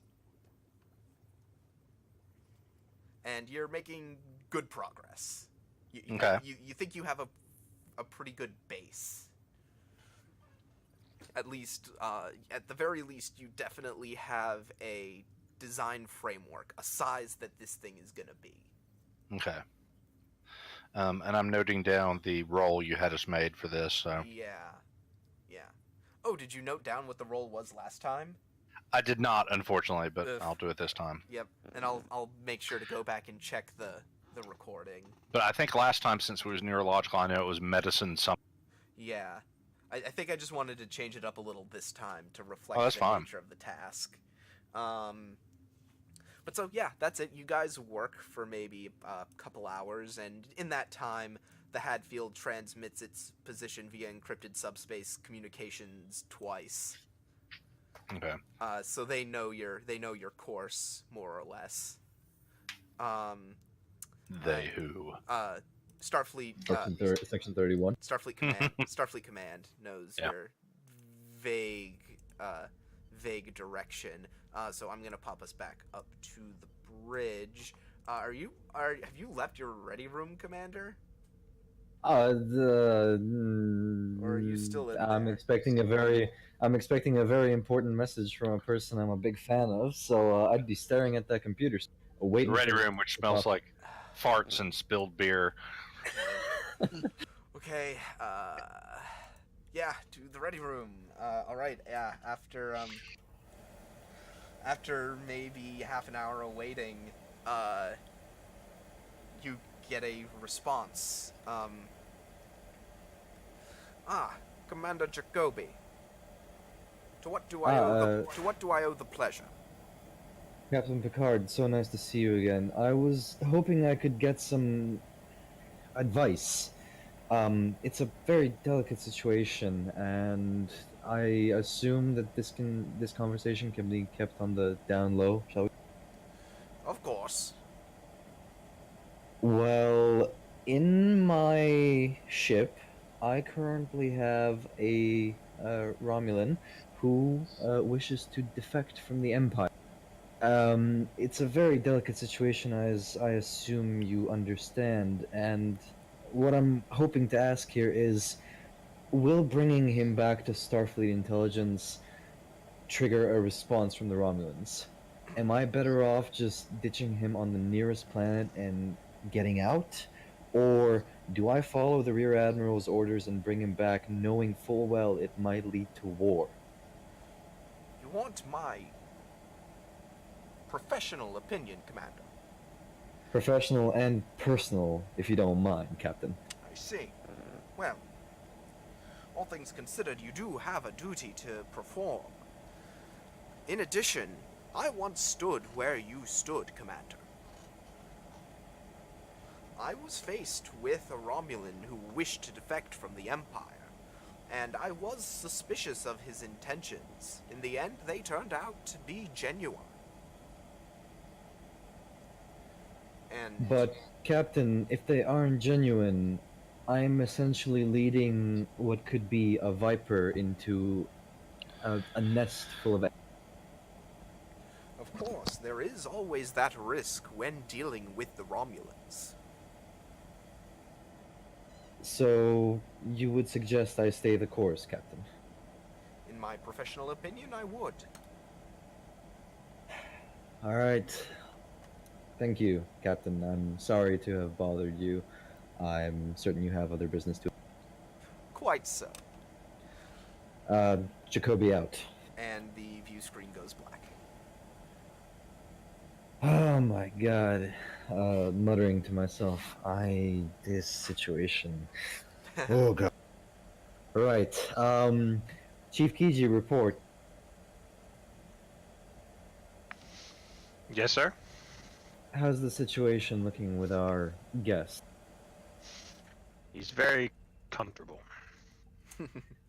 Speaker 3: And you're making good progress.
Speaker 1: Okay.
Speaker 3: You think you have a pretty good base. At least, at the very least, you definitely have a design framework, a size that this thing is gonna be.
Speaker 1: Okay. And I'm noting down the roll you had us made for this. So
Speaker 3: Yeah. Oh, did you note down what the roll was last time?
Speaker 1: I did not, unfortunately, but
Speaker 3: Ugh.
Speaker 1: I'll do it this time.
Speaker 3: Yep. And I'll make sure to go back and check the recording.
Speaker 1: But I think last time, since it was neurological, I know it was medicine.
Speaker 3: Yeah. I think I just wanted to change it up a little this time to reflect
Speaker 1: Oh, that's
Speaker 3: the
Speaker 1: fine.
Speaker 3: nature of the task. But so yeah, that's it. You guys work for maybe a couple hours, and in that time, the Hadfield transmits its position via encrypted subspace communications twice.
Speaker 1: Okay.
Speaker 3: So they know your course more or less.
Speaker 1: They who?
Speaker 3: Starfleet.
Speaker 2: Section 31.
Speaker 3: Starfleet Command. Starfleet Command knows
Speaker 1: Yeah.
Speaker 3: your vague direction. So I'm gonna pop us back up to the bridge. Have you left your ready room, Commander?
Speaker 2: Or
Speaker 3: are you still in
Speaker 2: I'm
Speaker 3: there?
Speaker 2: expecting a very important message from a person I'm a big fan of. So I'd be staring at that computer,
Speaker 1: The
Speaker 2: waiting.
Speaker 1: ready
Speaker 2: for
Speaker 1: room, which smells like farts and spilled beer.
Speaker 3: Okay. Yeah, to the ready room. All right. Yeah. After maybe half an hour of waiting, you get a response. Commander Jacoby. To what do I owe the pleasure?
Speaker 2: Captain Picard, so nice to see you again. I was hoping I could get some advice. It's a very delicate situation, and I assume that this conversation can be kept on the down low, shall we?
Speaker 3: Of course.
Speaker 2: Well, in my ship, I currently have a Romulan who wishes to defect from the Empire. It's a very delicate situation, as I assume you understand, and what I'm hoping to ask here is, will bringing him back to Starfleet intelligence trigger a response from the Romulans? Am I better off just ditching him on the nearest planet and getting out? Or do I follow the Rear Admiral's orders and bring him back, knowing full well it might lead to war?
Speaker 3: You want my professional opinion, Commander?
Speaker 2: Professional and personal, if you don't mind, Captain.
Speaker 3: I see. Well, all things considered, you do have a duty to perform. In addition, I once stood where you stood, Commander. I was faced with a Romulan who wished to defect from the Empire, and I was suspicious of his intentions. In the end, they turned out to be genuine. And
Speaker 2: But, Captain, if they aren't genuine, I'm essentially leading what could be a viper into a nest full of.
Speaker 3: of course, there is always that risk when dealing with the Romulans.
Speaker 2: So, you would suggest I stay the course, Captain?
Speaker 3: In my professional opinion, I would.
Speaker 2: Alright. Thank you, Captain. I'm sorry to have bothered you. I'm certain you have other business to.
Speaker 3: Quite so.
Speaker 2: Jacoby out.
Speaker 3: And the view screen goes black.
Speaker 2: Oh my god. Muttering to myself, this situation. Oh god. Right. Chief Kiji, report.
Speaker 5: Yes, sir.
Speaker 2: How's the situation looking with our guest?
Speaker 5: He's very comfortable.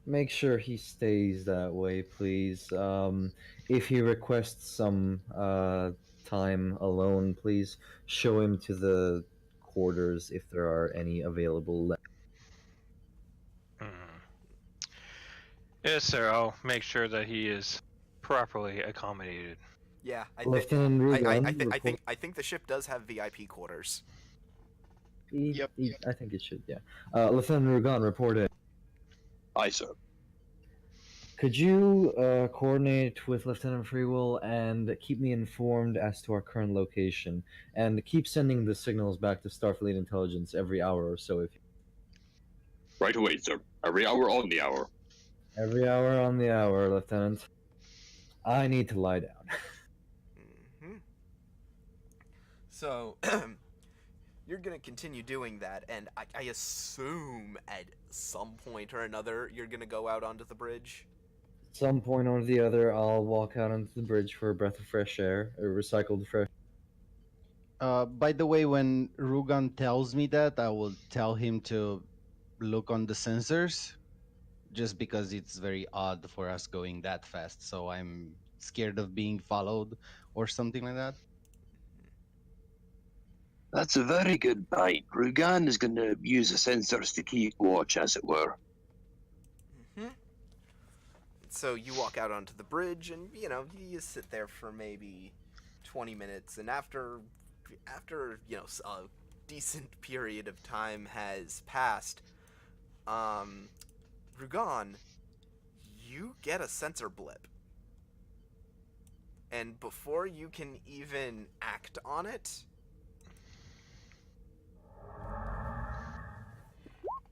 Speaker 2: Make sure he stays that way, please. If he requests some time alone, please show him to the quarters if there are any available left.
Speaker 5: Mhm. Yes, sir. I'll make sure that he is properly accommodated.
Speaker 3: Yeah,
Speaker 2: Lieutenant Rugan,
Speaker 3: I think the ship does have VIP quarters.
Speaker 4: Yep.
Speaker 2: I think it should, yeah. Lieutenant Rugan, report in.
Speaker 6: Aye, sir.
Speaker 2: Could you coordinate with Lieutenant Freewill and keep me informed as to our current location, and keep sending the signals back to Starfleet Intelligence every hour or so, if you...
Speaker 6: Right away, sir. Every hour on the hour.
Speaker 2: Every hour on the hour, Lieutenant. I need to lie down.
Speaker 3: Mm-hmm. So, you're gonna continue doing that, and I assume at some point or another you're gonna go out onto the bridge?
Speaker 2: Some point or the other, I'll walk out onto the bridge for a breath of fresh air, or recycled fresh.
Speaker 7: By the way, when Rugan tells me that, I will tell him to look on the sensors, just because it's very odd for us going that fast. So I'm scared of being followed or something like that.
Speaker 6: That's a very good bite. Rugan is going to use the sensors to keep watch, as it were.
Speaker 3: Mm-hmm. So you walk out onto the bridge, and you sit there for maybe 20 minutes, and after a decent period of time has passed, Rugan, you get a sensor blip. And before you can even act on it,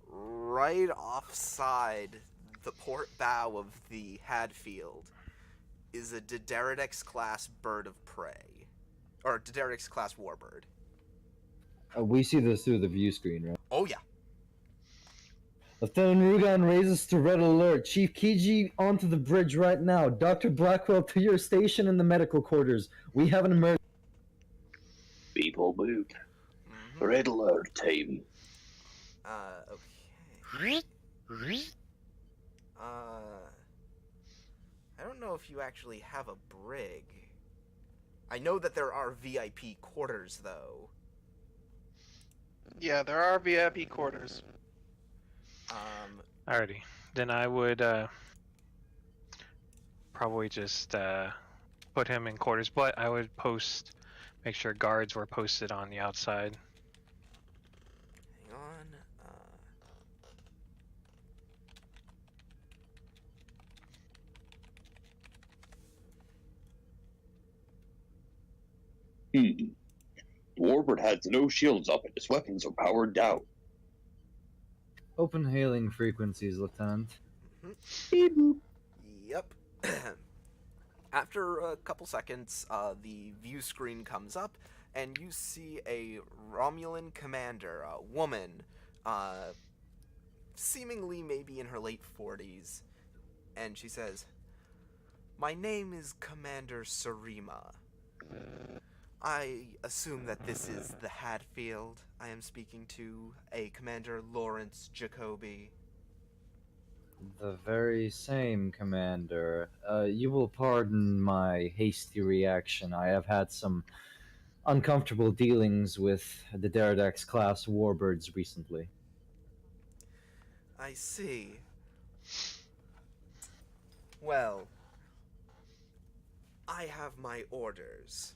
Speaker 3: right offside the port bow of the Hadfield is a Dideridex class bird of prey. Or Dideridex class warbird.
Speaker 2: We see this through the view screen, right?
Speaker 3: Oh yeah.
Speaker 2: Lieutenant Rugan raises to red alert. Chief Kiji onto the bridge right now. Dr. Blackwell to your station in the medical quarters. We have an emergency.
Speaker 6: People move.
Speaker 3: Mm-hmm.
Speaker 6: Red alert time.
Speaker 3: Okay. I don't know if you actually have a brig. I know that there are VIP quarters, though.
Speaker 4: Yeah, there are VIP quarters.
Speaker 5: Alrighty. Then I would probably just put him in quarters, but I would make sure guards were posted on the outside.
Speaker 3: Hang on.
Speaker 6: Warbird has no shields up and his weapons are powered down.
Speaker 2: Open hailing frequencies, Lieutenant.
Speaker 6: Beep boop.
Speaker 3: Yep. After a couple seconds, the view screen comes up, and you see a Romulan commander, a woman, seemingly maybe in her late 40s, and she says, "My name is Commander Sarima. I assume that this is the Hadfield I am speaking to, a Commander Lawrence Jacoby."
Speaker 2: The very same, Commander. You will pardon my hasty reaction. I have had some uncomfortable dealings with the Derridax class warbirds recently.
Speaker 3: I see. Well, I have my orders.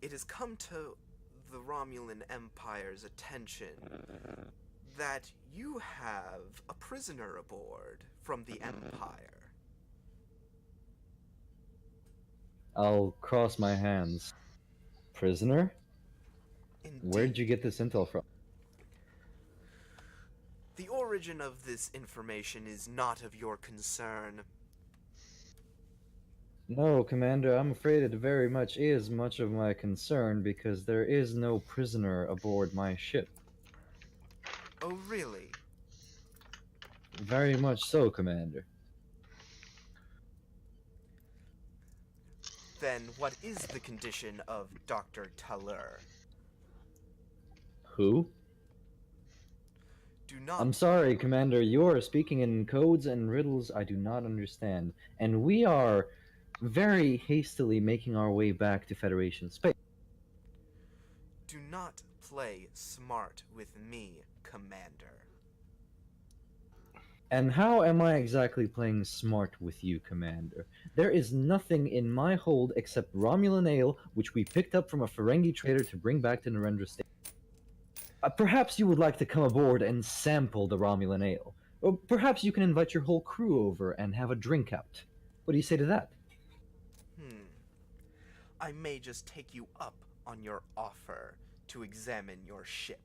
Speaker 3: It has come to the Romulan Empire's attention that you have a prisoner aboard from the Empire.
Speaker 2: I'll cross my hands. Prisoner?
Speaker 3: Indeed.
Speaker 2: Where'd you get this intel from?
Speaker 3: The origin of this information is not of your concern.
Speaker 2: No, Commander, I'm afraid it very much is much of my concern because there is no prisoner aboard my ship.
Speaker 3: Oh, really?
Speaker 2: Very much so, Commander.
Speaker 3: Then what is the condition of Dr. Talur?
Speaker 2: Who?
Speaker 3: Do not...
Speaker 2: I'm sorry, Commander, you are speaking in codes and riddles I do not understand, and we are very hastily making our way back to Federation space.
Speaker 3: Do not play smart with me, Commander.
Speaker 2: And how am I exactly playing smart with you, Commander? There is nothing in my hold except Romulan ale, which we picked up from a Ferengi trader to bring back to Narendra State. Perhaps you would like to come aboard and sample the Romulan ale. Or perhaps you can invite your whole crew over and have a drink out. What do you say to that?
Speaker 3: I may just take you up on your offer to examine your ship.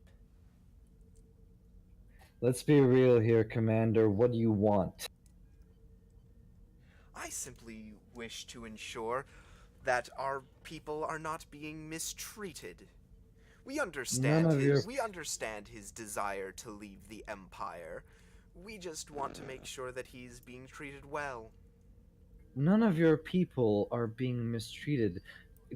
Speaker 2: Let's be real here, Commander. What do you want?
Speaker 3: I simply wish to ensure that our people are not being mistreated. We understand his desire to leave the Empire. We just want to make sure that he's being treated well.
Speaker 2: None of your people are being mistreated.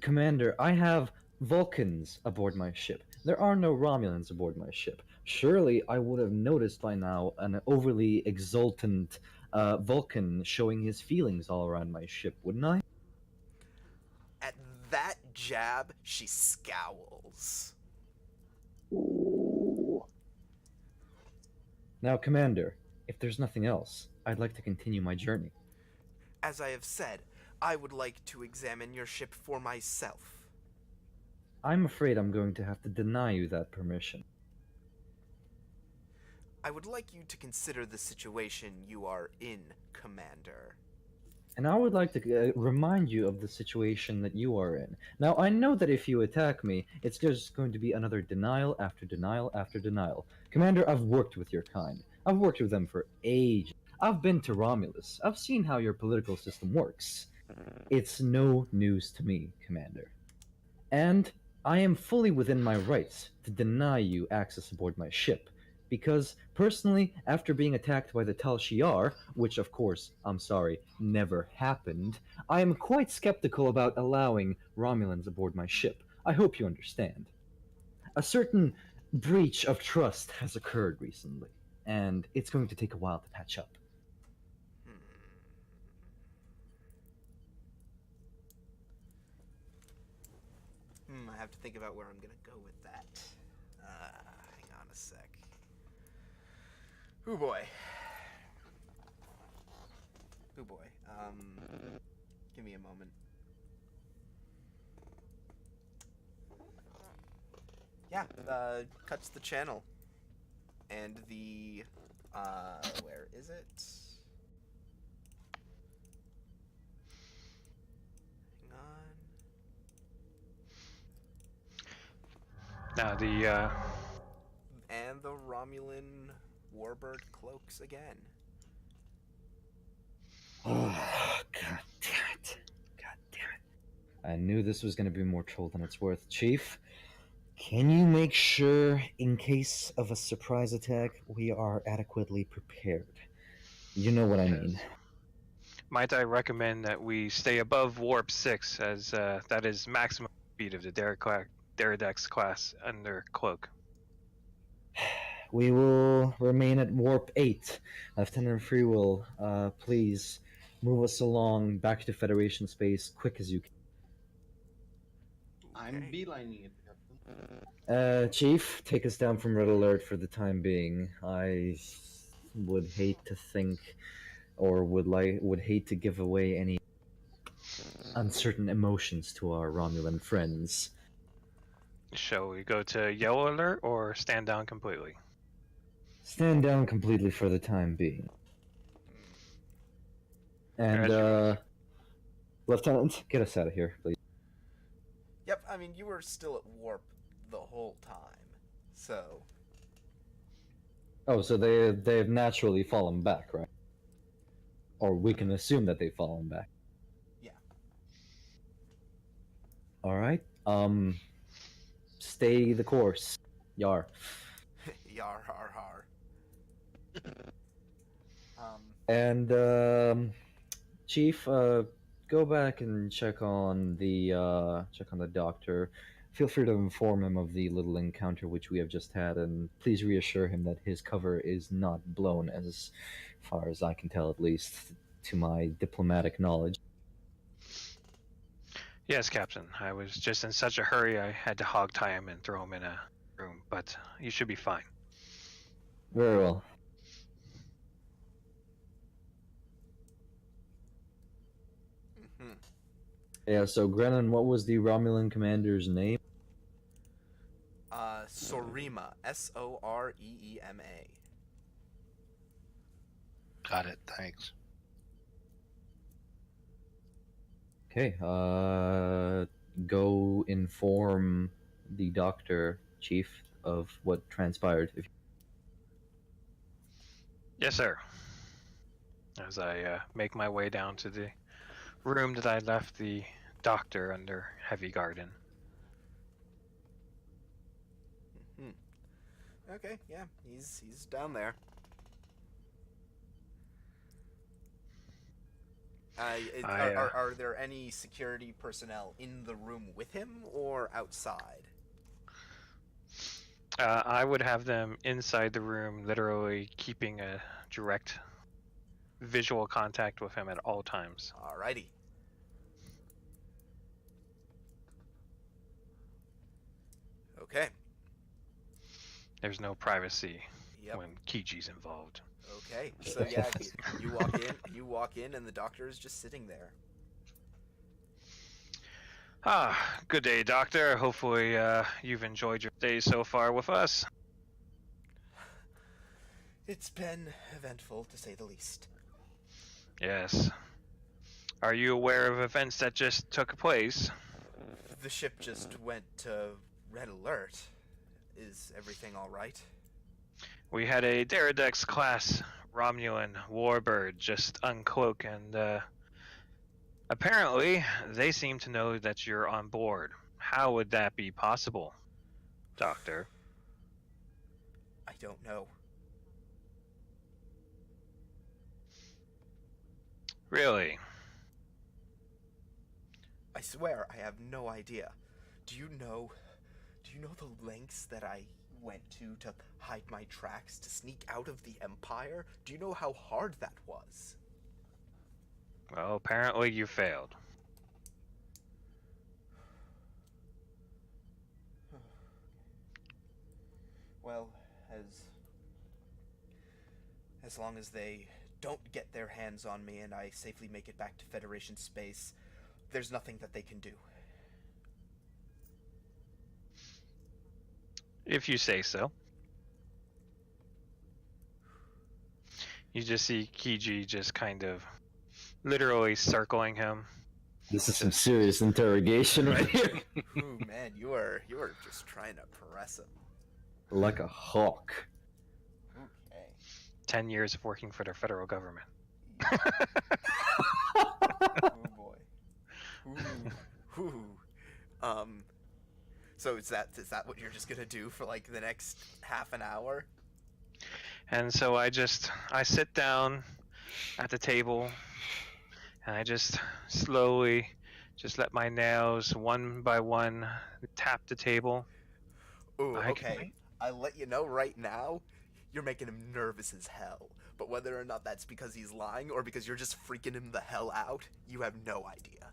Speaker 2: Commander, I have Vulcans aboard my ship. There are no Romulans aboard my ship. Surely I would have noticed by now an overly exultant Vulcan showing his feelings all around my ship, wouldn't I?
Speaker 3: At that jab, she scowls.
Speaker 6: Ooh.
Speaker 2: Now, Commander, if there's nothing else, I'd like to continue my journey.
Speaker 3: As I have said, I would like to examine your ship for myself.
Speaker 2: I'm afraid I'm going to have to deny you that permission.
Speaker 3: I would like you to consider the situation you are in, Commander.
Speaker 2: And I would like to remind you of the situation that you are in. Now, I know that if you attack me, it's just going to be another denial after denial after denial. Commander, I've worked with your kind. I've worked with them for ages. I've been to Romulus. I've seen how your political system works. It's no news to me, Commander. And I am fully within my rights to deny you access aboard my ship. Because, personally, after being attacked by the Tal Shiar, which of course, I'm sorry, never happened, I am quite skeptical about allowing Romulans aboard my ship. I hope you understand. A certain breach of trust has occurred recently, and it's going to take a while to patch up.
Speaker 3: I have to think about where I'm gonna go with that. Hang on a sec. Ooh boy. Ooh boy. Give me a moment. Yeah, cuts the channel. And the, where is it? Hang on.
Speaker 5: Now the
Speaker 3: And the Romulan warbird cloaks again.
Speaker 2: Oh, god damn it. God damn it. I knew this was going to be more trouble than it's worth. Chief, can you make sure, in case of a surprise attack, we are adequately prepared? You know what I mean.
Speaker 5: might I recommend that we stay above warp 6, as that is maximum speed of the Deridex class under cloak.
Speaker 2: We will remain at warp 8. Lieutenant Freewill, please move us along back to Federation space quick as you can.
Speaker 7: I'm
Speaker 3: Okay.
Speaker 7: beelining it, Captain.
Speaker 2: Chief, take us down from red alert for the time being. I would hate to think, or would hate to give away any uncertain emotions to our Romulan friends.
Speaker 5: Shall we go to yellow alert or stand down completely?
Speaker 2: Stand down completely for the time being. And,
Speaker 5: As you
Speaker 2: Lieutenant, get us out of here, please.
Speaker 3: Yep, I mean, you were still at warp the whole time, so...
Speaker 2: Oh, so they've naturally fallen back, right? Or we can assume that they've fallen back.
Speaker 3: Yeah.
Speaker 2: Alright, stay the course. Yar.
Speaker 3: Yar har har.
Speaker 2: And, Chief, go back and check on the doctor. Feel free to inform him of the little encounter which we have just had, and please reassure him that his cover is not blown, as far as I can tell, at least, to my diplomatic knowledge.
Speaker 5: Yes, Captain. I was just in such a hurry I had to hog tie him and throw him in a room, but you should be fine.
Speaker 2: Very well.
Speaker 3: Mm-hmm.
Speaker 2: Yeah, so Grennan, what was the Romulan commander's name?
Speaker 3: Sorima. Soreema.
Speaker 1: Got it. Thanks.
Speaker 2: Okay, go inform the doctor, Chief, of what transpired.
Speaker 5: Yes, sir. As I make my way down to the room that I left the doctor under heavy guard in.
Speaker 3: Mm-hmm. Okay, yeah, he's down there. Are there any security personnel in the room with him or outside?
Speaker 5: I would have them inside the room, literally keeping a direct visual contact with him at all times.
Speaker 3: Alrighty. Okay.
Speaker 5: There's no privacy
Speaker 3: Yep.
Speaker 5: when Kiji's involved.
Speaker 3: Okay. So yeah, you walk in, and the doctor is just sitting there.
Speaker 5: Good day, Doctor. Hopefully, you've enjoyed your day so far with us.
Speaker 3: It's been eventful, to say the least.
Speaker 5: Yes. Are you aware of events that just took place?
Speaker 3: The ship just went to red alert. Is everything all right?
Speaker 5: We had a Deridex class Romulan warbird just uncloak, and apparently they seem to know that you're on board. How would that be possible, Doctor?
Speaker 3: I don't know.
Speaker 5: Really?
Speaker 3: I swear I have no idea. Do you know the lengths that I went to hide my tracks, to sneak out of the Empire? Do you know how hard that was?
Speaker 5: Well, apparently you failed.
Speaker 3: Well, as long as they don't get their hands on me and I safely make it back to Federation space, there's nothing that they can do.
Speaker 5: If you say so. You just see Kiji just kind of literally circling him.
Speaker 2: This is some serious interrogation right here.
Speaker 3: Ooh, man, you are just trying to press him.
Speaker 2: Like a hawk.
Speaker 3: Okay.
Speaker 5: 10 years of working for the federal government.
Speaker 3: Oh boy. Ooh. So is that what you're just gonna do for like the next half an hour?
Speaker 5: And so I sit down at the table and I just slowly just let my nails one by one tap the table.
Speaker 3: Ooh,
Speaker 5: I
Speaker 3: okay.
Speaker 5: can-
Speaker 3: I'll let you know right now, you're making him nervous as hell. But whether or not that's because he's lying or because you're just freaking him the hell out, you have no idea.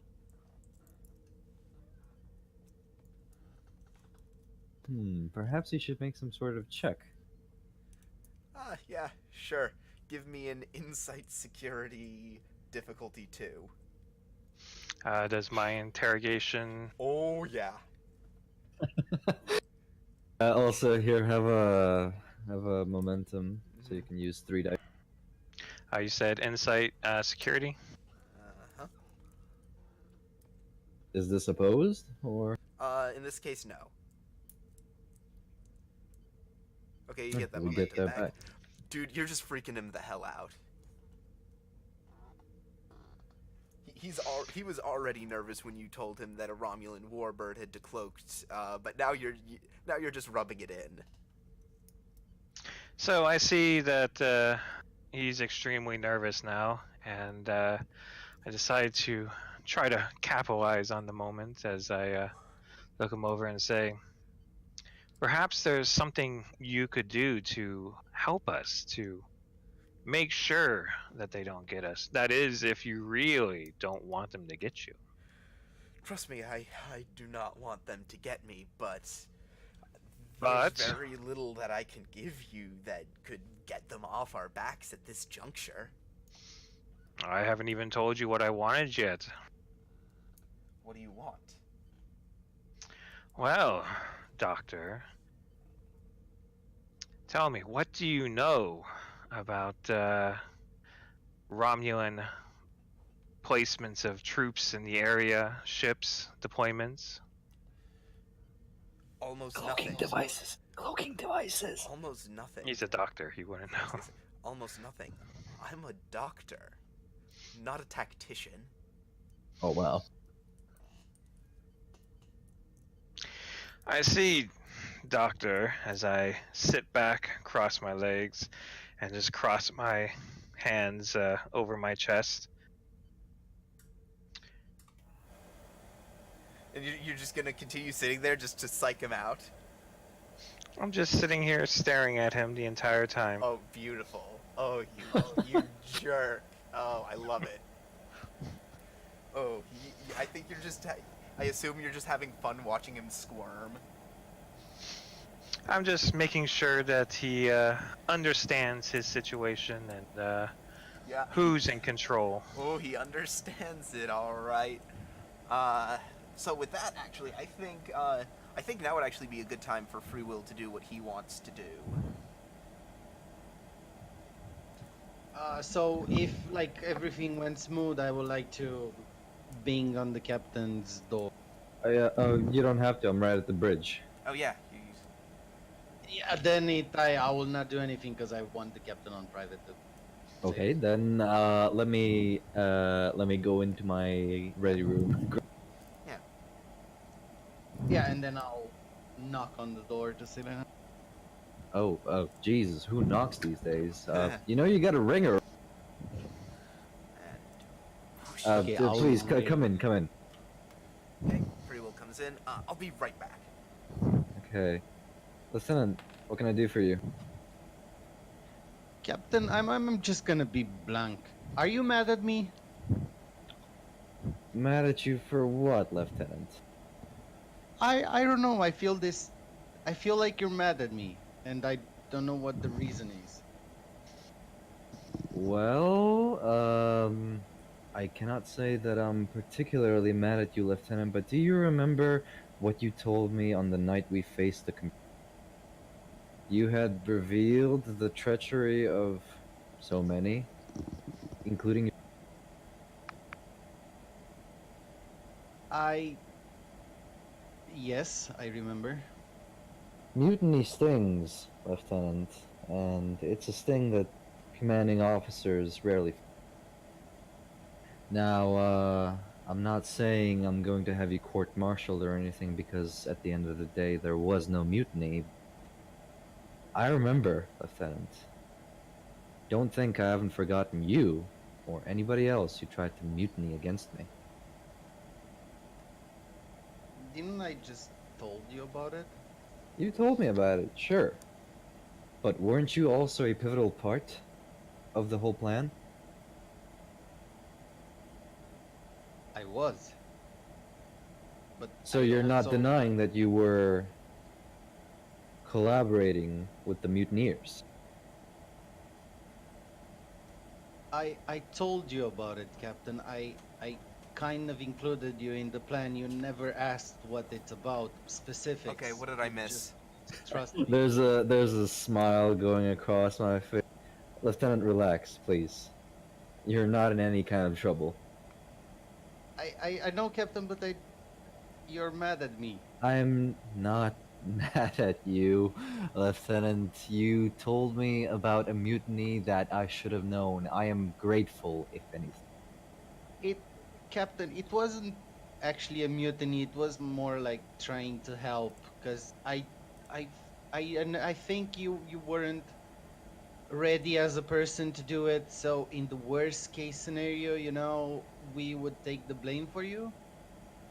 Speaker 2: Perhaps you should make some sort of check.
Speaker 3: Yeah, sure. Give me an insight security difficulty 2.
Speaker 5: Does my interrogation...
Speaker 3: Oh, yeah.
Speaker 2: Also, here, have a momentum, so you can use 3 dice.
Speaker 5: you said insight security?
Speaker 3: Uh-huh.
Speaker 2: Is this opposed, or?
Speaker 3: In this case, no. Okay, you get that
Speaker 2: We
Speaker 3: momentum
Speaker 2: get that
Speaker 3: back.
Speaker 2: back.
Speaker 3: Dude, you're just freaking him the hell out. He was already nervous when you told him that a Romulan warbird had decloaked, but now you're just rubbing it in.
Speaker 5: So I see that he's extremely nervous now, and I decide to try to capitalize on the moment as I look him over and say, perhaps there's something you could do to help us to make sure that they don't get us. That is, if you really don't want them to get you.
Speaker 3: Trust me, I do not want them to get me, but
Speaker 5: But-
Speaker 3: there's very little that I can give you that could get them off our backs at this juncture.
Speaker 5: I haven't even told you what I wanted yet.
Speaker 3: What do you want?
Speaker 5: Well, Doctor, tell me, what do you know about Romulan placements of troops in the area, ships, deployments?
Speaker 3: Almost
Speaker 6: Cloaking
Speaker 3: nothing.
Speaker 6: devices. Cloaking devices.
Speaker 3: Almost nothing.
Speaker 5: He's a doctor, he wouldn't know.
Speaker 3: Almost nothing. I'm a doctor, not a tactician.
Speaker 2: Oh wow.
Speaker 5: I see, Doctor, as I sit back, cross my legs, and just cross my hands over my chest.
Speaker 3: And you're just gonna continue sitting there just to psych him out?
Speaker 5: I'm just sitting here staring at him the entire time.
Speaker 3: Oh, beautiful. Oh, you jerk. Oh, I love it. Oh, I think you're just... I assume you're just having fun watching him squirm.
Speaker 5: I'm just making sure that he understands his situation and
Speaker 3: Yeah.
Speaker 5: who's in control.
Speaker 3: Oh, he understands it, alright. So with that, actually, I think now would actually be a good time for Free Will to do what he wants to do.
Speaker 7: So if like everything went smooth, I would like to bang on the captain's door.
Speaker 2: You don't have to. I'm right at the bridge.
Speaker 3: Oh, yeah.
Speaker 7: Yeah, then I will not do anything because I want the captain on private.
Speaker 2: Okay, then let me go into my ready room.
Speaker 7: Yeah, and then I'll knock on the door to say that.
Speaker 2: Oh, Jesus! Who knocks these days? You know you got a ringer.
Speaker 3: And...
Speaker 7: Okay, I'll
Speaker 2: Please
Speaker 7: wait.
Speaker 2: come in.
Speaker 3: Okay, Free Will comes in. I'll be right back.
Speaker 2: Okay, Lieutenant, what can I do for you?
Speaker 7: Captain, I'm just gonna be blank. Are you mad at me?
Speaker 2: Mad at you for what, Lieutenant?
Speaker 7: I don't know. I feel like you're mad at me, and I don't know what the reason is.
Speaker 2: Well, I cannot say that I'm particularly mad at you, Lieutenant, but do you remember what you told me on the night we faced the You had revealed the treachery of so many, including
Speaker 7: Yes, I remember.
Speaker 2: mutiny stings, Lieutenant, and it's a sting that commanding officers rarely. Now, I'm not saying I'm going to have you court-martialed or anything because at the end of the day there was no mutiny. I remember, Lieutenant. Don't think I haven't forgotten you or anybody else who tried to mutiny against me.
Speaker 7: Didn't I just told you about it?
Speaker 2: You told me about it, sure. But weren't you also a pivotal part of the whole plan?
Speaker 7: I was. But
Speaker 2: So
Speaker 7: I
Speaker 2: you're not
Speaker 7: also-
Speaker 2: denying that you were collaborating with the mutineers?
Speaker 7: I told you about it, Captain. I kind of included you in the plan. You never asked what it's about, specifics.
Speaker 3: Okay, what did I
Speaker 7: You
Speaker 3: miss?
Speaker 7: just trust me.
Speaker 2: There's a smile going across my face. Lieutenant, relax, please. You're not in any kind of trouble.
Speaker 7: I know, Captain, but you're mad at me.
Speaker 2: I'm not mad at you, Lieutenant. You told me about a mutiny that I should have known. I am grateful, if anything.
Speaker 7: Captain, it wasn't actually a mutiny. It was more like trying to help. Cause I think you weren't ready as a person to do it. So in the worst case scenario, we would take the blame for you.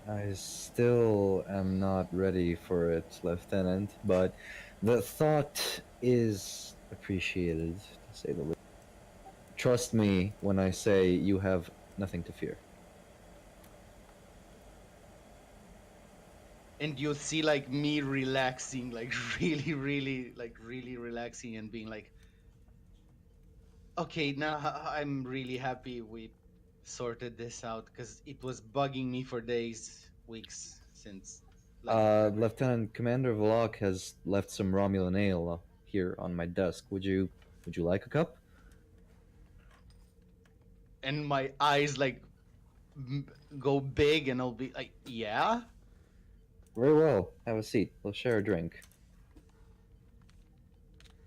Speaker 2: I still am not ready for it, Lieutenant, but the thought is appreciated, to say the least. Trust me when I say you have nothing to fear.
Speaker 7: And you'll see like me relaxing, like really relaxing and being like, okay, now I'm really happy we sorted this out because it was bugging me for days, weeks since. everything.
Speaker 2: Lieutenant Commander Vlok has left some Romulan ale here on my desk. Would you like a cup?
Speaker 7: And my eyes like go big, and I'll be like, yeah.
Speaker 2: Very well. Have a seat. We'll share a drink.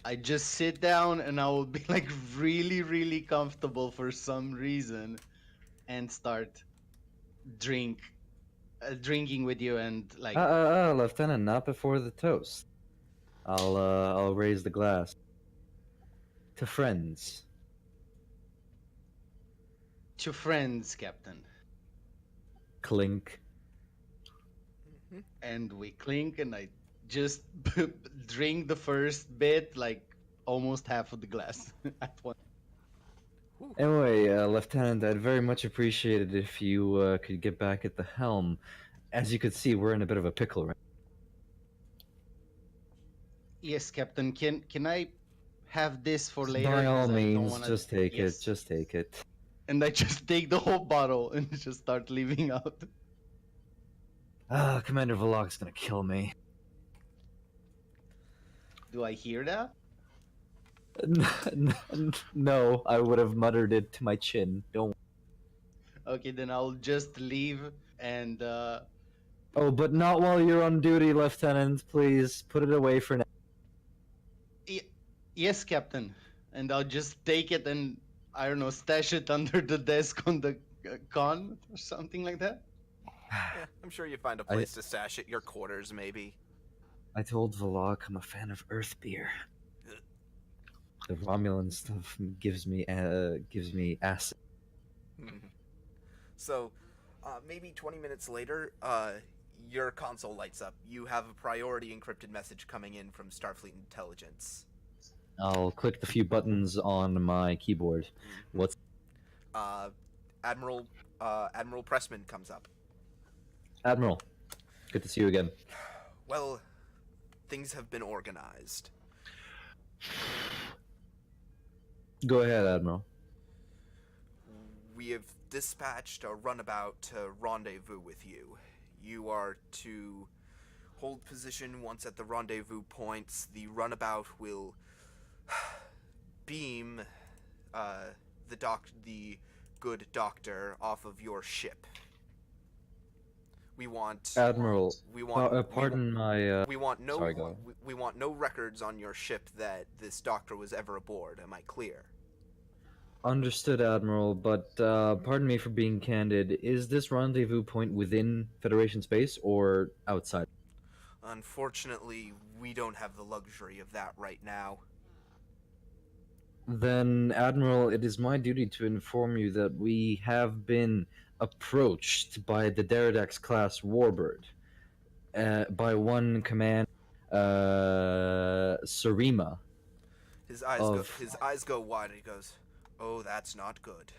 Speaker 7: I just sit down and I will be like really comfortable for some reason, and start drinking with you and like
Speaker 2: Lieutenant, not before the toast. I'll raise the glass. To friends.
Speaker 7: to friends, Captain.
Speaker 2: Clink.
Speaker 7: And we clink, and I just drink the first bit, like almost half of the glass at once.
Speaker 2: Anyway, Lieutenant, I'd very much appreciate it if you could get back at the helm. As you could see, we're in a bit of a pickle right
Speaker 7: Yes, Captain. Can I have this for later?
Speaker 2: By all
Speaker 7: 'Cause I don't
Speaker 2: means,
Speaker 7: wanna-
Speaker 2: just take
Speaker 7: Yes.
Speaker 2: it. Just take it.
Speaker 7: And I just take the whole bottle and just start leaving out.
Speaker 2: Commander Vlog's gonna kill me.
Speaker 7: Do I hear that?
Speaker 2: No, I would have muttered it to my chin. Don't.
Speaker 7: Okay, then I'll just leave and
Speaker 2: Oh, but not while you're on duty, Lieutenant. Please put it away for now.
Speaker 7: yes, Captain. And I'll just take it and I don't know, stash it under the desk on the con or something like that.
Speaker 3: Yeah, I'm sure you find a place to stash it. Your quarters, maybe.
Speaker 2: I told Vlog I'm a fan of Earth beer. The Romulan stuff gives me acid.
Speaker 3: So, maybe 20 minutes later, your console lights up. You have a priority encrypted message coming in from Starfleet Intelligence.
Speaker 2: I'll click the few buttons on my keyboard. What's
Speaker 3: Admiral Pressman comes up.
Speaker 2: Admiral? Good to see you again.
Speaker 3: Well, things have been organized.
Speaker 2: Go ahead, Admiral.
Speaker 3: We have dispatched a runabout to rendezvous with you. You are to hold position once at the rendezvous points. The runabout will beam the good doctor off of your ship. We want
Speaker 2: Admiral,
Speaker 3: we want
Speaker 2: pardon my.
Speaker 3: we want no
Speaker 2: Sorry, go ahead.
Speaker 3: we want no records on your ship that this doctor was ever aboard. Am I clear?
Speaker 2: Understood, Admiral, but pardon me for being candid. Is this rendezvous point within Federation space or outside?
Speaker 3: Unfortunately, we don't have the luxury of that right now.
Speaker 2: Then, Admiral, it is my duty to inform you that we have been approached by the Derridax class warbird, by one command, Sarima.
Speaker 3: His eyes go wide and he goes, "Oh, that's not good."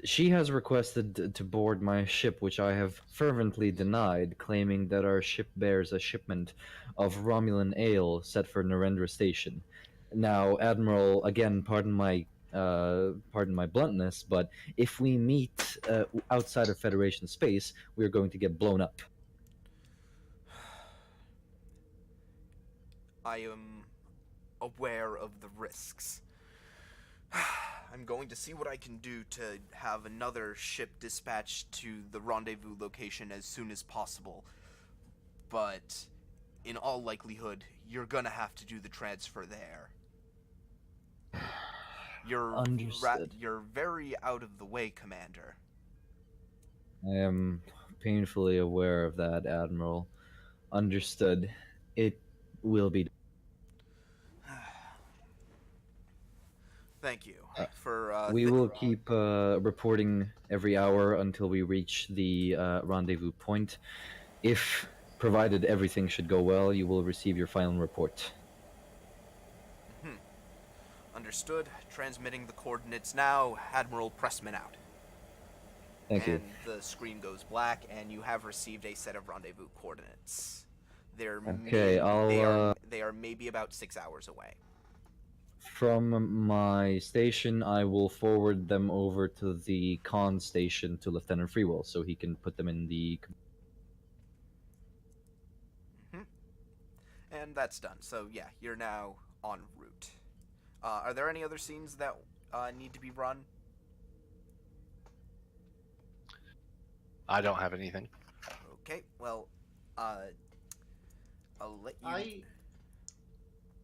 Speaker 2: She has requested to board my ship, which I have fervently denied, claiming that our ship bears a shipment of Romulan ale set for Narendra Station. Now, Admiral, again, pardon my bluntness, but if we meet outside of Federation space, we are going to get blown up.
Speaker 3: I am aware of the risks. I'm going to see what I can do to have another ship dispatched to the rendezvous location as soon as possible. But in all likelihood, you're gonna have to do the transfer there.
Speaker 2: Understood.
Speaker 3: You're very out of the way, Commander.
Speaker 2: I am painfully aware of that, Admiral. Understood. It will be.
Speaker 3: Thank you for.
Speaker 2: We will keep reporting every hour until we reach the rendezvous point. If provided everything should go well, you will receive your final report.
Speaker 3: Understood. Transmitting the coordinates now. Admiral Pressman out.
Speaker 2: Thank you.
Speaker 3: And the screen goes black, and you have received a set of rendezvous coordinates. They are maybe about 6 hours away.
Speaker 2: From my station, I will forward them over to the con station to Lieutenant Freewell, so he can put them in the.
Speaker 3: And that's done. So yeah, you're now en route. Are there any other scenes that need to be run?
Speaker 1: I don't have anything.
Speaker 3: Okay, well, I'll let you.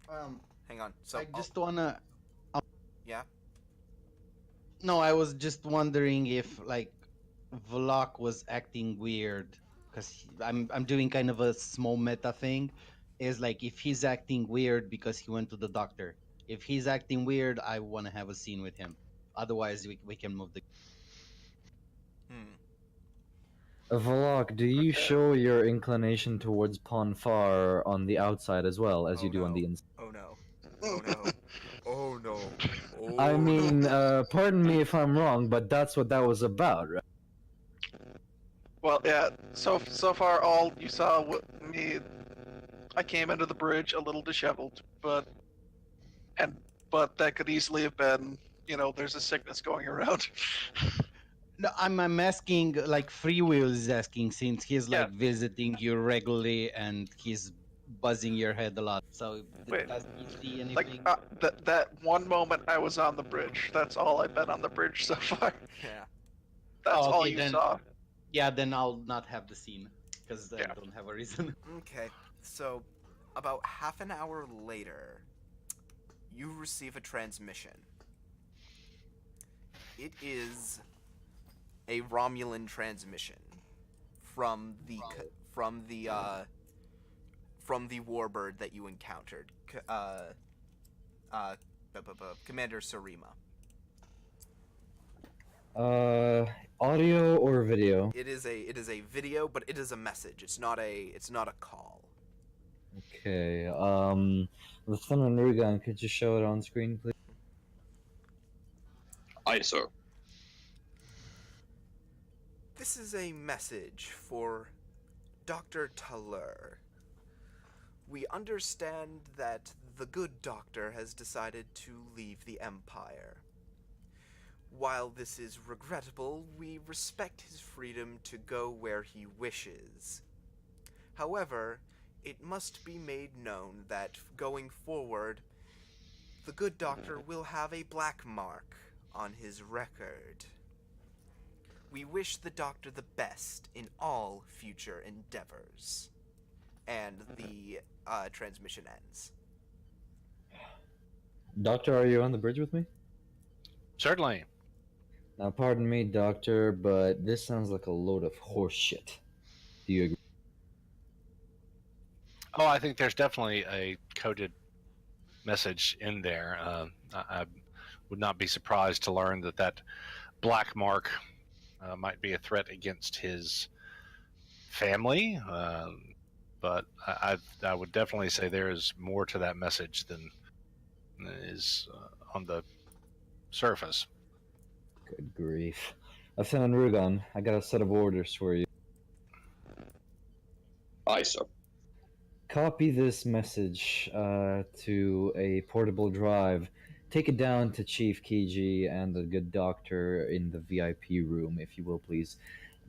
Speaker 3: Hang on. So
Speaker 7: I just wanna.
Speaker 3: Yeah.
Speaker 7: No, I was just wondering if like Vlok was acting weird, because I'm doing kind of a small meta thing. Is like if he's acting weird because he went to the doctor. If he's acting weird, I want to have a scene with him. Otherwise, we can move the.
Speaker 2: Vlog, do you show your inclination towards Ponfar on the outside as well as you do on the inside?
Speaker 3: Oh no. Oh no. Oh no. Oh,
Speaker 2: I mean,
Speaker 3: no.
Speaker 2: pardon me if I'm wrong, but that's what that was about, right?
Speaker 4: Well, yeah. So far, all you saw me. I came into the bridge a little disheveled, but that could easily have been, there's a sickness going around.
Speaker 7: No, I'm asking, like Freewheel is asking, since he's like
Speaker 4: Yeah.
Speaker 7: visiting you regularly and he's buzzing your head a lot. So
Speaker 4: Wait,
Speaker 7: does he see anything?
Speaker 4: Like that one moment I was on the bridge. That's all I've been on the bridge so far.
Speaker 3: Yeah.
Speaker 4: That's
Speaker 7: Oh,
Speaker 4: all
Speaker 7: okay,
Speaker 4: you
Speaker 7: then-
Speaker 4: saw.
Speaker 7: Yeah, then I'll not have the scene because I
Speaker 4: Yeah.
Speaker 7: don't have a reason.
Speaker 3: Okay. So, about half an hour later, you receive a transmission. It is a Romulan transmission from the warbird that you encountered, Commander Sarima.
Speaker 2: Audio or video?
Speaker 3: It is a video, but it is a message. It's not a call.
Speaker 2: Okay, Lieutenant Rugan, could you show it on screen, please?
Speaker 6: Aye, sir.
Speaker 3: This is a message for Dr. Taller. We understand that the good doctor has decided to leave the Empire. While this is regrettable, we respect his freedom to go where he wishes. However, it must be made known that going forward, the good doctor will have a black mark on his record. We wish the doctor the best in all future endeavors. And the transmission ends.
Speaker 2: Doctor, are you on the bridge with me?
Speaker 1: Certainly.
Speaker 2: Now, pardon me, Doctor, but this sounds like a load of horseshit. Do you agree?
Speaker 1: Oh, I think there's definitely a coded message in there. I would not be surprised to learn that black mark might be a threat against his family. But I would definitely say there is more to that message than is on the surface.
Speaker 2: Good grief. Lieutenant Rugon, I got a set of orders for you.
Speaker 6: Aye, sir.
Speaker 2: Copy this message to a portable drive. Take it down to Chief Kiji and the good doctor in the VIP room, if you will, please.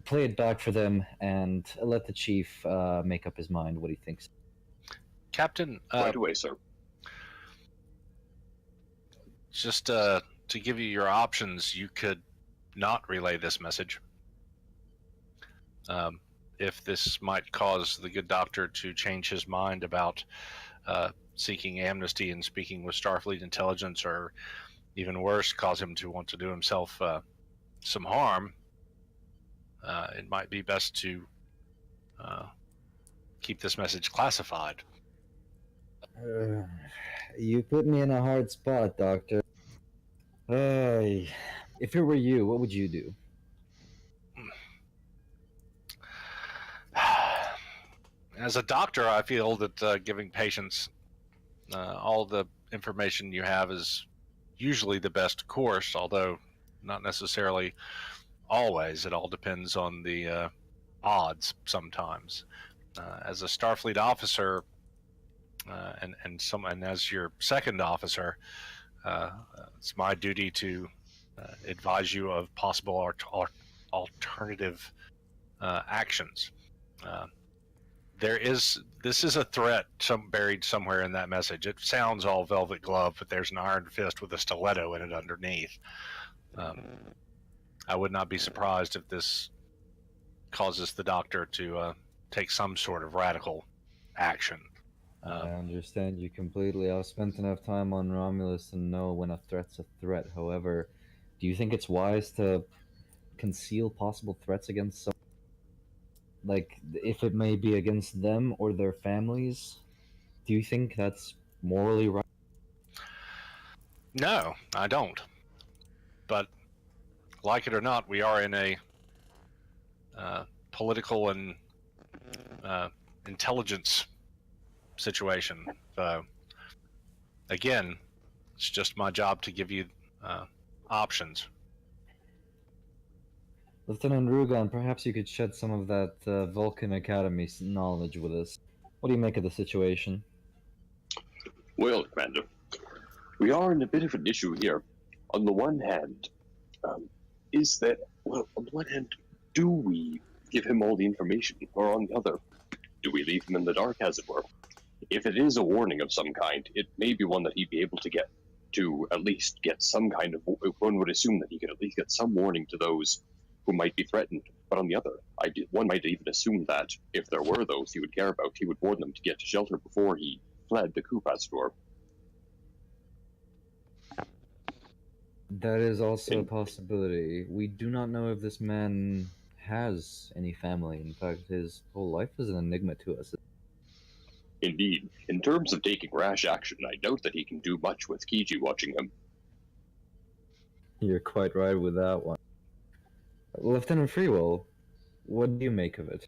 Speaker 2: Play it back for them and let the chief make up his mind what he thinks.
Speaker 1: Captain,
Speaker 6: Right away, sir.
Speaker 1: just to give you your options, you could not relay this message. If this might cause the good doctor to change his mind about seeking amnesty and speaking with Starfleet intelligence, or even worse, cause him to want to do himself some harm, it might be best to keep this message classified.
Speaker 2: You put me in a hard spot, Doctor. If it were you, what would you do?
Speaker 1: As a doctor, I feel that giving patients all the information you have is usually the best course, although not necessarily always. It all depends on the odds sometimes. As a Starfleet officer, and as your second officer, it's my duty to advise you of possible alternative actions. This is a threat buried somewhere in that message. It sounds all velvet glove, but there's an iron fist with a stiletto in it underneath. I would not be surprised if this causes the doctor to take some sort of radical action.
Speaker 2: I understand you completely. I've spent enough time on Romulus to know when a threat's a threat. However, do you think it's wise to conceal possible threats against some, like, if it may be against them or their families? Do you think that's morally right?
Speaker 1: No, I don't. But like it or not, we are in a political and intelligence situation. So, again, it's just my job to give you options.
Speaker 2: Lieutenant Rugon, perhaps you could shed some of that Vulcan Academy knowledge with us. What do you make of the situation?
Speaker 6: Well, Commander, we are in a bit of an issue here. On the one hand, do we give him all the information, or on the other, do we leave him in the dark, as it were? If it is a warning of some kind, it may be one that he'd be able to at least get some kind of. One would assume that he could at least get some warning to those who might be threatened. But on the other, one might even assume that if there were those he would care about, he would warn them to get to shelter before he fled the Kupastor.
Speaker 2: That is also a possibility. We do not know if this man has any family. In fact, his whole life is an enigma to us.
Speaker 6: Indeed, in terms of taking rash action, I doubt that he can do much with Kiji watching him.
Speaker 2: You're quite right with that one. Lieutenant Freewill, what do you make of it?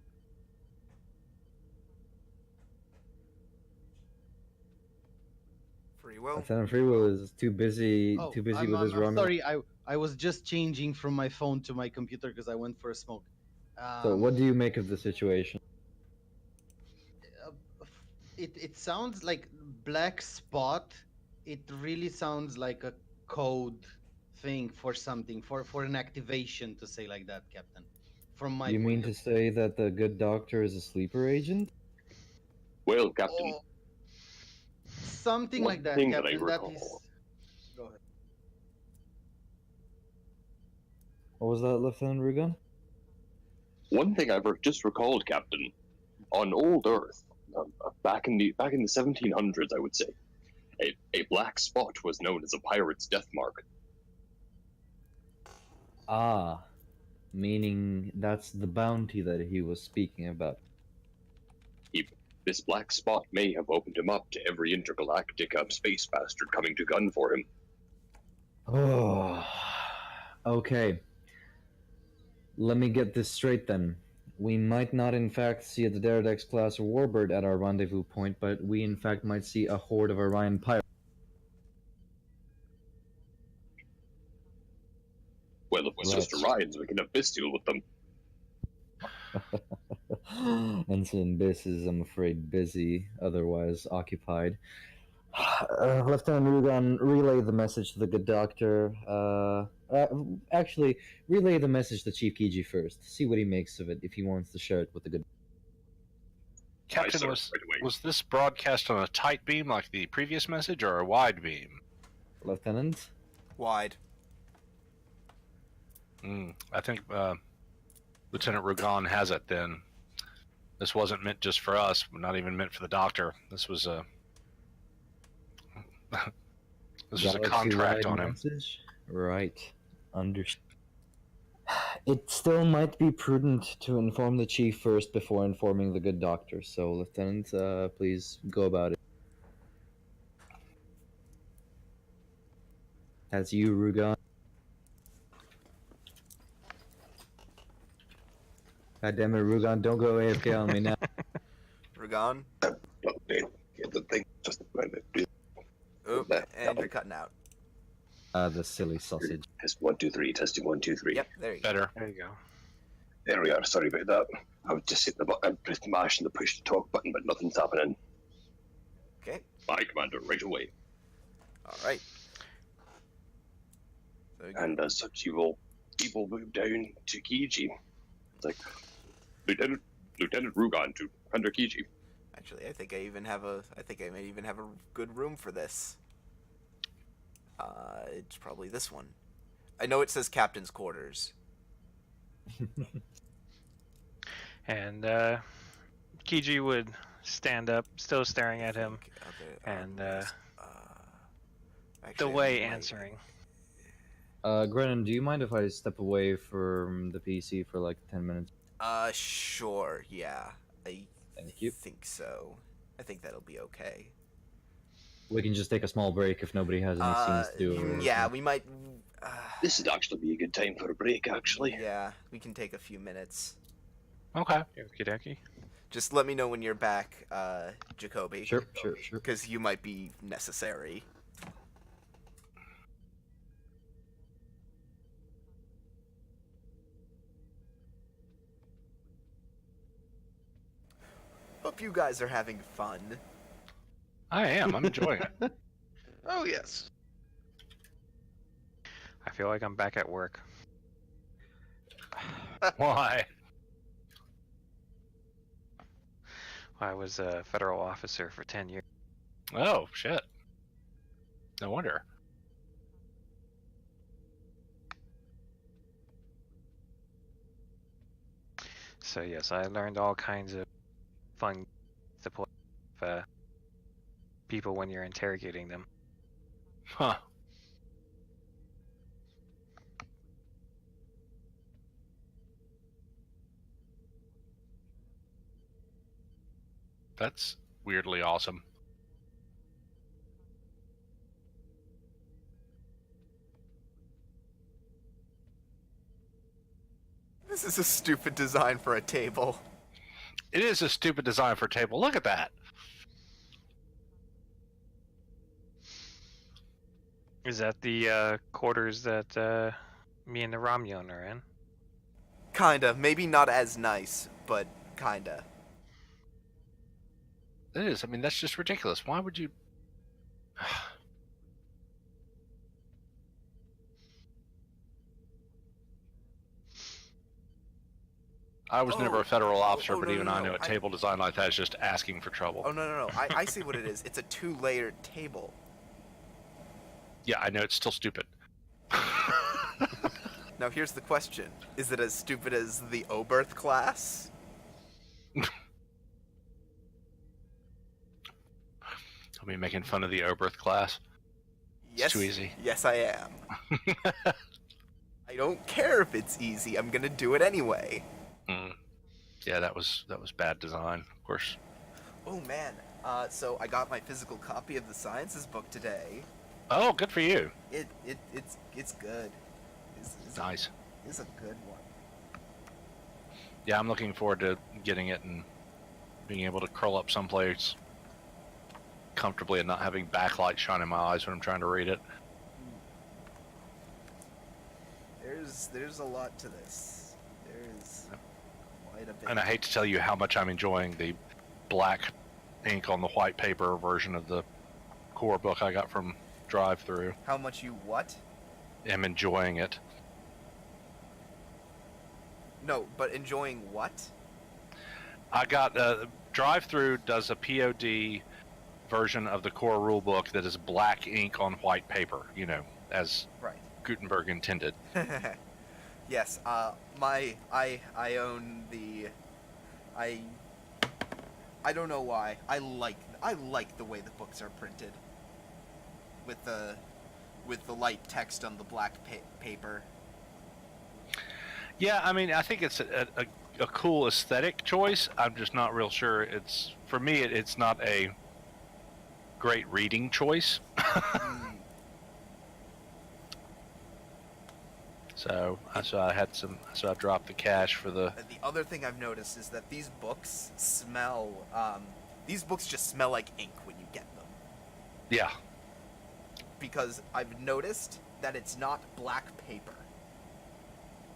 Speaker 3: Freewill?
Speaker 2: Lieutenant Freewill is too busy with his Romulus.
Speaker 7: Sorry, I was just changing from my phone to my computer because I went for a smoke.
Speaker 2: So what do you make of the situation?
Speaker 7: it sounds like black spot. It really sounds like a code thing for something, for an activation, to say like that, Captain. From my
Speaker 2: You
Speaker 7: point
Speaker 2: mean
Speaker 7: of
Speaker 2: to
Speaker 7: view.
Speaker 2: say that the good doctor is a sleeper agent?
Speaker 6: Well, Captain,
Speaker 7: Oh, something
Speaker 6: one
Speaker 7: like that,
Speaker 6: thing that I
Speaker 7: Captain. That is.
Speaker 6: recall.
Speaker 7: Go ahead.
Speaker 2: What was that, Lieutenant Rugan?
Speaker 6: One thing I've just recalled, Captain, on old Earth, back in the 1700s, I would say, a black spot was known as a pirate's death mark.
Speaker 2: Ah, meaning that's the bounty that he was speaking about.
Speaker 6: This black spot may have opened him up to every intergalactic space bastard coming to gun for him.
Speaker 2: Oh, okay. Let me get this straight then. We might not in fact see a Daredex class warbird at our rendezvous point, but we in fact might see a horde of Orion pirates.
Speaker 6: Well, if it's just
Speaker 2: Right.
Speaker 6: Orions, we can have Bestial with them.
Speaker 2: Ensign Biss is, I'm afraid, busy, otherwise occupied. Lieutenant Rugan, relay the message to the good doctor. Actually, relay the message to Chief Kiji first. See what he makes of it, if he wants to share it with the good.
Speaker 1: Captain,
Speaker 6: sir,
Speaker 1: was
Speaker 6: right away.
Speaker 1: was this broadcast on a tight beam like the previous message, or a wide beam?
Speaker 2: Lieutenant?
Speaker 3: Wide.
Speaker 1: I think Lieutenant Rugan has it. Then this wasn't meant just for us. Not even meant for the doctor. This was a this was a contract on him.
Speaker 2: Message? Right. Understood. It still might be prudent to inform the chief first before informing the good doctor. So, Lieutenant, please go about it. That's you, Rugan. God damn it, Rugan, don't go AFK on me now.
Speaker 3: Rugan?
Speaker 6: The thing just
Speaker 3: Oop, and you're cutting out.
Speaker 2: The silly sausage.
Speaker 6: Test 1 2 3. Testing 1 2 3.
Speaker 3: Yep, there you go.
Speaker 1: Better.
Speaker 5: There you go.
Speaker 6: There we are. Sorry about that. I was just hitting the button, mashing the push to talk button, but nothing's happening.
Speaker 3: Okay,
Speaker 6: Aye, Commander, right away.
Speaker 3: alright. So we go-
Speaker 6: And as such, people move down to Kiji. It's like Lieutenant Rugan to Commander Kiji.
Speaker 3: Actually, I think I may even have a good room for this. It's probably this one. I know it says captain's quarters.
Speaker 5: And Kiji would stand up, still staring at him, and the
Speaker 3: Actually,
Speaker 5: way
Speaker 3: I might-
Speaker 5: answering.
Speaker 2: Grennan, do you mind if I step away from the PC for like 10 minutes?
Speaker 3: Sure, yeah. I
Speaker 2: Thank you.
Speaker 3: think so. I think that'll be okay.
Speaker 2: We can just take a small break if nobody has any scenes to do. Or
Speaker 3: Yeah, we might.
Speaker 6: This would actually be a good time for a break, actually.
Speaker 3: Yeah, we can take a few minutes.
Speaker 1: Okay.
Speaker 5: Okie dokie.
Speaker 3: Just let me know when you're back, Jacoby.
Speaker 2: Sure.
Speaker 3: Because you might be necessary. Hope you guys are having fun.
Speaker 1: I am. I'm enjoying it.
Speaker 4: Oh yes.
Speaker 5: I feel like I'm back at work.
Speaker 1: Why?
Speaker 5: I was a federal officer for 10 years.
Speaker 1: Oh shit. No wonder.
Speaker 5: So yes, I learned all kinds of fun to play with people when you're interrogating them.
Speaker 1: Huh. That's weirdly awesome.
Speaker 3: This is a stupid design for a table.
Speaker 1: It is a stupid design for a table. Look at that.
Speaker 5: Is that the quarters that me and the Ramyon are in?
Speaker 3: Kinda. Maybe not as nice, but kinda.
Speaker 1: It is. I mean, that's just ridiculous. Why would you? I was never a federal officer, but
Speaker 3: no,
Speaker 1: even
Speaker 3: no,
Speaker 1: I
Speaker 3: no.
Speaker 1: know a table design like that is just asking for trouble.
Speaker 3: Oh, no. I see what it is. It's a 2-layered table.
Speaker 1: Yeah, I know, it's still stupid.
Speaker 3: Now, here's the question. Is it as stupid as the Oberth class?
Speaker 1: I'll be making fun of the Oberth class.
Speaker 3: Yes.
Speaker 1: Too easy.
Speaker 3: Yes, I am. I don't care if it's easy. I'm gonna do it anyway.
Speaker 1: Yeah, that was bad design, of course.
Speaker 3: Oh man. So I got my physical copy of the sciences book today.
Speaker 1: Oh, good for you.
Speaker 3: It's good.
Speaker 1: Nice.
Speaker 3: It's a good one.
Speaker 1: Yeah, I'm looking forward to getting it and being able to curl up someplace comfortably and not having backlight shine in my eyes when I'm trying to read it.
Speaker 3: There's a lot to this. There's quite a bit.
Speaker 1: And I hate to tell you how much I'm enjoying the black ink on the white paper version of the core book I got from Drive-Thru.
Speaker 3: How much you what?
Speaker 1: I'm enjoying it.
Speaker 3: No, but enjoying what?
Speaker 1: I got Drive-Thru does a POD version of the core rulebook that is black ink on white paper, you know, as
Speaker 3: Right.
Speaker 1: Gutenberg intended.
Speaker 3: Yes, I own the I don't know why. I like the way the books are printed. With the light text on the black paper.
Speaker 1: Yeah, I mean, I think it's a cool aesthetic choice. I'm just not real sure it's, for me, it's not a great reading choice. So I dropped the cash for the.
Speaker 3: The other thing I've noticed is that these books smell. These books just smell like ink when you get them.
Speaker 1: Yeah.
Speaker 3: Because I've noticed that it's not black paper.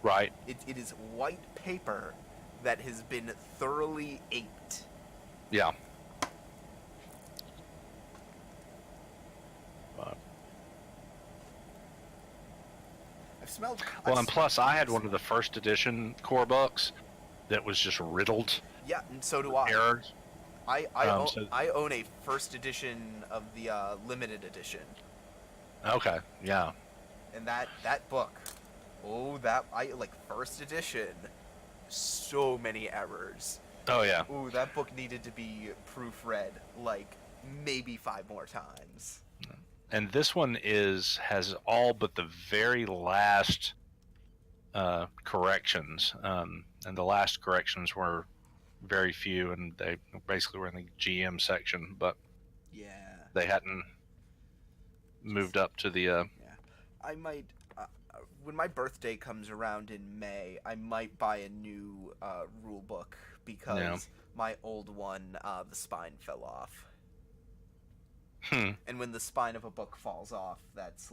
Speaker 1: Right.
Speaker 3: It is white paper that has been thoroughly inked.
Speaker 1: Yeah.
Speaker 3: I've smelled.
Speaker 1: Well, and plus, I had one of the first edition core books that was just riddled.
Speaker 3: Yeah, and so do I.
Speaker 1: Errors.
Speaker 3: I own a first edition of the limited edition.
Speaker 1: Okay. Yeah.
Speaker 3: And that book, first edition, so many errors.
Speaker 1: Oh yeah.
Speaker 3: Ooh, that book needed to be proofread like maybe 5 more times.
Speaker 1: And this one has all but the very last corrections, and the last corrections were very few, and they basically were in the GM section, but
Speaker 3: Yeah.
Speaker 1: they hadn't moved up to the.
Speaker 3: Yeah. I might. When my birthday comes around in May, I might buy a new rule book because my old one, the spine fell off. And when the spine of a book falls off, that's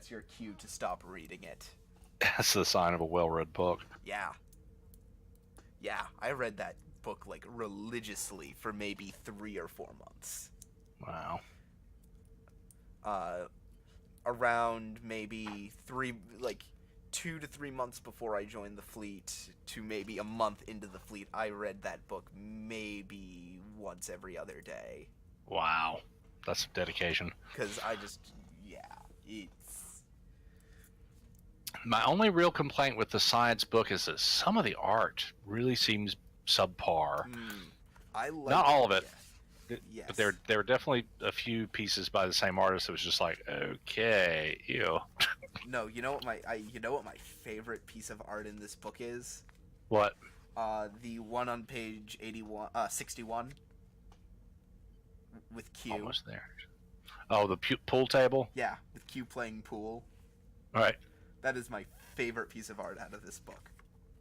Speaker 3: your cue to stop reading it.
Speaker 1: That's the sign of a well-read book.
Speaker 3: Yeah. Yeah, I read that book like religiously for maybe 3 or 4 months.
Speaker 1: Wow.
Speaker 3: Around maybe 2 to 3 months before I joined the fleet to maybe a month into the fleet, I read that book maybe once every other day.
Speaker 1: Wow. That's some dedication.
Speaker 3: Because it's...
Speaker 1: My only real complaint with the science book is that some of the art really seems subpar.
Speaker 3: I like
Speaker 1: Not all of it.
Speaker 3: Yes.
Speaker 1: But there were definitely a few pieces by the same artist that was just like, okay, ew.
Speaker 3: No, you know what my favorite piece of art in this book is?
Speaker 1: What?
Speaker 3: The one on page 61 with Q.
Speaker 1: Almost there. Oh, the pool table?
Speaker 3: Yeah, with Q playing pool.
Speaker 1: All right.
Speaker 3: That is my favorite piece of art out of this book.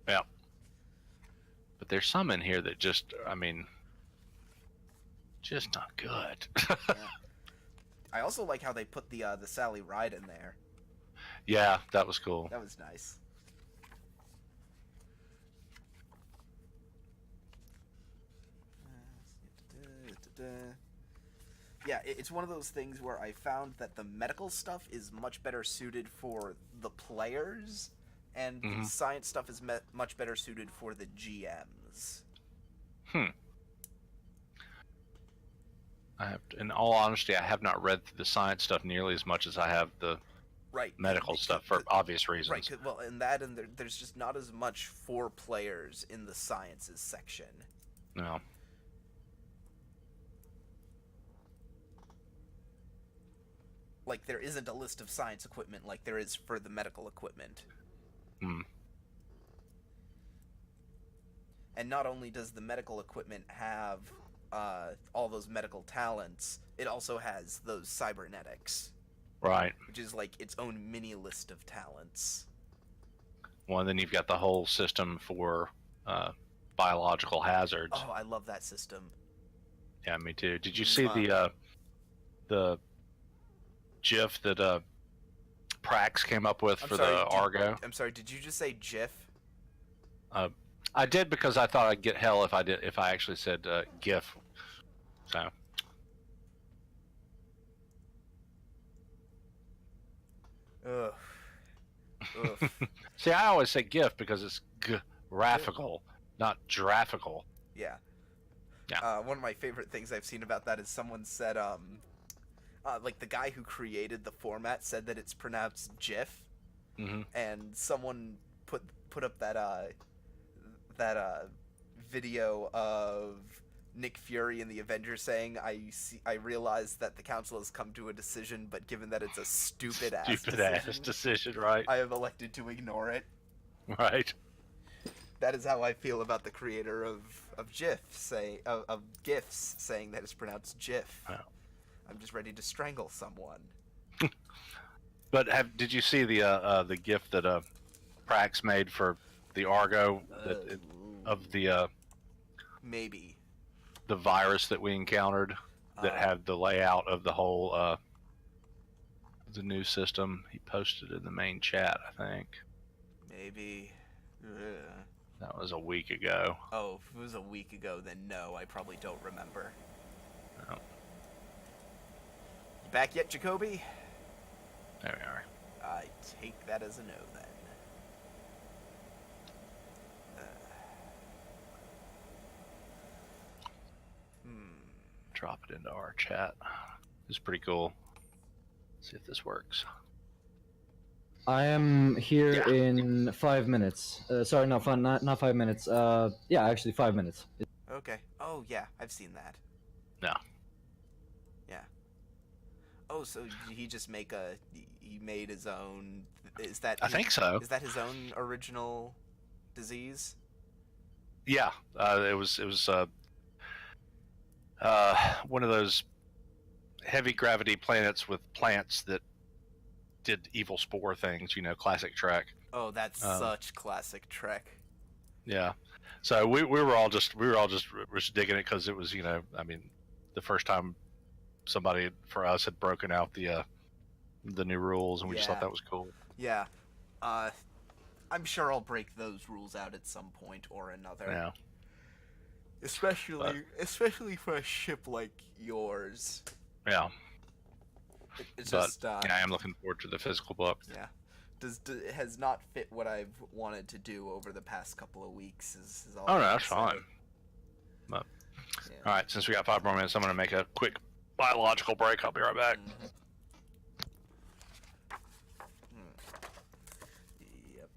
Speaker 1: Yeah. But there's some in here that just not good.
Speaker 3: Yeah. I also like how they put the Sally Ride in there.
Speaker 1: Yeah, that was cool.
Speaker 3: That was nice. Yeah, it's one of those things where I found that the medical stuff is much better suited for the players, and the science stuff is much better suited for the GMs.
Speaker 1: In all honesty, I have not read through the science stuff nearly as much as I have the medical stuff for obvious reasons.
Speaker 3: Right, well, and there's just not as much for players in the sciences section.
Speaker 1: No.
Speaker 3: Like, there isn't a list of science equipment like there is for the medical equipment. And not only does the medical equipment have all those medical talents, it also has those cybernetics.
Speaker 1: Right.
Speaker 3: Which is like its own mini list of talents.
Speaker 1: Well, then you've got the whole system for biological hazards.
Speaker 3: Oh, I love that system.
Speaker 1: Yeah, me too. Did you see the GIF that Prax came up with the Argo?
Speaker 3: I'm sorry, did you just say GIF?
Speaker 1: I did because I thought I'd get hell if I actually said GIF. So.
Speaker 3: Ugh.
Speaker 1: See, I always say GIF because it's graphical, not graphical.
Speaker 3: Yeah.
Speaker 1: Yeah.
Speaker 3: One of my favorite things I've seen about that is someone said, like the guy who created the format said that it's pronounced GIF, and someone put up that video of Nick Fury in the Avengers saying, I realize that the council has come to a decision, but given that it's a stupid ass
Speaker 1: decision, right?
Speaker 3: I have elected to ignore it.
Speaker 1: Right.
Speaker 3: That is how I feel about the creator of GIFs saying that it's pronounced GIF.
Speaker 1: Oh.
Speaker 3: I'm just ready to strangle someone.
Speaker 1: But did you see the GIF that Prax made for the Argo of the
Speaker 3: maybe
Speaker 1: the virus that we encountered that had the layout of the whole the new system? He posted in the main chat, I think.
Speaker 3: Maybe.
Speaker 1: That was a week ago.
Speaker 3: Oh, if it was a week ago, then no, I probably don't remember.
Speaker 1: No.
Speaker 3: You back yet, Jacoby?
Speaker 1: There we are.
Speaker 3: I take that as a no, then.
Speaker 1: Drop it into our chat. It's pretty cool. Let's see if this works.
Speaker 2: I am here in 5 minutes. Sorry, no, not 5 minutes. Yeah, actually 5 minutes.
Speaker 3: Okay. Oh, yeah, I've seen that.
Speaker 1: No.
Speaker 3: Yeah. Oh, so did he just make he made his own, is that...
Speaker 1: I think so.
Speaker 3: Is that his own original disease?
Speaker 1: Yeah, it was one of those heavy gravity planets with plants that did evil spore things, classic Trek.
Speaker 3: Oh, that's such classic Trek.
Speaker 1: Yeah. So we were all just digging it because it was, the first time somebody for us had broken out the new rules, and we just thought that was cool.
Speaker 3: Yeah. I'm sure I'll break those rules out at some point or another.
Speaker 1: Yeah.
Speaker 3: Especially for a ship like yours.
Speaker 1: Yeah.
Speaker 3: It's
Speaker 1: but,
Speaker 3: just
Speaker 1: I am looking forward to the physical book.
Speaker 3: Yeah. It has not fit what I've wanted to do over the past couple of weeks. Is all.
Speaker 1: Oh no, that's fine. But, all right, since we got 5 more minutes, I'm going to make a quick biological break. I'll be right back.
Speaker 3: Yep.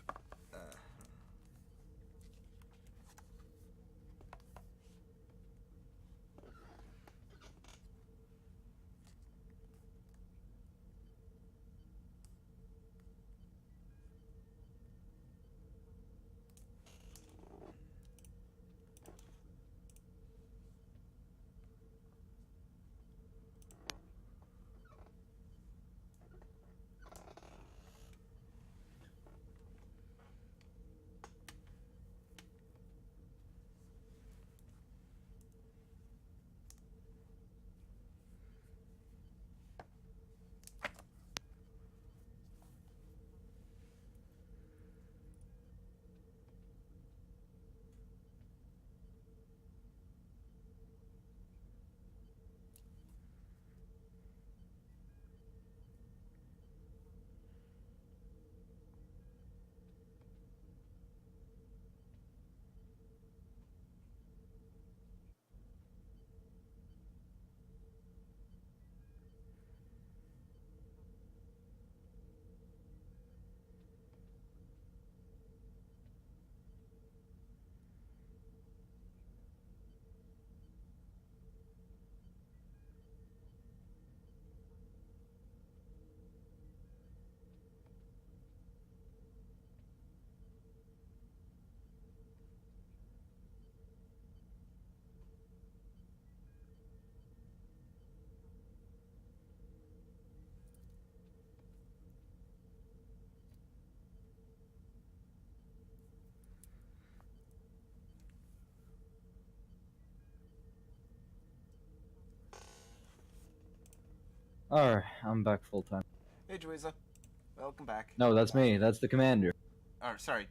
Speaker 2: Alright, I'm back full time.
Speaker 3: Hey, Juiza. Welcome back.
Speaker 2: No, that's me. That's the commander.
Speaker 3: Or, sorry,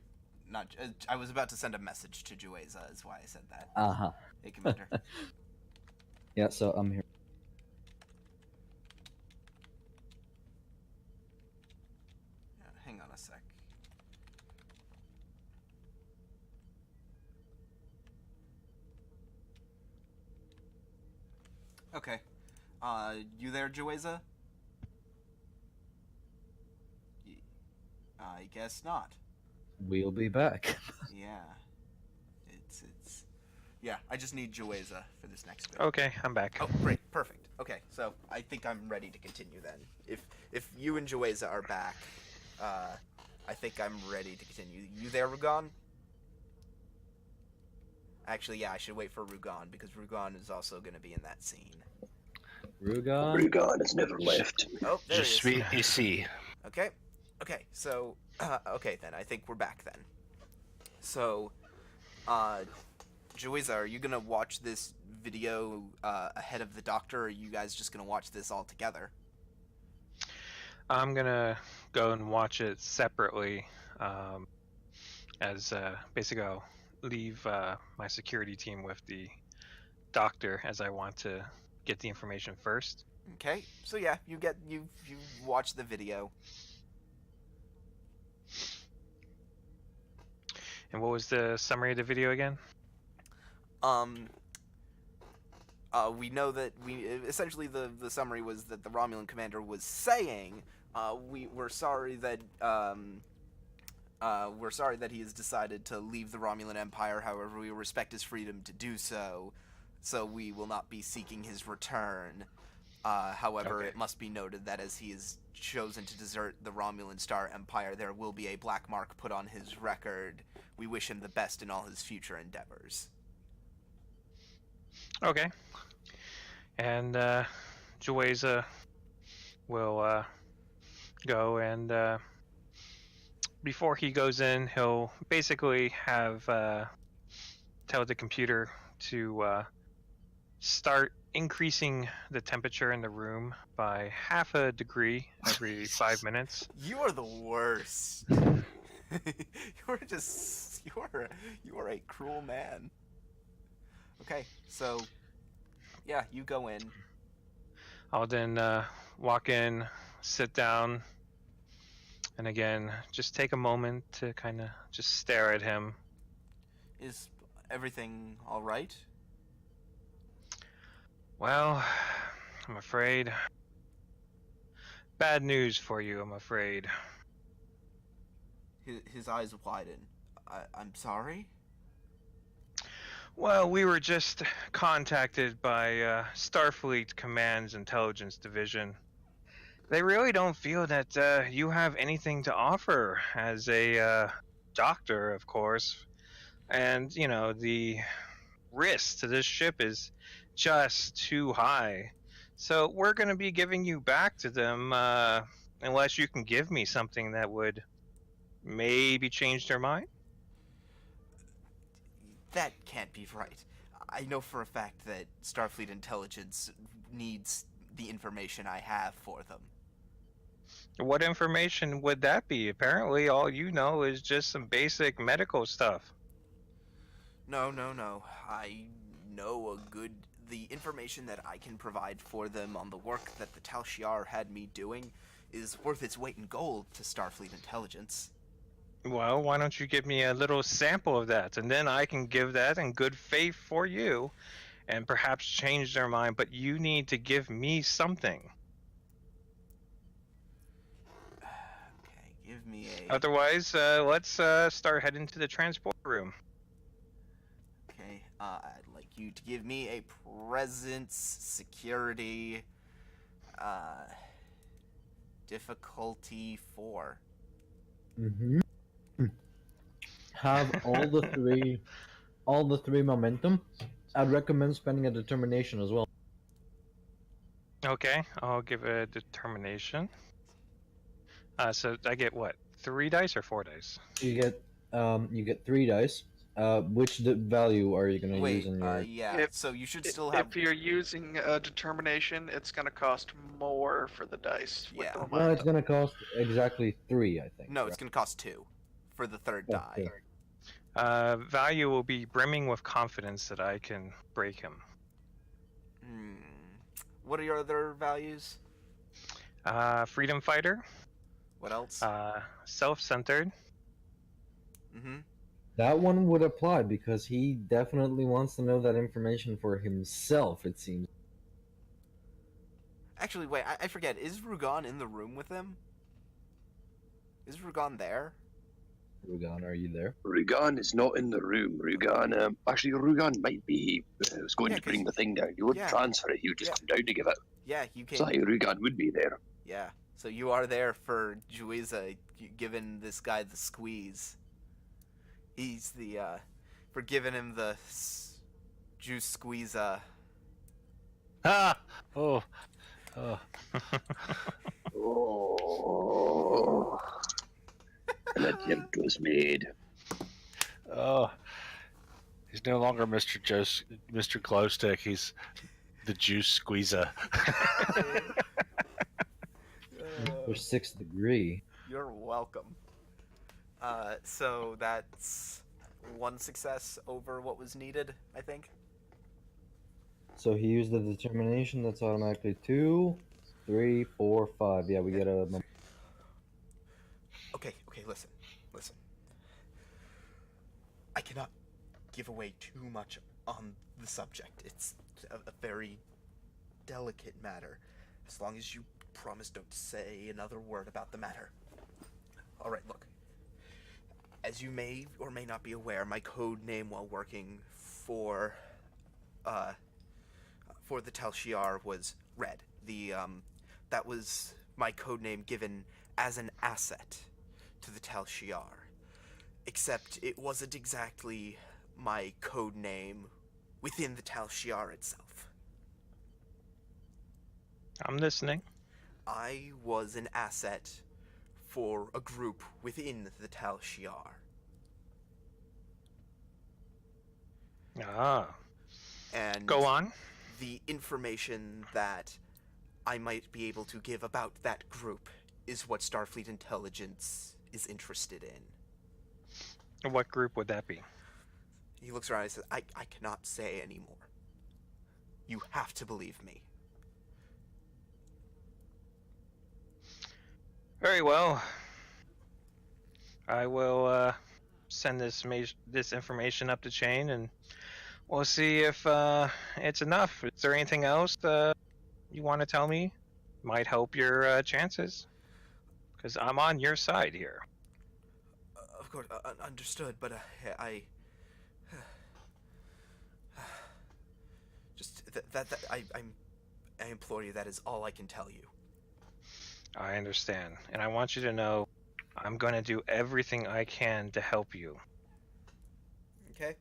Speaker 3: not. I was about to send a message to Juiza, is why I said that.
Speaker 2: Uh-huh.
Speaker 3: Hey, Commander.
Speaker 2: Yeah, so I'm here.
Speaker 3: Hang on a sec. Okay. You there, Juiza? I guess not.
Speaker 2: We'll be back.
Speaker 3: Yeah. It's. Yeah, I just need Juiza for this next bit.
Speaker 5: Okay, I'm back.
Speaker 3: Oh, great, perfect. Okay, so I think I'm ready to continue then. If you and Juiza are back, I think I'm ready to continue. You there, Rugon? Actually, yeah, I should wait for Rugon because Rugon is also going to be in that scene.
Speaker 2: Rugon?
Speaker 6: Rugon has never left.
Speaker 3: Oh, there
Speaker 1: Je
Speaker 3: he is.
Speaker 1: suis ici.
Speaker 3: Okay, okay, so okay then. I think we're back then. So, Juiza, are you gonna watch this video ahead of the doctor, or are you guys just gonna watch this all together?
Speaker 5: I'm gonna go and watch it separately, as basically I'll leave my security team with the doctor, as I want to get the information first.
Speaker 3: Okay, so yeah, you watch the video.
Speaker 5: And what was the summary of the video again?
Speaker 3: We know that essentially the summary was that the Romulan commander was saying, we're sorry that he has decided to leave the Romulan Empire. However, we respect his freedom to do so, so we will not be seeking his return. However,
Speaker 5: Okay.
Speaker 3: It must be noted that as he has chosen to desert the Romulan Star Empire, there will be a black mark put on his record. We wish him the best in all his future endeavors.
Speaker 5: Okay. And Juiza will go and before he goes in, he'll basically have tell the computer to start increasing the temperature in the room by half a degree every 5 minutes.
Speaker 3: You are the worst. You are a cruel man. Okay, so yeah, you go in.
Speaker 5: I'll then walk in, sit down, and again, just take a moment to kind of just stare at him.
Speaker 3: Is everything all right?
Speaker 5: Well, I'm afraid. Bad news for you, I'm afraid.
Speaker 3: His eyes widen. I'm sorry?
Speaker 5: Well, we were just contacted by Starfleet Command's Intelligence Division. They really don't feel that you have anything to offer as a doctor, of course. And, you know, the risk to this ship is just too high. So we're going to be giving you back to them unless you can give me something that would maybe change their mind.
Speaker 3: That can't be right. I know for a fact that Starfleet Intelligence needs the information I have for them.
Speaker 5: What information would that be? Apparently all you know is just some basic medical stuff.
Speaker 3: No. I know the information that I can provide for them on the work that the Tal Shiar had me doing is worth its weight in gold to Starfleet Intelligence.
Speaker 5: Well, why don't you give me a little sample of that, and then I can give that in good faith for you, and perhaps change their mind, but you need to give me something.
Speaker 3: Okay, give me a...
Speaker 5: Otherwise, let's start heading to the transport room.
Speaker 3: Okay, I'd like you to give me a presence, security, difficulty 4.
Speaker 2: Mm-hmm. Have all the three momentum. I'd recommend spending a determination as well.
Speaker 5: Okay, I'll give a determination. So I get what? 3 dice or 4 dice?
Speaker 2: You get 3 dice. Which value are you gonna use
Speaker 3: Wait,
Speaker 2: in your?
Speaker 3: yeah.
Speaker 4: If-
Speaker 3: So you should still have.
Speaker 4: If you're using determination, it's going to cost more for the dice with the
Speaker 3: Yeah.
Speaker 2: No, it's
Speaker 4: momentum.
Speaker 2: gonna cost exactly 3, I think.
Speaker 3: No,
Speaker 2: right?
Speaker 3: it's gonna cost 2 for the third
Speaker 2: Oh,
Speaker 3: die.
Speaker 2: okay.
Speaker 5: Value will be brimming with confidence that I can break him.
Speaker 3: Hmm. What are your other values?
Speaker 5: Freedom fighter,
Speaker 3: What else?
Speaker 5: self-centered,
Speaker 3: Mm-hmm.
Speaker 2: That one would apply because he definitely wants to know that information for himself. It seems.
Speaker 3: Actually, wait. I forget. Is Rugon in the room with him? Is Rugon there?
Speaker 2: Rugan, are you there?
Speaker 6: Rugan is not in the room. Rugan, actually, Rugan might be. Was going
Speaker 3: Yeah,
Speaker 6: to bring
Speaker 3: 'cause-
Speaker 6: the thing down. You wouldn't
Speaker 3: yeah.
Speaker 6: transfer it. You'd just
Speaker 3: Yeah.
Speaker 6: come down to give it.
Speaker 3: Yeah, you came.
Speaker 6: So Rugan would be there.
Speaker 3: Yeah. So you are there for Juiza giving this guy the squeeze. He's the for giving him the juice squeeze.
Speaker 1: Ah! Oh. Oh.
Speaker 6: Oh. An attempt was made.
Speaker 1: Oh. He's no longer Mr. Glowstick. He's the juice squeezer.
Speaker 2: For 6th degree.
Speaker 3: You're welcome. So that's 1 success over what was needed, I think.
Speaker 2: So he used the determination. That's automatically 2, 3, 4, 5. Yeah, we get a.
Speaker 3: Okay, listen. I cannot give away too much on the subject. It's a very delicate matter. As long as you promise don't say another word about the matter. Alright, look. As you may or may not be aware, my code name while working for the Tal Shiar was Red. That was my code name given as an asset to the Tal Shiar. Except it wasn't exactly my code name within the Tal Shiar itself.
Speaker 5: I'm listening.
Speaker 3: I was an asset for a group within the Tal Shiar.
Speaker 5: Ah.
Speaker 3: And
Speaker 5: Go on.
Speaker 3: the information that I might be able to give about that group is what Starfleet Intelligence is interested in.
Speaker 5: What group would that be?
Speaker 3: He looks around and says, I cannot say anymore. You have to believe me.
Speaker 5: Very well. I will send this information up the chain, and we'll see if it's enough. Is there anything else you want to tell me? Might help your chances, because I'm on your side here.
Speaker 3: Of course, understood, but I just I implore you. That is all I can tell you.
Speaker 5: I understand, and I want you to know I'm going to do everything I can to help you.
Speaker 3: Okay.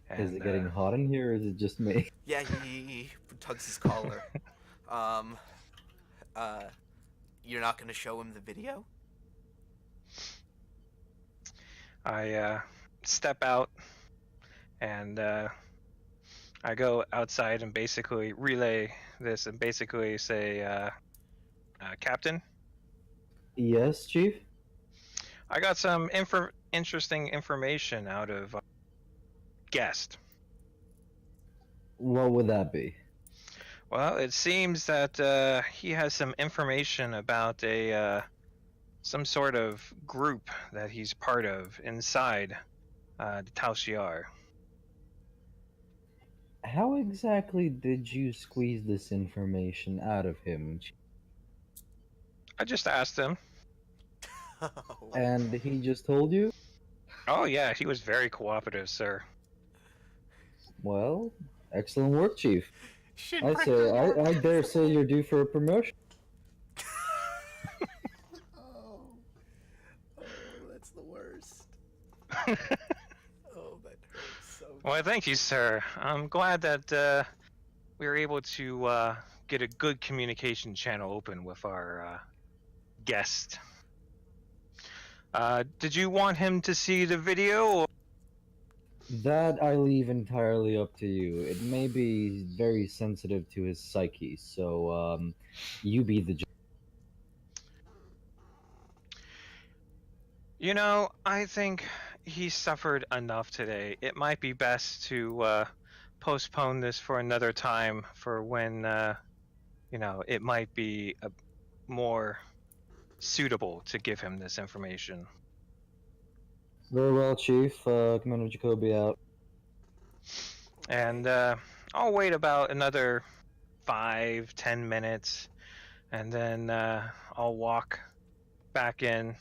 Speaker 5: And,
Speaker 2: Is it getting hot in here, or is it just me?
Speaker 3: Yeah, he tugs his collar. You're not gonna show him the video?
Speaker 5: I step out, and I go outside and basically relay this and basically say, Captain,
Speaker 2: Yes, Chief.
Speaker 5: I got some interesting information out of Guest.
Speaker 2: What would that be?
Speaker 5: Well, it seems that he has some information about some sort of group that he's part of inside the Tal Shiar.
Speaker 2: How exactly did you squeeze this information out of him, Chief?
Speaker 5: I just asked him.
Speaker 2: And he just told you?
Speaker 5: Oh yeah, he was very cooperative, sir.
Speaker 2: Well, excellent work, Chief. I
Speaker 3: Shinra
Speaker 2: say,
Speaker 3: Hero
Speaker 2: I dare say you're due for a promotion.
Speaker 3: Oh, that's the worst. Oh, that hurts so.
Speaker 5: Well, thank you, sir. I'm glad that we were able to get a good communication channel open with our guest. Did you want him to see the video? Or
Speaker 2: That I leave entirely up to you. It may be very sensitive to his psyche, so you be the judge.
Speaker 5: You know, I think he suffered enough today. It might be best to postpone this for another time, for when it might be more suitable to give him this information.
Speaker 2: Very well, Chief. Commander Jacoby out.
Speaker 5: And I'll wait about another 5-10 minutes, and then I'll walk back in.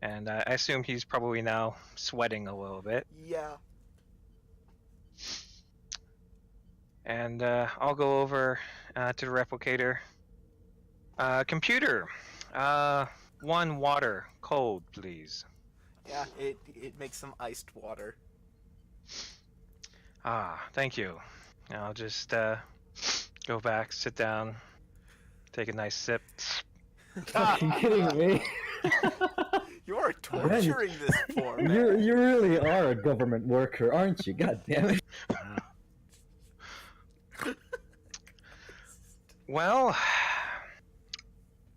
Speaker 5: And I assume he's probably now sweating a little bit.
Speaker 3: Yeah.
Speaker 5: And I'll go over to the replicator. Computer, 1 water, cold, please.
Speaker 3: Yeah, it makes some iced water.
Speaker 5: Thank you. I'll just go back, sit down, take a nice sip.
Speaker 2: Are you kidding me?
Speaker 3: You are torturing this poor man.
Speaker 2: You really are a government worker, aren't you? God damn it.
Speaker 5: Well,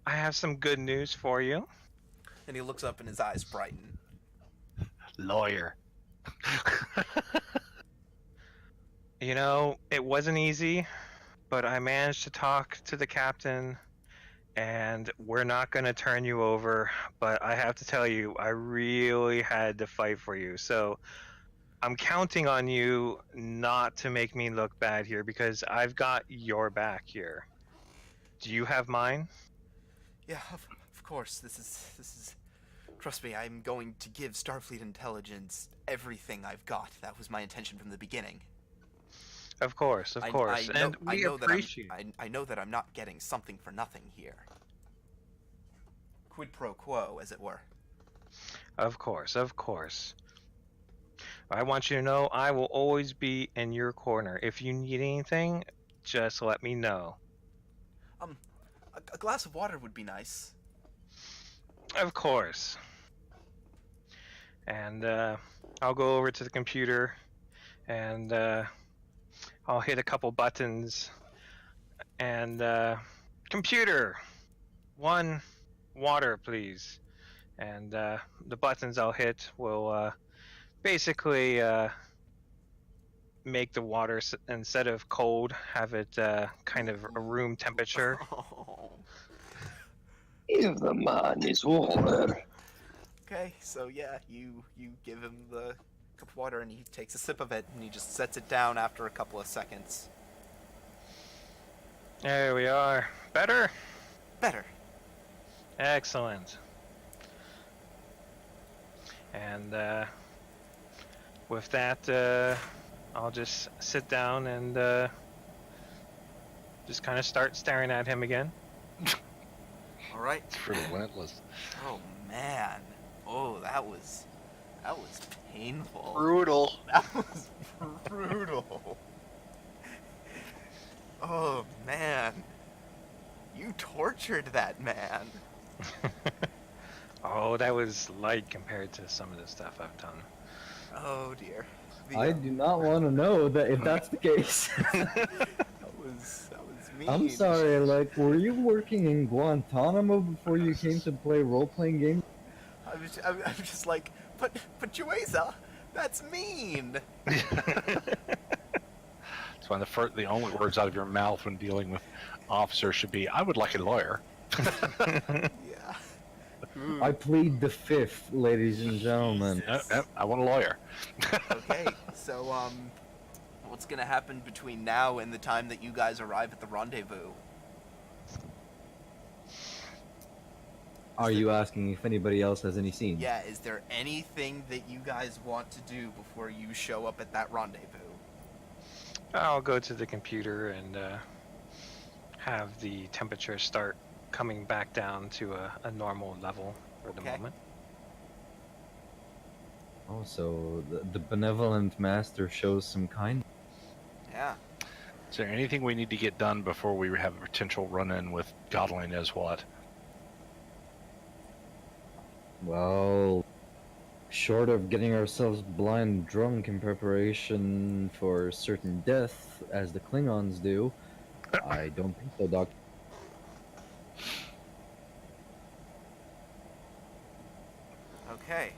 Speaker 5: I have some good news for you.
Speaker 3: And he looks up and his eyes brighten.
Speaker 1: Lawyer.
Speaker 5: You know, it wasn't easy, but I managed to talk to the captain, and we're not going to turn you over, but I have to tell you, I really had to fight for you. So I'm counting on you not to make me look bad here, because I've got your back here. Do you have mine?
Speaker 3: Yeah, of course. This is. Trust me, I'm going to give Starfleet Intelligence everything I've got. That was my intention from the beginning.
Speaker 5: Of course. And we appreciate.
Speaker 3: I know that I'm not getting something for nothing here. Quid pro quo, as it were.
Speaker 5: Of course. I want you to know I will always be in your corner. If you need anything, just let me know.
Speaker 3: A glass of water would be nice.
Speaker 5: Of course. And I'll go over to the computer, and I'll hit a couple buttons. And computer, 1 water, please. And the buttons I'll hit will basically make the water, instead of cold, have it kind of a room temperature.
Speaker 6: If the man is water.
Speaker 3: Okay, so yeah, you give him the cup of water and he takes a sip of it and he just sets it down after a couple of seconds.
Speaker 5: There we are. Better?
Speaker 3: Better.
Speaker 5: Excellent. And with that, I'll just sit down and just kind of start staring at him again.
Speaker 3: All right.
Speaker 1: It's relentless.
Speaker 3: Oh man. Oh, that was painful.
Speaker 4: Brutal.
Speaker 3: That was brutal. Oh man. You tortured that man.
Speaker 5: Oh, that was light compared to some of the stuff I've done.
Speaker 3: Oh dear.
Speaker 2: I do not want to know that if that's the case.
Speaker 3: That was mean.
Speaker 2: I'm sorry, like, were you working in Guantanamo before you came to play role-playing games?
Speaker 3: I was just like, but Jueza, that's mean.
Speaker 1: It's one of the only words out of your mouth when dealing with officers should be, "I would like a lawyer."
Speaker 3: Yeah.
Speaker 2: I plead the fifth, ladies and gentlemen.
Speaker 1: I want a lawyer.
Speaker 3: Okay, so what's gonna happen between now and the time that you guys arrive at the rendezvous?
Speaker 2: Are you asking if anybody else has any scenes?
Speaker 3: Yeah, is there anything that you guys want to do before you show up at that rendezvous?
Speaker 5: I'll go to the computer and have the temperature start coming back down to a normal level for the moment.
Speaker 2: Oh, so the benevolent master shows some kindness.
Speaker 3: Yeah.
Speaker 1: Is there anything we need to get done before we have a potential run-in with Godling as what?
Speaker 2: Well, Short of getting ourselves blind drunk in preparation for certain death, as the Klingons do, I don't think so, Doc.
Speaker 3: Okay.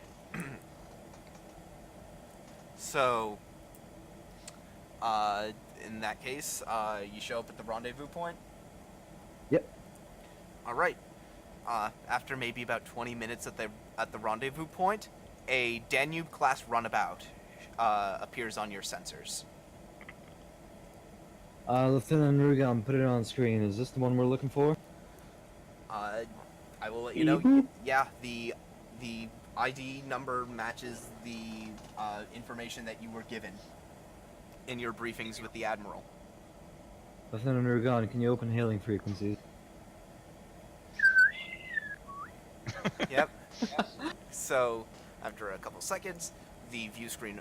Speaker 3: So, uh, in that case, you show up at the rendezvous point?
Speaker 2: Yep.
Speaker 3: Alright. After maybe about 20 minutes at the rendezvous point, a Danube-class runabout appears on your sensors.
Speaker 2: Lieutenant Rugan, put it on screen. Is this the one we're looking for?
Speaker 3: I will let you know. Yeah, the ID number matches the information that you were given in your briefings with the Admiral.
Speaker 2: Lieutenant Rugan, can you open hailing frequencies?
Speaker 3: Yep. So, after a couple seconds, the view screen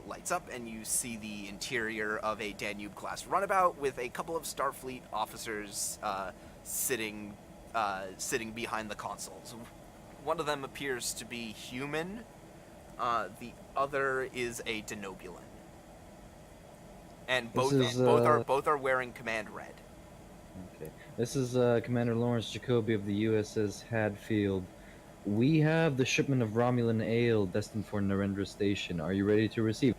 Speaker 3: lights up, and you see the interior of a Danube-class runabout with a couple of Starfleet officers sitting behind the consoles. One of them appears to be human. The other is a Denobulan. And both are wearing command red.
Speaker 2: Okay. This is Commander Lawrence Jacoby of the USS Hadfield. We have the shipment of Romulan ale destined for Narendra Station. Are you ready to receive?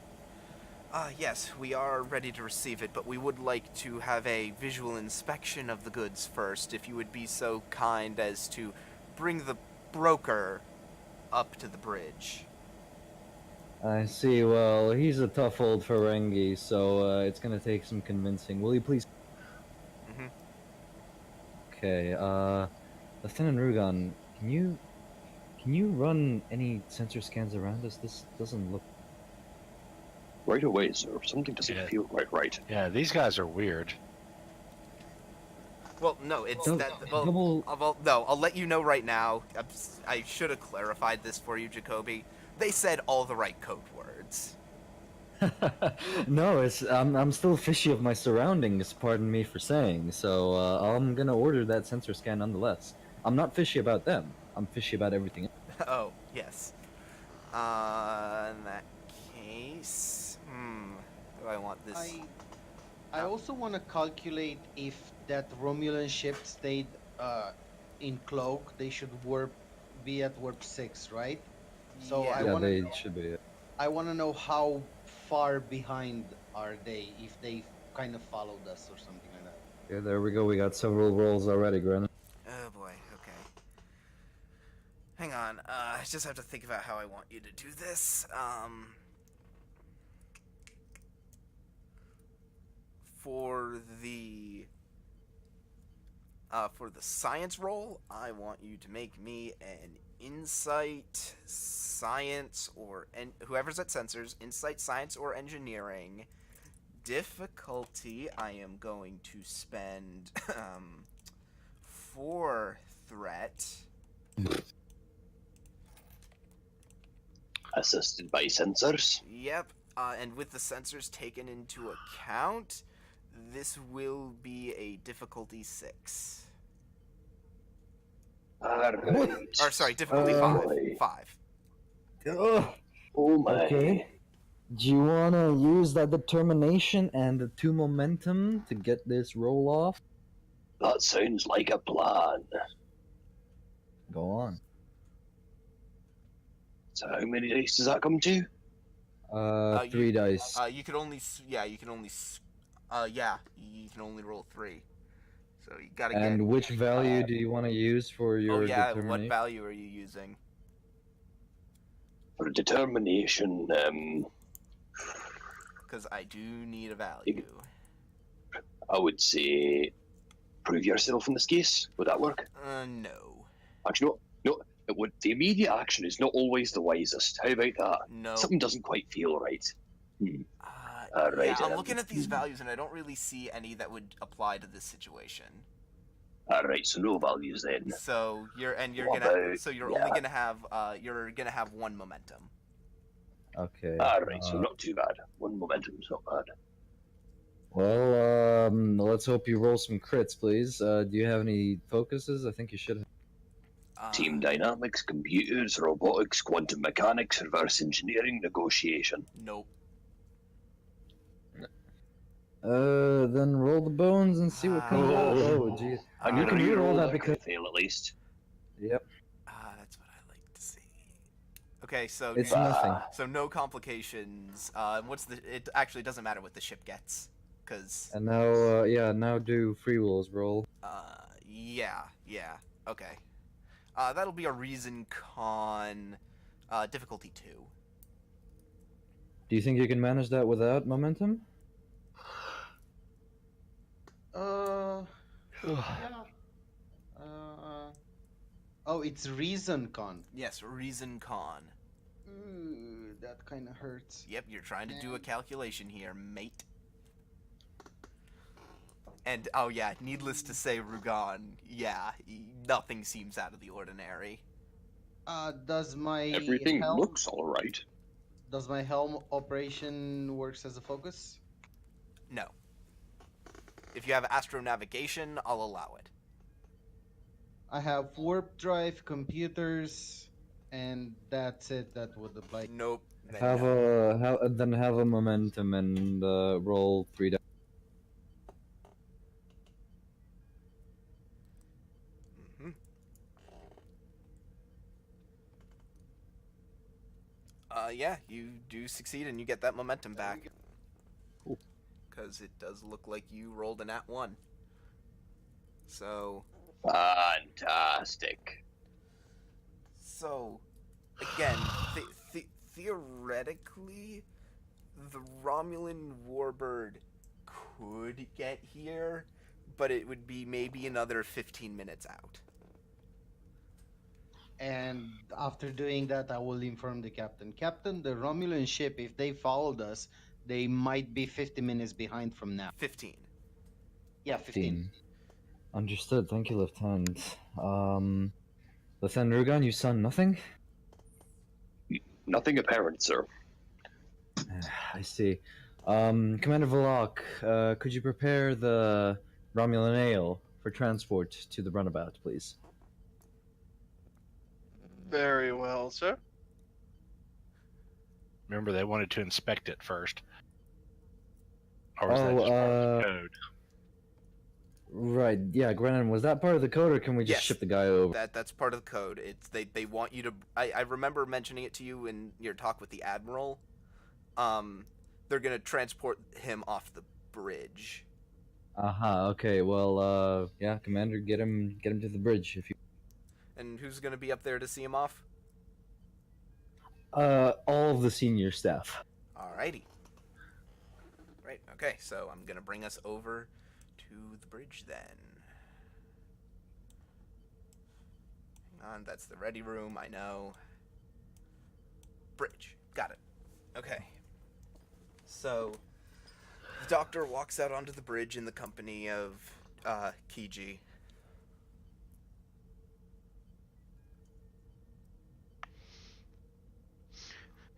Speaker 3: Yes, we are ready to receive it, but we would like to have a visual inspection of the goods first, if you would be so kind as to bring the broker up to the bridge.
Speaker 2: I see. Well, he's a tough old Ferengi, so it's gonna take some convincing. Will you please?
Speaker 3: Mm-hmm.
Speaker 2: Okay. Lieutenant Rugan, can you run any sensor scans around us? This doesn't look.
Speaker 6: Right away, sir. Something doesn't
Speaker 1: Yeah.
Speaker 6: feel quite right.
Speaker 1: Yeah, these guys are weird.
Speaker 3: Well, no, it's
Speaker 2: Dou-
Speaker 3: that.
Speaker 2: double-
Speaker 3: Well, no, I'll let you know right now. I should have clarified this for you, Jacoby. They said all the right code words.
Speaker 2: No, I'm still fishy of my surroundings. Pardon me for saying. So I'm gonna order that sensor scan nonetheless. I'm not fishy about them. I'm fishy about everything.
Speaker 3: Oh, yes. In that case, do I want this?
Speaker 7: I also want to calculate if that Romulan ship stayed in cloak. They should be at warp 6, right? So
Speaker 3: Yeah.
Speaker 2: Yeah, they should be.
Speaker 7: I want to know how far behind are they, if they kind of followed us or something like that.
Speaker 2: Yeah, there we go. We got several rolls already, Gren.
Speaker 3: Oh boy, okay. Hang on, I just have to think about how I want you to do this. For the science roll, I want you to make me an insight, science, or whoever's at sensors, insight, science, or engineering. Difficulty, I am going to spend 4 threat.
Speaker 6: Assisted by sensors.
Speaker 3: Yep, and with the sensors taken into account, this will be a difficulty 6.
Speaker 6: Alright.
Speaker 3: Or sorry, difficulty
Speaker 6: boy.
Speaker 3: 5.
Speaker 6: Oh my.
Speaker 2: Okay. Do you want to use that determination and the 2 momentum to get this roll off?
Speaker 6: That sounds like a plan.
Speaker 2: Go on.
Speaker 6: So how many dice does that come to?
Speaker 2: 3 dice.
Speaker 3: You can only roll 3. So you gotta
Speaker 2: And
Speaker 3: get.
Speaker 2: which value do you want to use for your
Speaker 3: Oh yeah, what
Speaker 2: determination?
Speaker 3: value are you using?
Speaker 6: For determination,
Speaker 3: Because I do need a value.
Speaker 6: I would say prove yourself in this case. Would that work?
Speaker 3: No.
Speaker 6: Actually, no. It would. The immediate action is not always the wisest. How about that?
Speaker 3: No.
Speaker 6: Something doesn't quite feel right.
Speaker 3: Yeah,
Speaker 6: Right,
Speaker 3: I'm looking at these values and I don't really see any that would apply to this situation.
Speaker 6: Alright, so no values then.
Speaker 3: So you're
Speaker 6: What about-
Speaker 3: only gonna have 1 momentum.
Speaker 2: Okay.
Speaker 6: Alright, so not too bad. 1 momentum's not bad.
Speaker 2: Well, let's hope you roll some crits, please. Do you have any focuses? I think you should have.
Speaker 6: Team dynamics, computers, robotics, quantum mechanics, reverse engineering, negotiation.
Speaker 3: Nope.
Speaker 2: Then roll the bones and see what comes out. Oh, geez.
Speaker 6: I'm
Speaker 2: You
Speaker 6: gonna
Speaker 2: can
Speaker 6: re-roll
Speaker 2: reroll that
Speaker 6: that
Speaker 2: because.
Speaker 6: fail at least.
Speaker 2: Yep,
Speaker 3: That's what I like to see. Okay, so
Speaker 2: it's nothing.
Speaker 3: so no complications. What's the? It actually doesn't matter what the ship gets, cause.
Speaker 2: And now, now do free rolls roll.
Speaker 3: Yeah. Okay. That'll be a reason con, difficulty 2.
Speaker 2: Do you think you can manage that without momentum?
Speaker 7: Yeah. Oh, it's reason con.
Speaker 3: Yes, reason con.
Speaker 7: Ooh, that kind of hurts.
Speaker 3: Yep, you're trying to do a calculation here, mate. And, oh yeah, needless to say, Rugan, yeah, nothing seems out of the ordinary.
Speaker 7: Does my
Speaker 6: Everything
Speaker 7: helm,
Speaker 6: looks alright.
Speaker 7: Does my helm operation works as a focus?
Speaker 3: No. If you have astronavigation, I'll allow it.
Speaker 7: I have warp drive, computers, and that's it. That would apply.
Speaker 3: Nope. Then
Speaker 2: Have
Speaker 3: no.
Speaker 2: have a momentum and roll 3 dice.
Speaker 3: Mhm. Yeah, you do succeed and you get that momentum back.
Speaker 2: Cool.
Speaker 3: Because it does look like you rolled a nat 1. So,
Speaker 6: Fantastic.
Speaker 3: again, theoretically, the Romulan warbird could get here, but it would be maybe another 15 minutes out.
Speaker 7: And after doing that, I will inform the captain. Captain, the Romulan ship, if they followed us, they might be 50 minutes behind from now.
Speaker 3: 15.
Speaker 7: Yeah, 15.
Speaker 2: Understood. Thank you, Lieutenant. Lieutenant Rugan, you saw nothing?
Speaker 6: Nothing apparent, sir.
Speaker 2: I see. Commander Valak, could you prepare the Romulan ale for transport to the runabout, please?
Speaker 4: Very well, sir.
Speaker 1: Remember, they wanted to inspect it first. Or was that
Speaker 2: Oh,
Speaker 1: just part of the code?
Speaker 2: Right, yeah, Grennan, was that part of the code, or can we just
Speaker 3: Yes.
Speaker 2: ship the guy over?
Speaker 3: That's part of the code. It's they want you to. I remember mentioning it to you in your talk with the admiral. They're gonna transport him off the bridge.
Speaker 2: Okay, well, yeah, Commander, get him to the bridge, if you...
Speaker 3: And who's gonna be up there to see him off?
Speaker 2: All of the senior staff.
Speaker 3: Alrighty. Right. Okay. So I'm gonna bring us over to the bridge then. Hang on. That's the ready room. I know. Bridge. Got it. Okay. So the doctor walks out onto the bridge in the company of Kiji.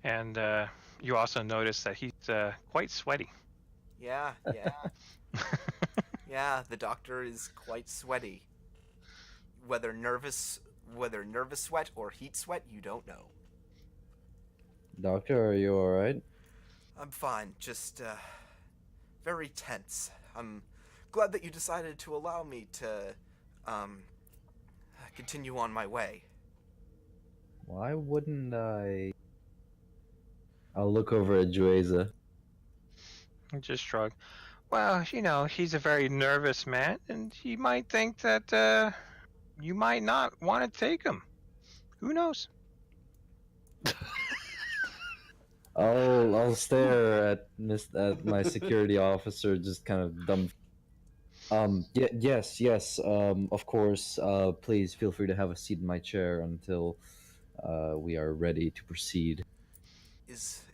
Speaker 5: And you also notice that he's quite sweaty.
Speaker 3: Yeah. Yeah, the doctor is quite sweaty. Whether nervous sweat or heat sweat, you don't know.
Speaker 2: Doctor, are you alright?
Speaker 3: I'm fine, just very tense. I'm glad that you decided to allow me to continue on my way.
Speaker 2: Why wouldn't I... I'll look over at Jueza.
Speaker 5: Just shrug. Well, you know, he's a very nervous man, and he might think that you might not want to take him. Who knows?
Speaker 2: I'll stare at my security officer, just kind of dumb. Yes. Of course. Please feel free to have a seat in my chair until we are ready to proceed.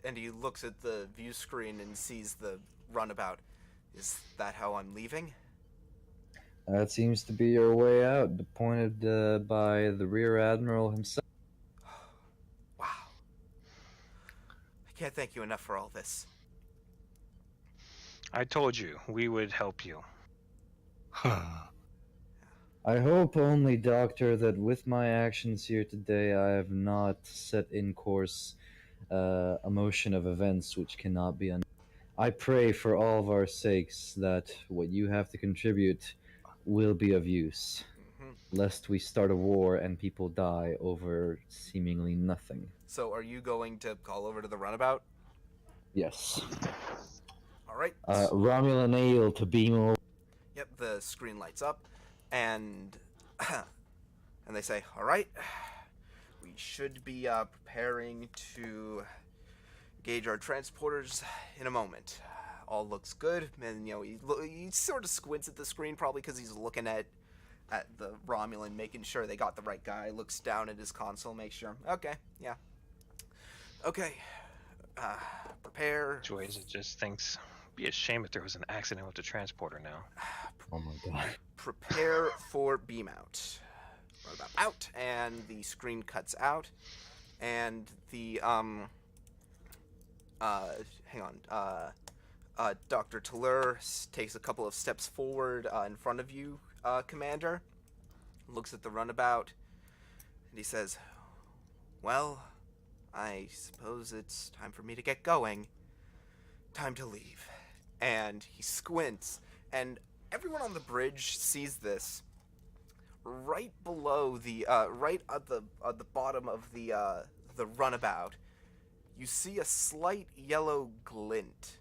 Speaker 3: And he looks at the view screen and sees the runabout. Is that how I'm leaving?
Speaker 2: That seems to be your way out, appointed by the Rear Admiral himself.
Speaker 3: Wow. I can't thank you enough for all this.
Speaker 5: I told you we would help you.
Speaker 2: I hope only, Doctor, that with my actions here today I have not set in course a motion of events which cannot be undone. I pray for all of our sakes that what you have to contribute will be of use,
Speaker 3: Hmm.
Speaker 2: lest we start a war and people die over seemingly nothing.
Speaker 3: So, are you going to call over to the runabout?
Speaker 2: Yes.
Speaker 3: All right.
Speaker 2: Romulan ale to beam over.
Speaker 3: Yep. The screen lights up, and and they say, "All right, we should be preparing to gauge our transporters in a moment. All looks good." And he sort of squints at the screen, probably because he's looking at the Romulan, making sure they got the right guy. Looks down at his console, makes sure. Okay, yeah. Okay. Prepare.
Speaker 5: Joyce just thinks, be a shame if there was an accident with the transporter now.
Speaker 2: Oh my god.
Speaker 3: Prepare for beam out. Runabout out, and the screen cuts out, and the hang on. Dr. Tallur takes a couple of steps forward in front of you, Commander. Looks at the runabout, and he says, "Well, I suppose it's time for me to get going. Time to leave." And he squints, and everyone on the bridge sees this. Right below the, right at the bottom of the runabout, you see a slight yellow glint.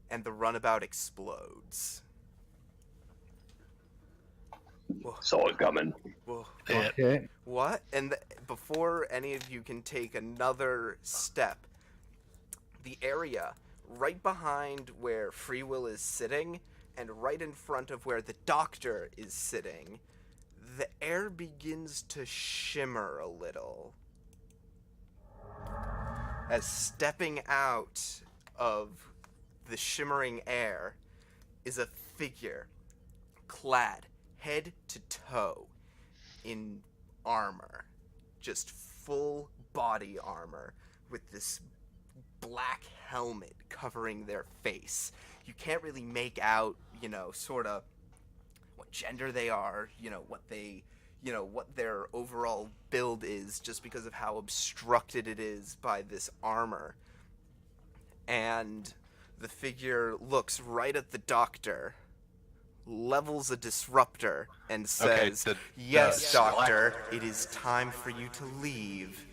Speaker 3: And the runabout explodes. Whoa.
Speaker 6: Saw it coming.
Speaker 3: Whoa.
Speaker 2: Okay.
Speaker 3: What? And before any of you can take another step, the area right behind where Free Will is sitting and right in front of where the Doctor is sitting, the air begins to shimmer a little. As stepping out of the shimmering air is a figure clad head to toe in armor, just full body armor with this black helmet covering their face. You can't really make out, sort of what gender they are, what their overall build is, just because of how obstructed it is by this armor. And the figure looks right at the Doctor, levels a disruptor, and says, "Yes, Doctor, it is time for you to leave."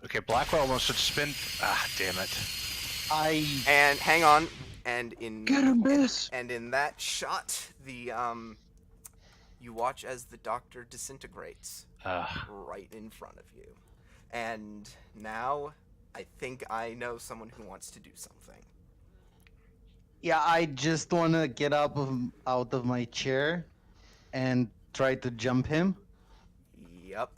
Speaker 1: Okay, Blackwell wants to spin. Ah, damn it.
Speaker 3: And hang on, and
Speaker 6: Get him, miss!
Speaker 3: and in that shot, the you watch as the Doctor disintegrates right in front of you. And now, I think I know someone who wants to do something.
Speaker 7: Yeah, I just want to get out of my chair and try to jump him.
Speaker 3: Yep.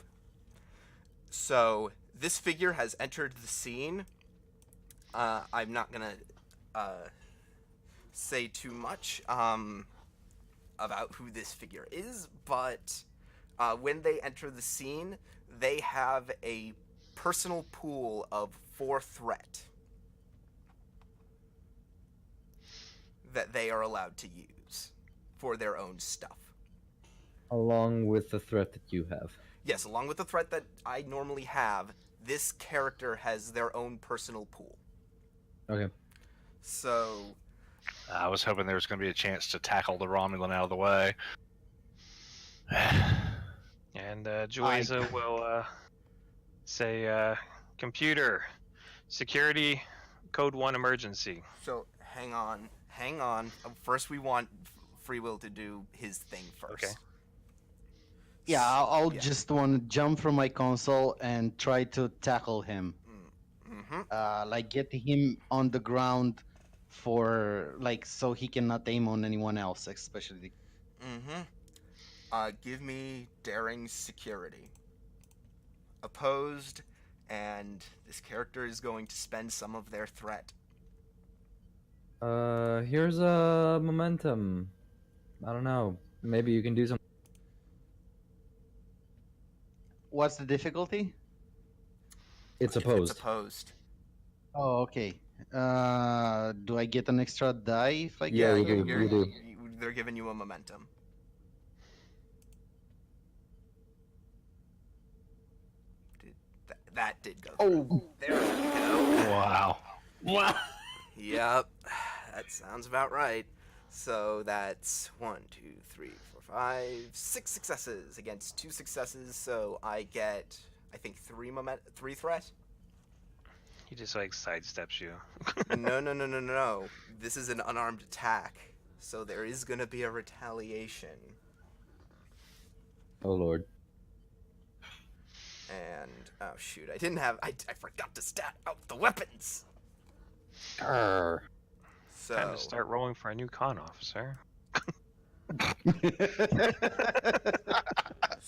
Speaker 3: So this figure has entered the scene. I'm not gonna say too much about who this figure is, but when they enter the scene, they have a personal pool of 4 threat that they are allowed to use for their own stuff.
Speaker 2: Along with the threat that you have.
Speaker 3: Yes, along with the threat that I normally have, this character has their own personal pool.
Speaker 2: Okay.
Speaker 3: So,
Speaker 1: I was hoping there was going to be a chance to tackle the Romulan out of the way.
Speaker 5: And Joyza will say, computer, security, code 1 emergency.
Speaker 3: so hang on. First, we want Free Will to do his thing first.
Speaker 5: Okay.
Speaker 7: Yeah, I'll just want to jump from my console and try to tackle him.
Speaker 3: Mm-hmm.
Speaker 7: Like get him on the ground so he cannot aim on anyone else, especially.
Speaker 3: Mm-hmm. Give me daring security. Opposed, and this character is going to spend some of their threat.
Speaker 2: Here's a momentum. I don't know. Maybe you can do something.
Speaker 7: What's the difficulty?
Speaker 2: It's
Speaker 3: It's
Speaker 2: opposed.
Speaker 3: opposed.
Speaker 7: Oh, okay. Do I get an extra die if I get?
Speaker 2: Yeah,
Speaker 3: you're,
Speaker 2: you do.
Speaker 3: they're giving you a momentum. That did go through.
Speaker 7: Oh,
Speaker 3: There we go.
Speaker 1: Wow.
Speaker 2: Wow.
Speaker 3: Yep, that sounds about right. So that's 1, 2, 3, 4, 5, 6 successes against 2 successes. So I get, I think, 3 threat.
Speaker 5: He just like sidesteps you.
Speaker 3: No. This is an unarmed attack, so there is gonna be a retaliation.
Speaker 2: Oh lord.
Speaker 3: And oh shoot, I didn't have. I forgot to stat out the weapons.
Speaker 2: Grr.
Speaker 3: So
Speaker 5: Time to start rolling for a new con officer.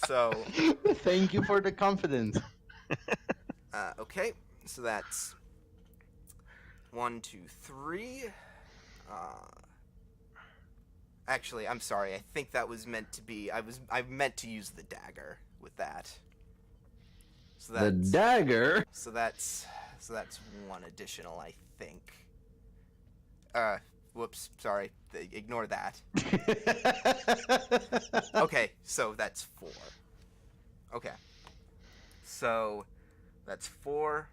Speaker 3: so
Speaker 7: Thank you for the confidence.
Speaker 3: okay, so that's 1, 2, 3. Actually, I'm sorry. I think that was meant to be. I meant to use the dagger with that. So
Speaker 2: The
Speaker 3: that's
Speaker 2: dagger.
Speaker 3: so that's 1 additional, I think. Whoops, sorry. Ignore that. Okay, so that's 4. Okay. So that's 4.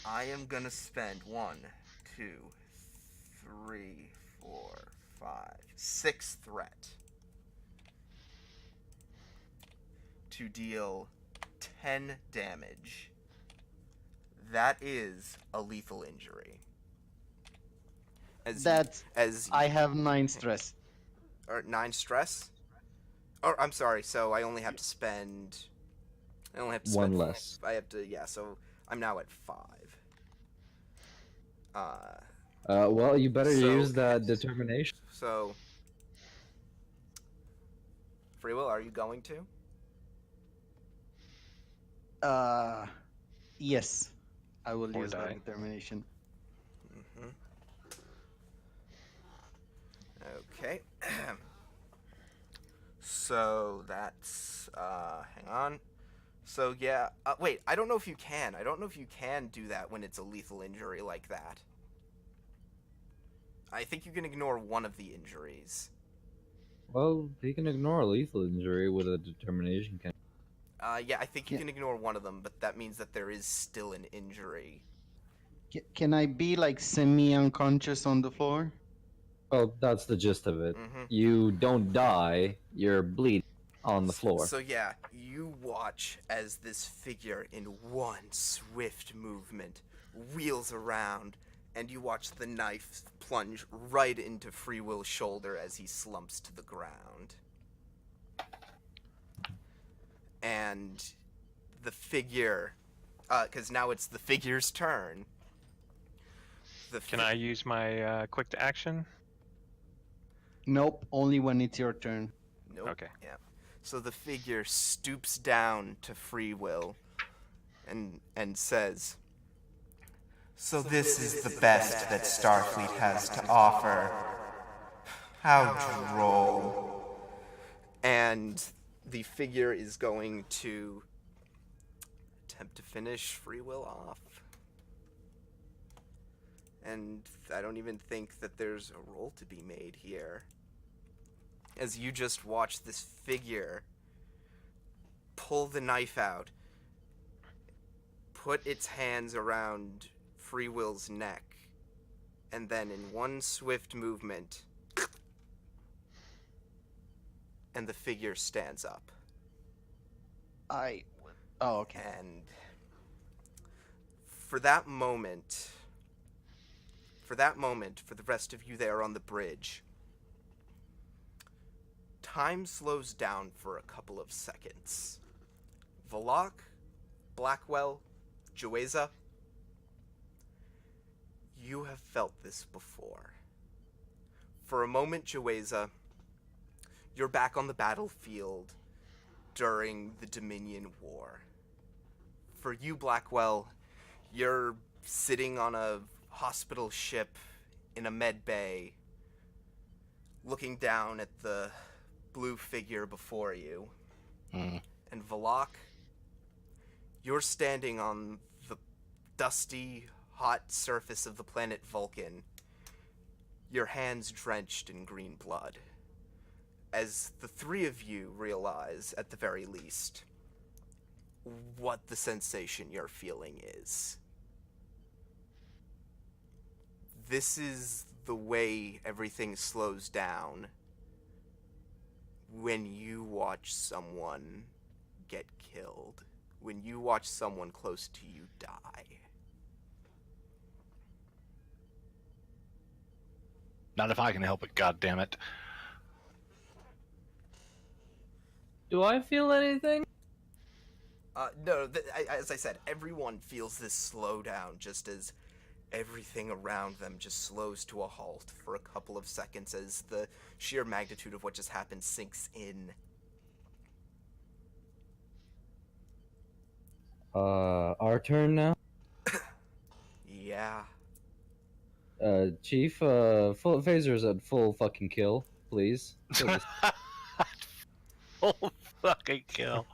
Speaker 3: I am gonna spend 1, 2, 3, 4, 5, 6 threat to deal 10 damage. That is a lethal injury. As
Speaker 7: I have 9 stress.
Speaker 3: or 9 stress. Or I'm sorry. So I only have to spend. I only have to
Speaker 2: One
Speaker 3: spend
Speaker 2: less.
Speaker 3: I have to. Yeah. So I'm now at 5.
Speaker 2: Well, you better
Speaker 3: So-
Speaker 2: use that determination.
Speaker 3: So. Free will, are you going to?
Speaker 7: Yes. I will
Speaker 5: Or
Speaker 7: use
Speaker 5: die.
Speaker 7: that determination.
Speaker 3: Mm-hmm. Okay. So that's hang on. So yeah, wait, I don't know if you can. I don't know if you can do that when it's a lethal injury like that. I think you can ignore one of the injuries.
Speaker 2: Well, he can ignore a lethal injury with a determination. Can
Speaker 3: Yeah, I think you
Speaker 7: Yeah.
Speaker 3: can ignore one of them, but that means that there is still an injury.
Speaker 7: Can I be like semi-unconscious on the floor?
Speaker 2: Well, that's the gist of it.
Speaker 3: Mm-hmm.
Speaker 2: You don't die. You're bleeding on the floor.
Speaker 3: So yeah, you watch as this figure in one swift movement wheels around, and you watch the knife plunge right into Free Will's shoulder as he slumps to the ground. And the figure, because now it's the figure's turn.
Speaker 5: Can I use my quick to action?
Speaker 7: Nope, only when it's your turn.
Speaker 3: Nope.
Speaker 5: Okay.
Speaker 3: Yeah. So the figure stoops down to Free Will and says, "So this is the best that Starfleet has to offer. How droll." And the figure is going to attempt to finish Free Will off. And I don't even think that there's a roll to be made here. As you just watch this figure pull the knife out, put its hands around Free Will's neck, and then in one swift movement, and the figure stands up.
Speaker 7: Oh, okay.
Speaker 3: And for that moment, for the rest of you there on the bridge, time slows down for a couple of seconds. Valak, Blackwell, Jueza, you have felt this before. For a moment, Jueza, you're back on the battlefield during the Dominion War. For you, Blackwell, you're sitting on a hospital ship in a med bay, looking down at the blue figure before you. And Valak, you're standing on the dusty hot surface of the planet Vulcan, your hands drenched in green blood, as the three of you realize, at the very least, what the sensation you're feeling is. This is the way everything slows down when you watch someone get killed, when you watch someone close to you die.
Speaker 1: Not if I can help it, goddammit.
Speaker 2: Do I feel anything?
Speaker 3: No, as I said, everyone feels this slowdown just as everything around them just slows to a halt for a couple of seconds as the sheer magnitude of what just happened sinks in.
Speaker 2: Our turn now?
Speaker 3: Yeah.
Speaker 2: Chief, full phasers at full fucking kill, please. Kill this-
Speaker 1: Full fucking kill.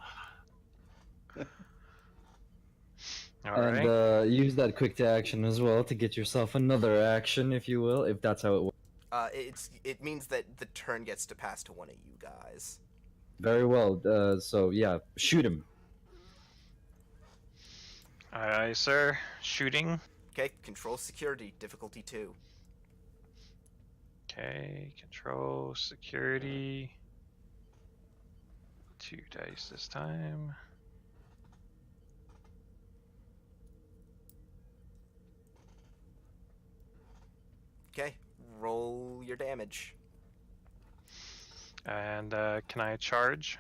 Speaker 5: All
Speaker 2: and
Speaker 5: right.
Speaker 2: use that quick to action as well to get yourself another action, if you will, if that's how it works.
Speaker 3: It means that the turn gets to pass to one of you guys.
Speaker 2: Very well. So yeah, shoot him.
Speaker 5: Aye, sir. Shooting.
Speaker 3: Okay, control security, difficulty 2.
Speaker 5: Okay, control, security. 2 dice this time.
Speaker 3: Okay, roll your damage.
Speaker 5: And can I charge?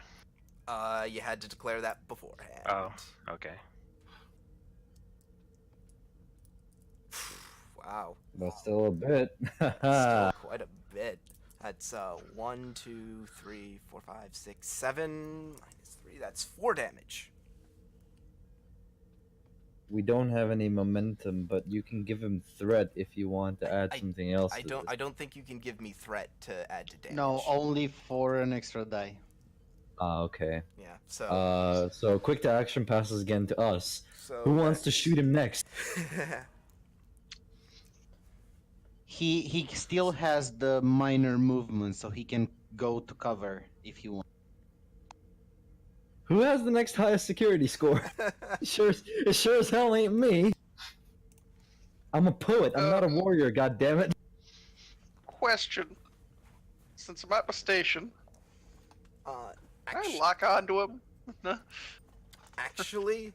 Speaker 3: You had to declare that beforehand.
Speaker 5: Oh, okay.
Speaker 3: Wow.
Speaker 2: But still a bit.
Speaker 3: Still quite a bit. That's 1, 2, 3, 4, 5, 6, 7 minus 3. That's 4 damage.
Speaker 2: We don't have any momentum, but you can give him threat if you want to add something else.
Speaker 3: I don't think you can give me threat to add to damage.
Speaker 7: No, only for an extra die.
Speaker 2: Okay.
Speaker 3: Yeah. So.
Speaker 2: So quick to action passes again to us.
Speaker 3: So
Speaker 2: Who wants to shoot him next?
Speaker 7: He still has the minor movement, so he can go to cover if he wants.
Speaker 2: Who has the next highest security score? It sure as hell ain't me. I'm a poet. I'm not a warrior. God damn it.
Speaker 4: Question. Since I'm at my station, can I
Speaker 3: Actually,
Speaker 4: lock onto him?
Speaker 3: actually,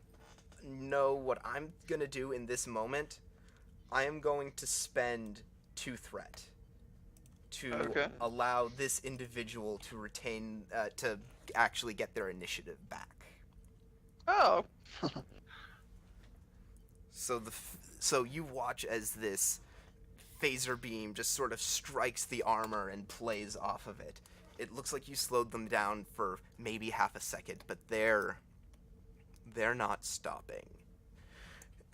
Speaker 3: no. What I'm gonna do in this moment, I am going to spend 2 threat to allow this individual to retain, to actually get their initiative back.
Speaker 4: Oh.
Speaker 3: So you watch as this phaser beam just sort of strikes the armor and plays off of it. It looks like you slowed them down for maybe half a second, but they're not stopping.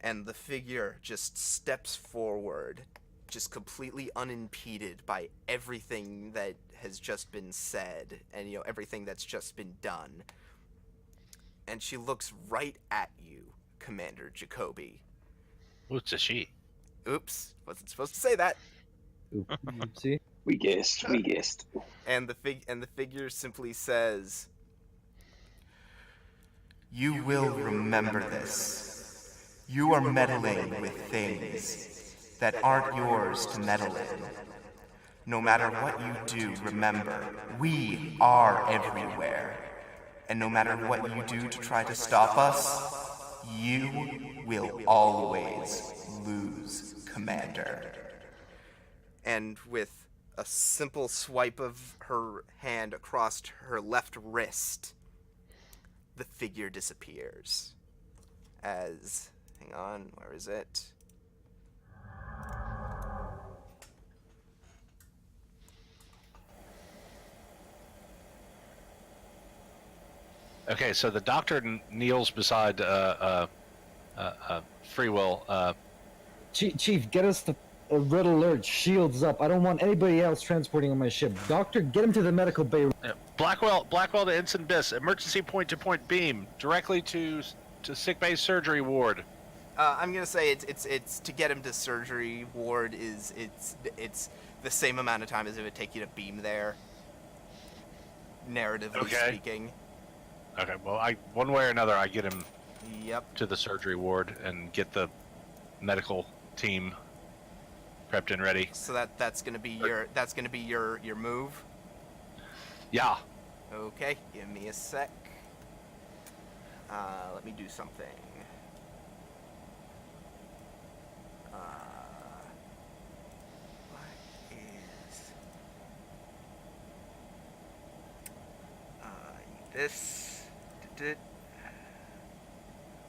Speaker 3: And the figure just steps forward, just completely unimpeded by everything that has just been said and everything that's just been done. And she looks right at you, Commander Jacoby.
Speaker 1: What's a she?
Speaker 3: Oops, wasn't supposed to say that.
Speaker 2: See?
Speaker 6: We guessed.
Speaker 3: And the figure simply says, "You will remember this. You are meddling with things that aren't yours to meddle in. No matter what you do, remember, we are everywhere. And no matter what you do to try to stop us, you will always lose, Commander." And with a simple swipe of her hand across her left wrist, the figure disappears. Hang on, where is it?
Speaker 1: Okay, so the doctor kneels beside Free Will.
Speaker 2: Chief, get us the red alert. Shields up. I don't want anybody else transporting on my ship. Doctor, get him to the medical bay.
Speaker 1: Blackwell to Ensign Biss. Emergency point-to-point beam directly to sickbay surgery ward.
Speaker 3: I'm gonna say it's to get him to surgery ward is it's the same amount of time as it would take you to beam there. Narratively speaking.
Speaker 1: Okay. Well, one way or another, I get him
Speaker 3: Yep.
Speaker 1: to the surgery ward and get the medical team prepped and ready.
Speaker 3: So that's gonna be your move.
Speaker 1: Yeah.
Speaker 3: Okay, give me a sec. Let me do something. What is this?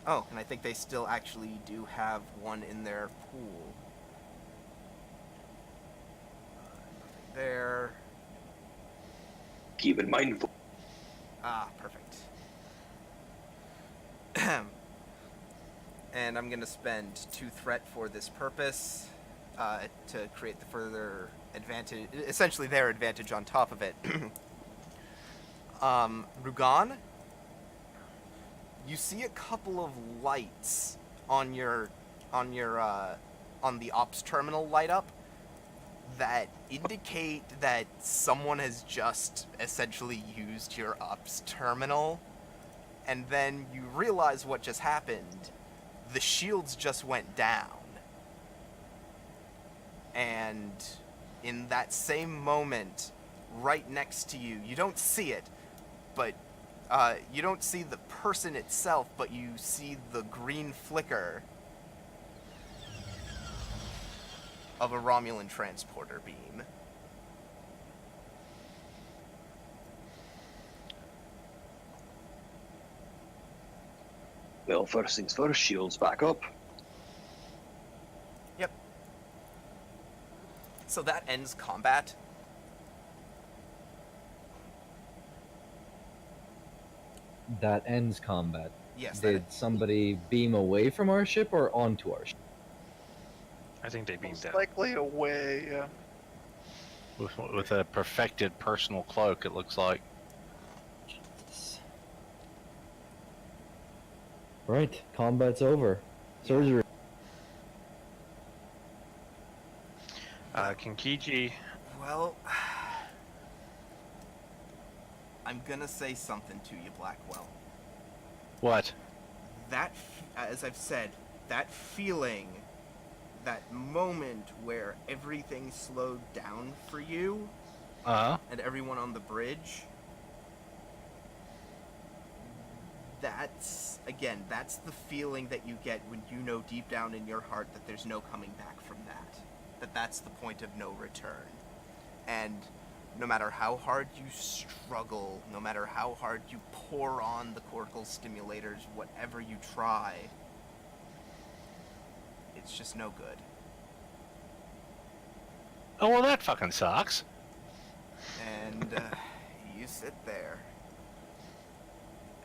Speaker 3: Oh, and I think they still actually do have one in their pool. Nothing there.
Speaker 6: Keep it mindful.
Speaker 3: Ah, perfect. And I'm gonna spend 2 threat for this purpose, to create the further advantage, essentially their advantage on top of it. Rugan, you see a couple of lights on the ops terminal light up that indicate that someone has just essentially used your ops terminal, and then you realize what just happened. The shields just went down. And in that same moment, right next to you, you don't see it, but you don't see the person itself, but you see the green flicker of a Romulan transporter beam.
Speaker 6: Well, first things first, shields back up.
Speaker 3: Yep. So that ends combat.
Speaker 2: That ends combat.
Speaker 3: Yes.
Speaker 2: Did somebody beam away from our ship or onto our ship?
Speaker 5: I think they beamed
Speaker 4: Most
Speaker 5: down.
Speaker 4: likely away. Yeah.
Speaker 1: With a perfected personal cloak, it looks like.
Speaker 2: Right, combat's over. Surgery.
Speaker 5: Kinkiji,
Speaker 3: Well, I'm gonna say something to you, Blackwell.
Speaker 1: What?
Speaker 3: That, as I've said, that feeling, that moment where everything slowed down for you and everyone on the bridge, that's the feeling that you get when you know deep down in your heart that there's no coming back from that. That's the point of no return. And no matter how hard you struggle, no matter how hard you pour on the cortical stimulators, whatever you try, it's just no good.
Speaker 1: Oh, well, that fucking sucks.
Speaker 3: And you sit there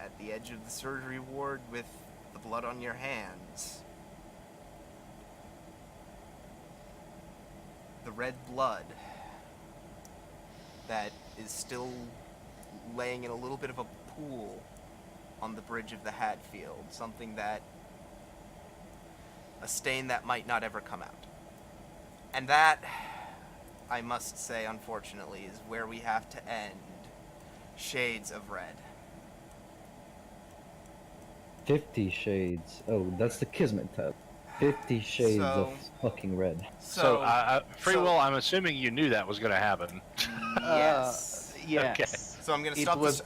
Speaker 3: at the edge of the surgery ward with the blood on your hands. The red blood that is still laying in a little bit of a pool on the bridge of the Hadfield. Something that... a stain that might not ever come out. And that, I must say, unfortunately, is where we have to end Shades of Red.
Speaker 2: 50 shades. Oh, that's the Kismet tab. 50 shades of fucking red.
Speaker 1: So, Free Will, I'm assuming you knew that was going to happen.
Speaker 3: Yes.
Speaker 7: Yes.
Speaker 1: Okay.
Speaker 3: So I'm going to
Speaker 7: It
Speaker 3: stop
Speaker 7: was
Speaker 3: this.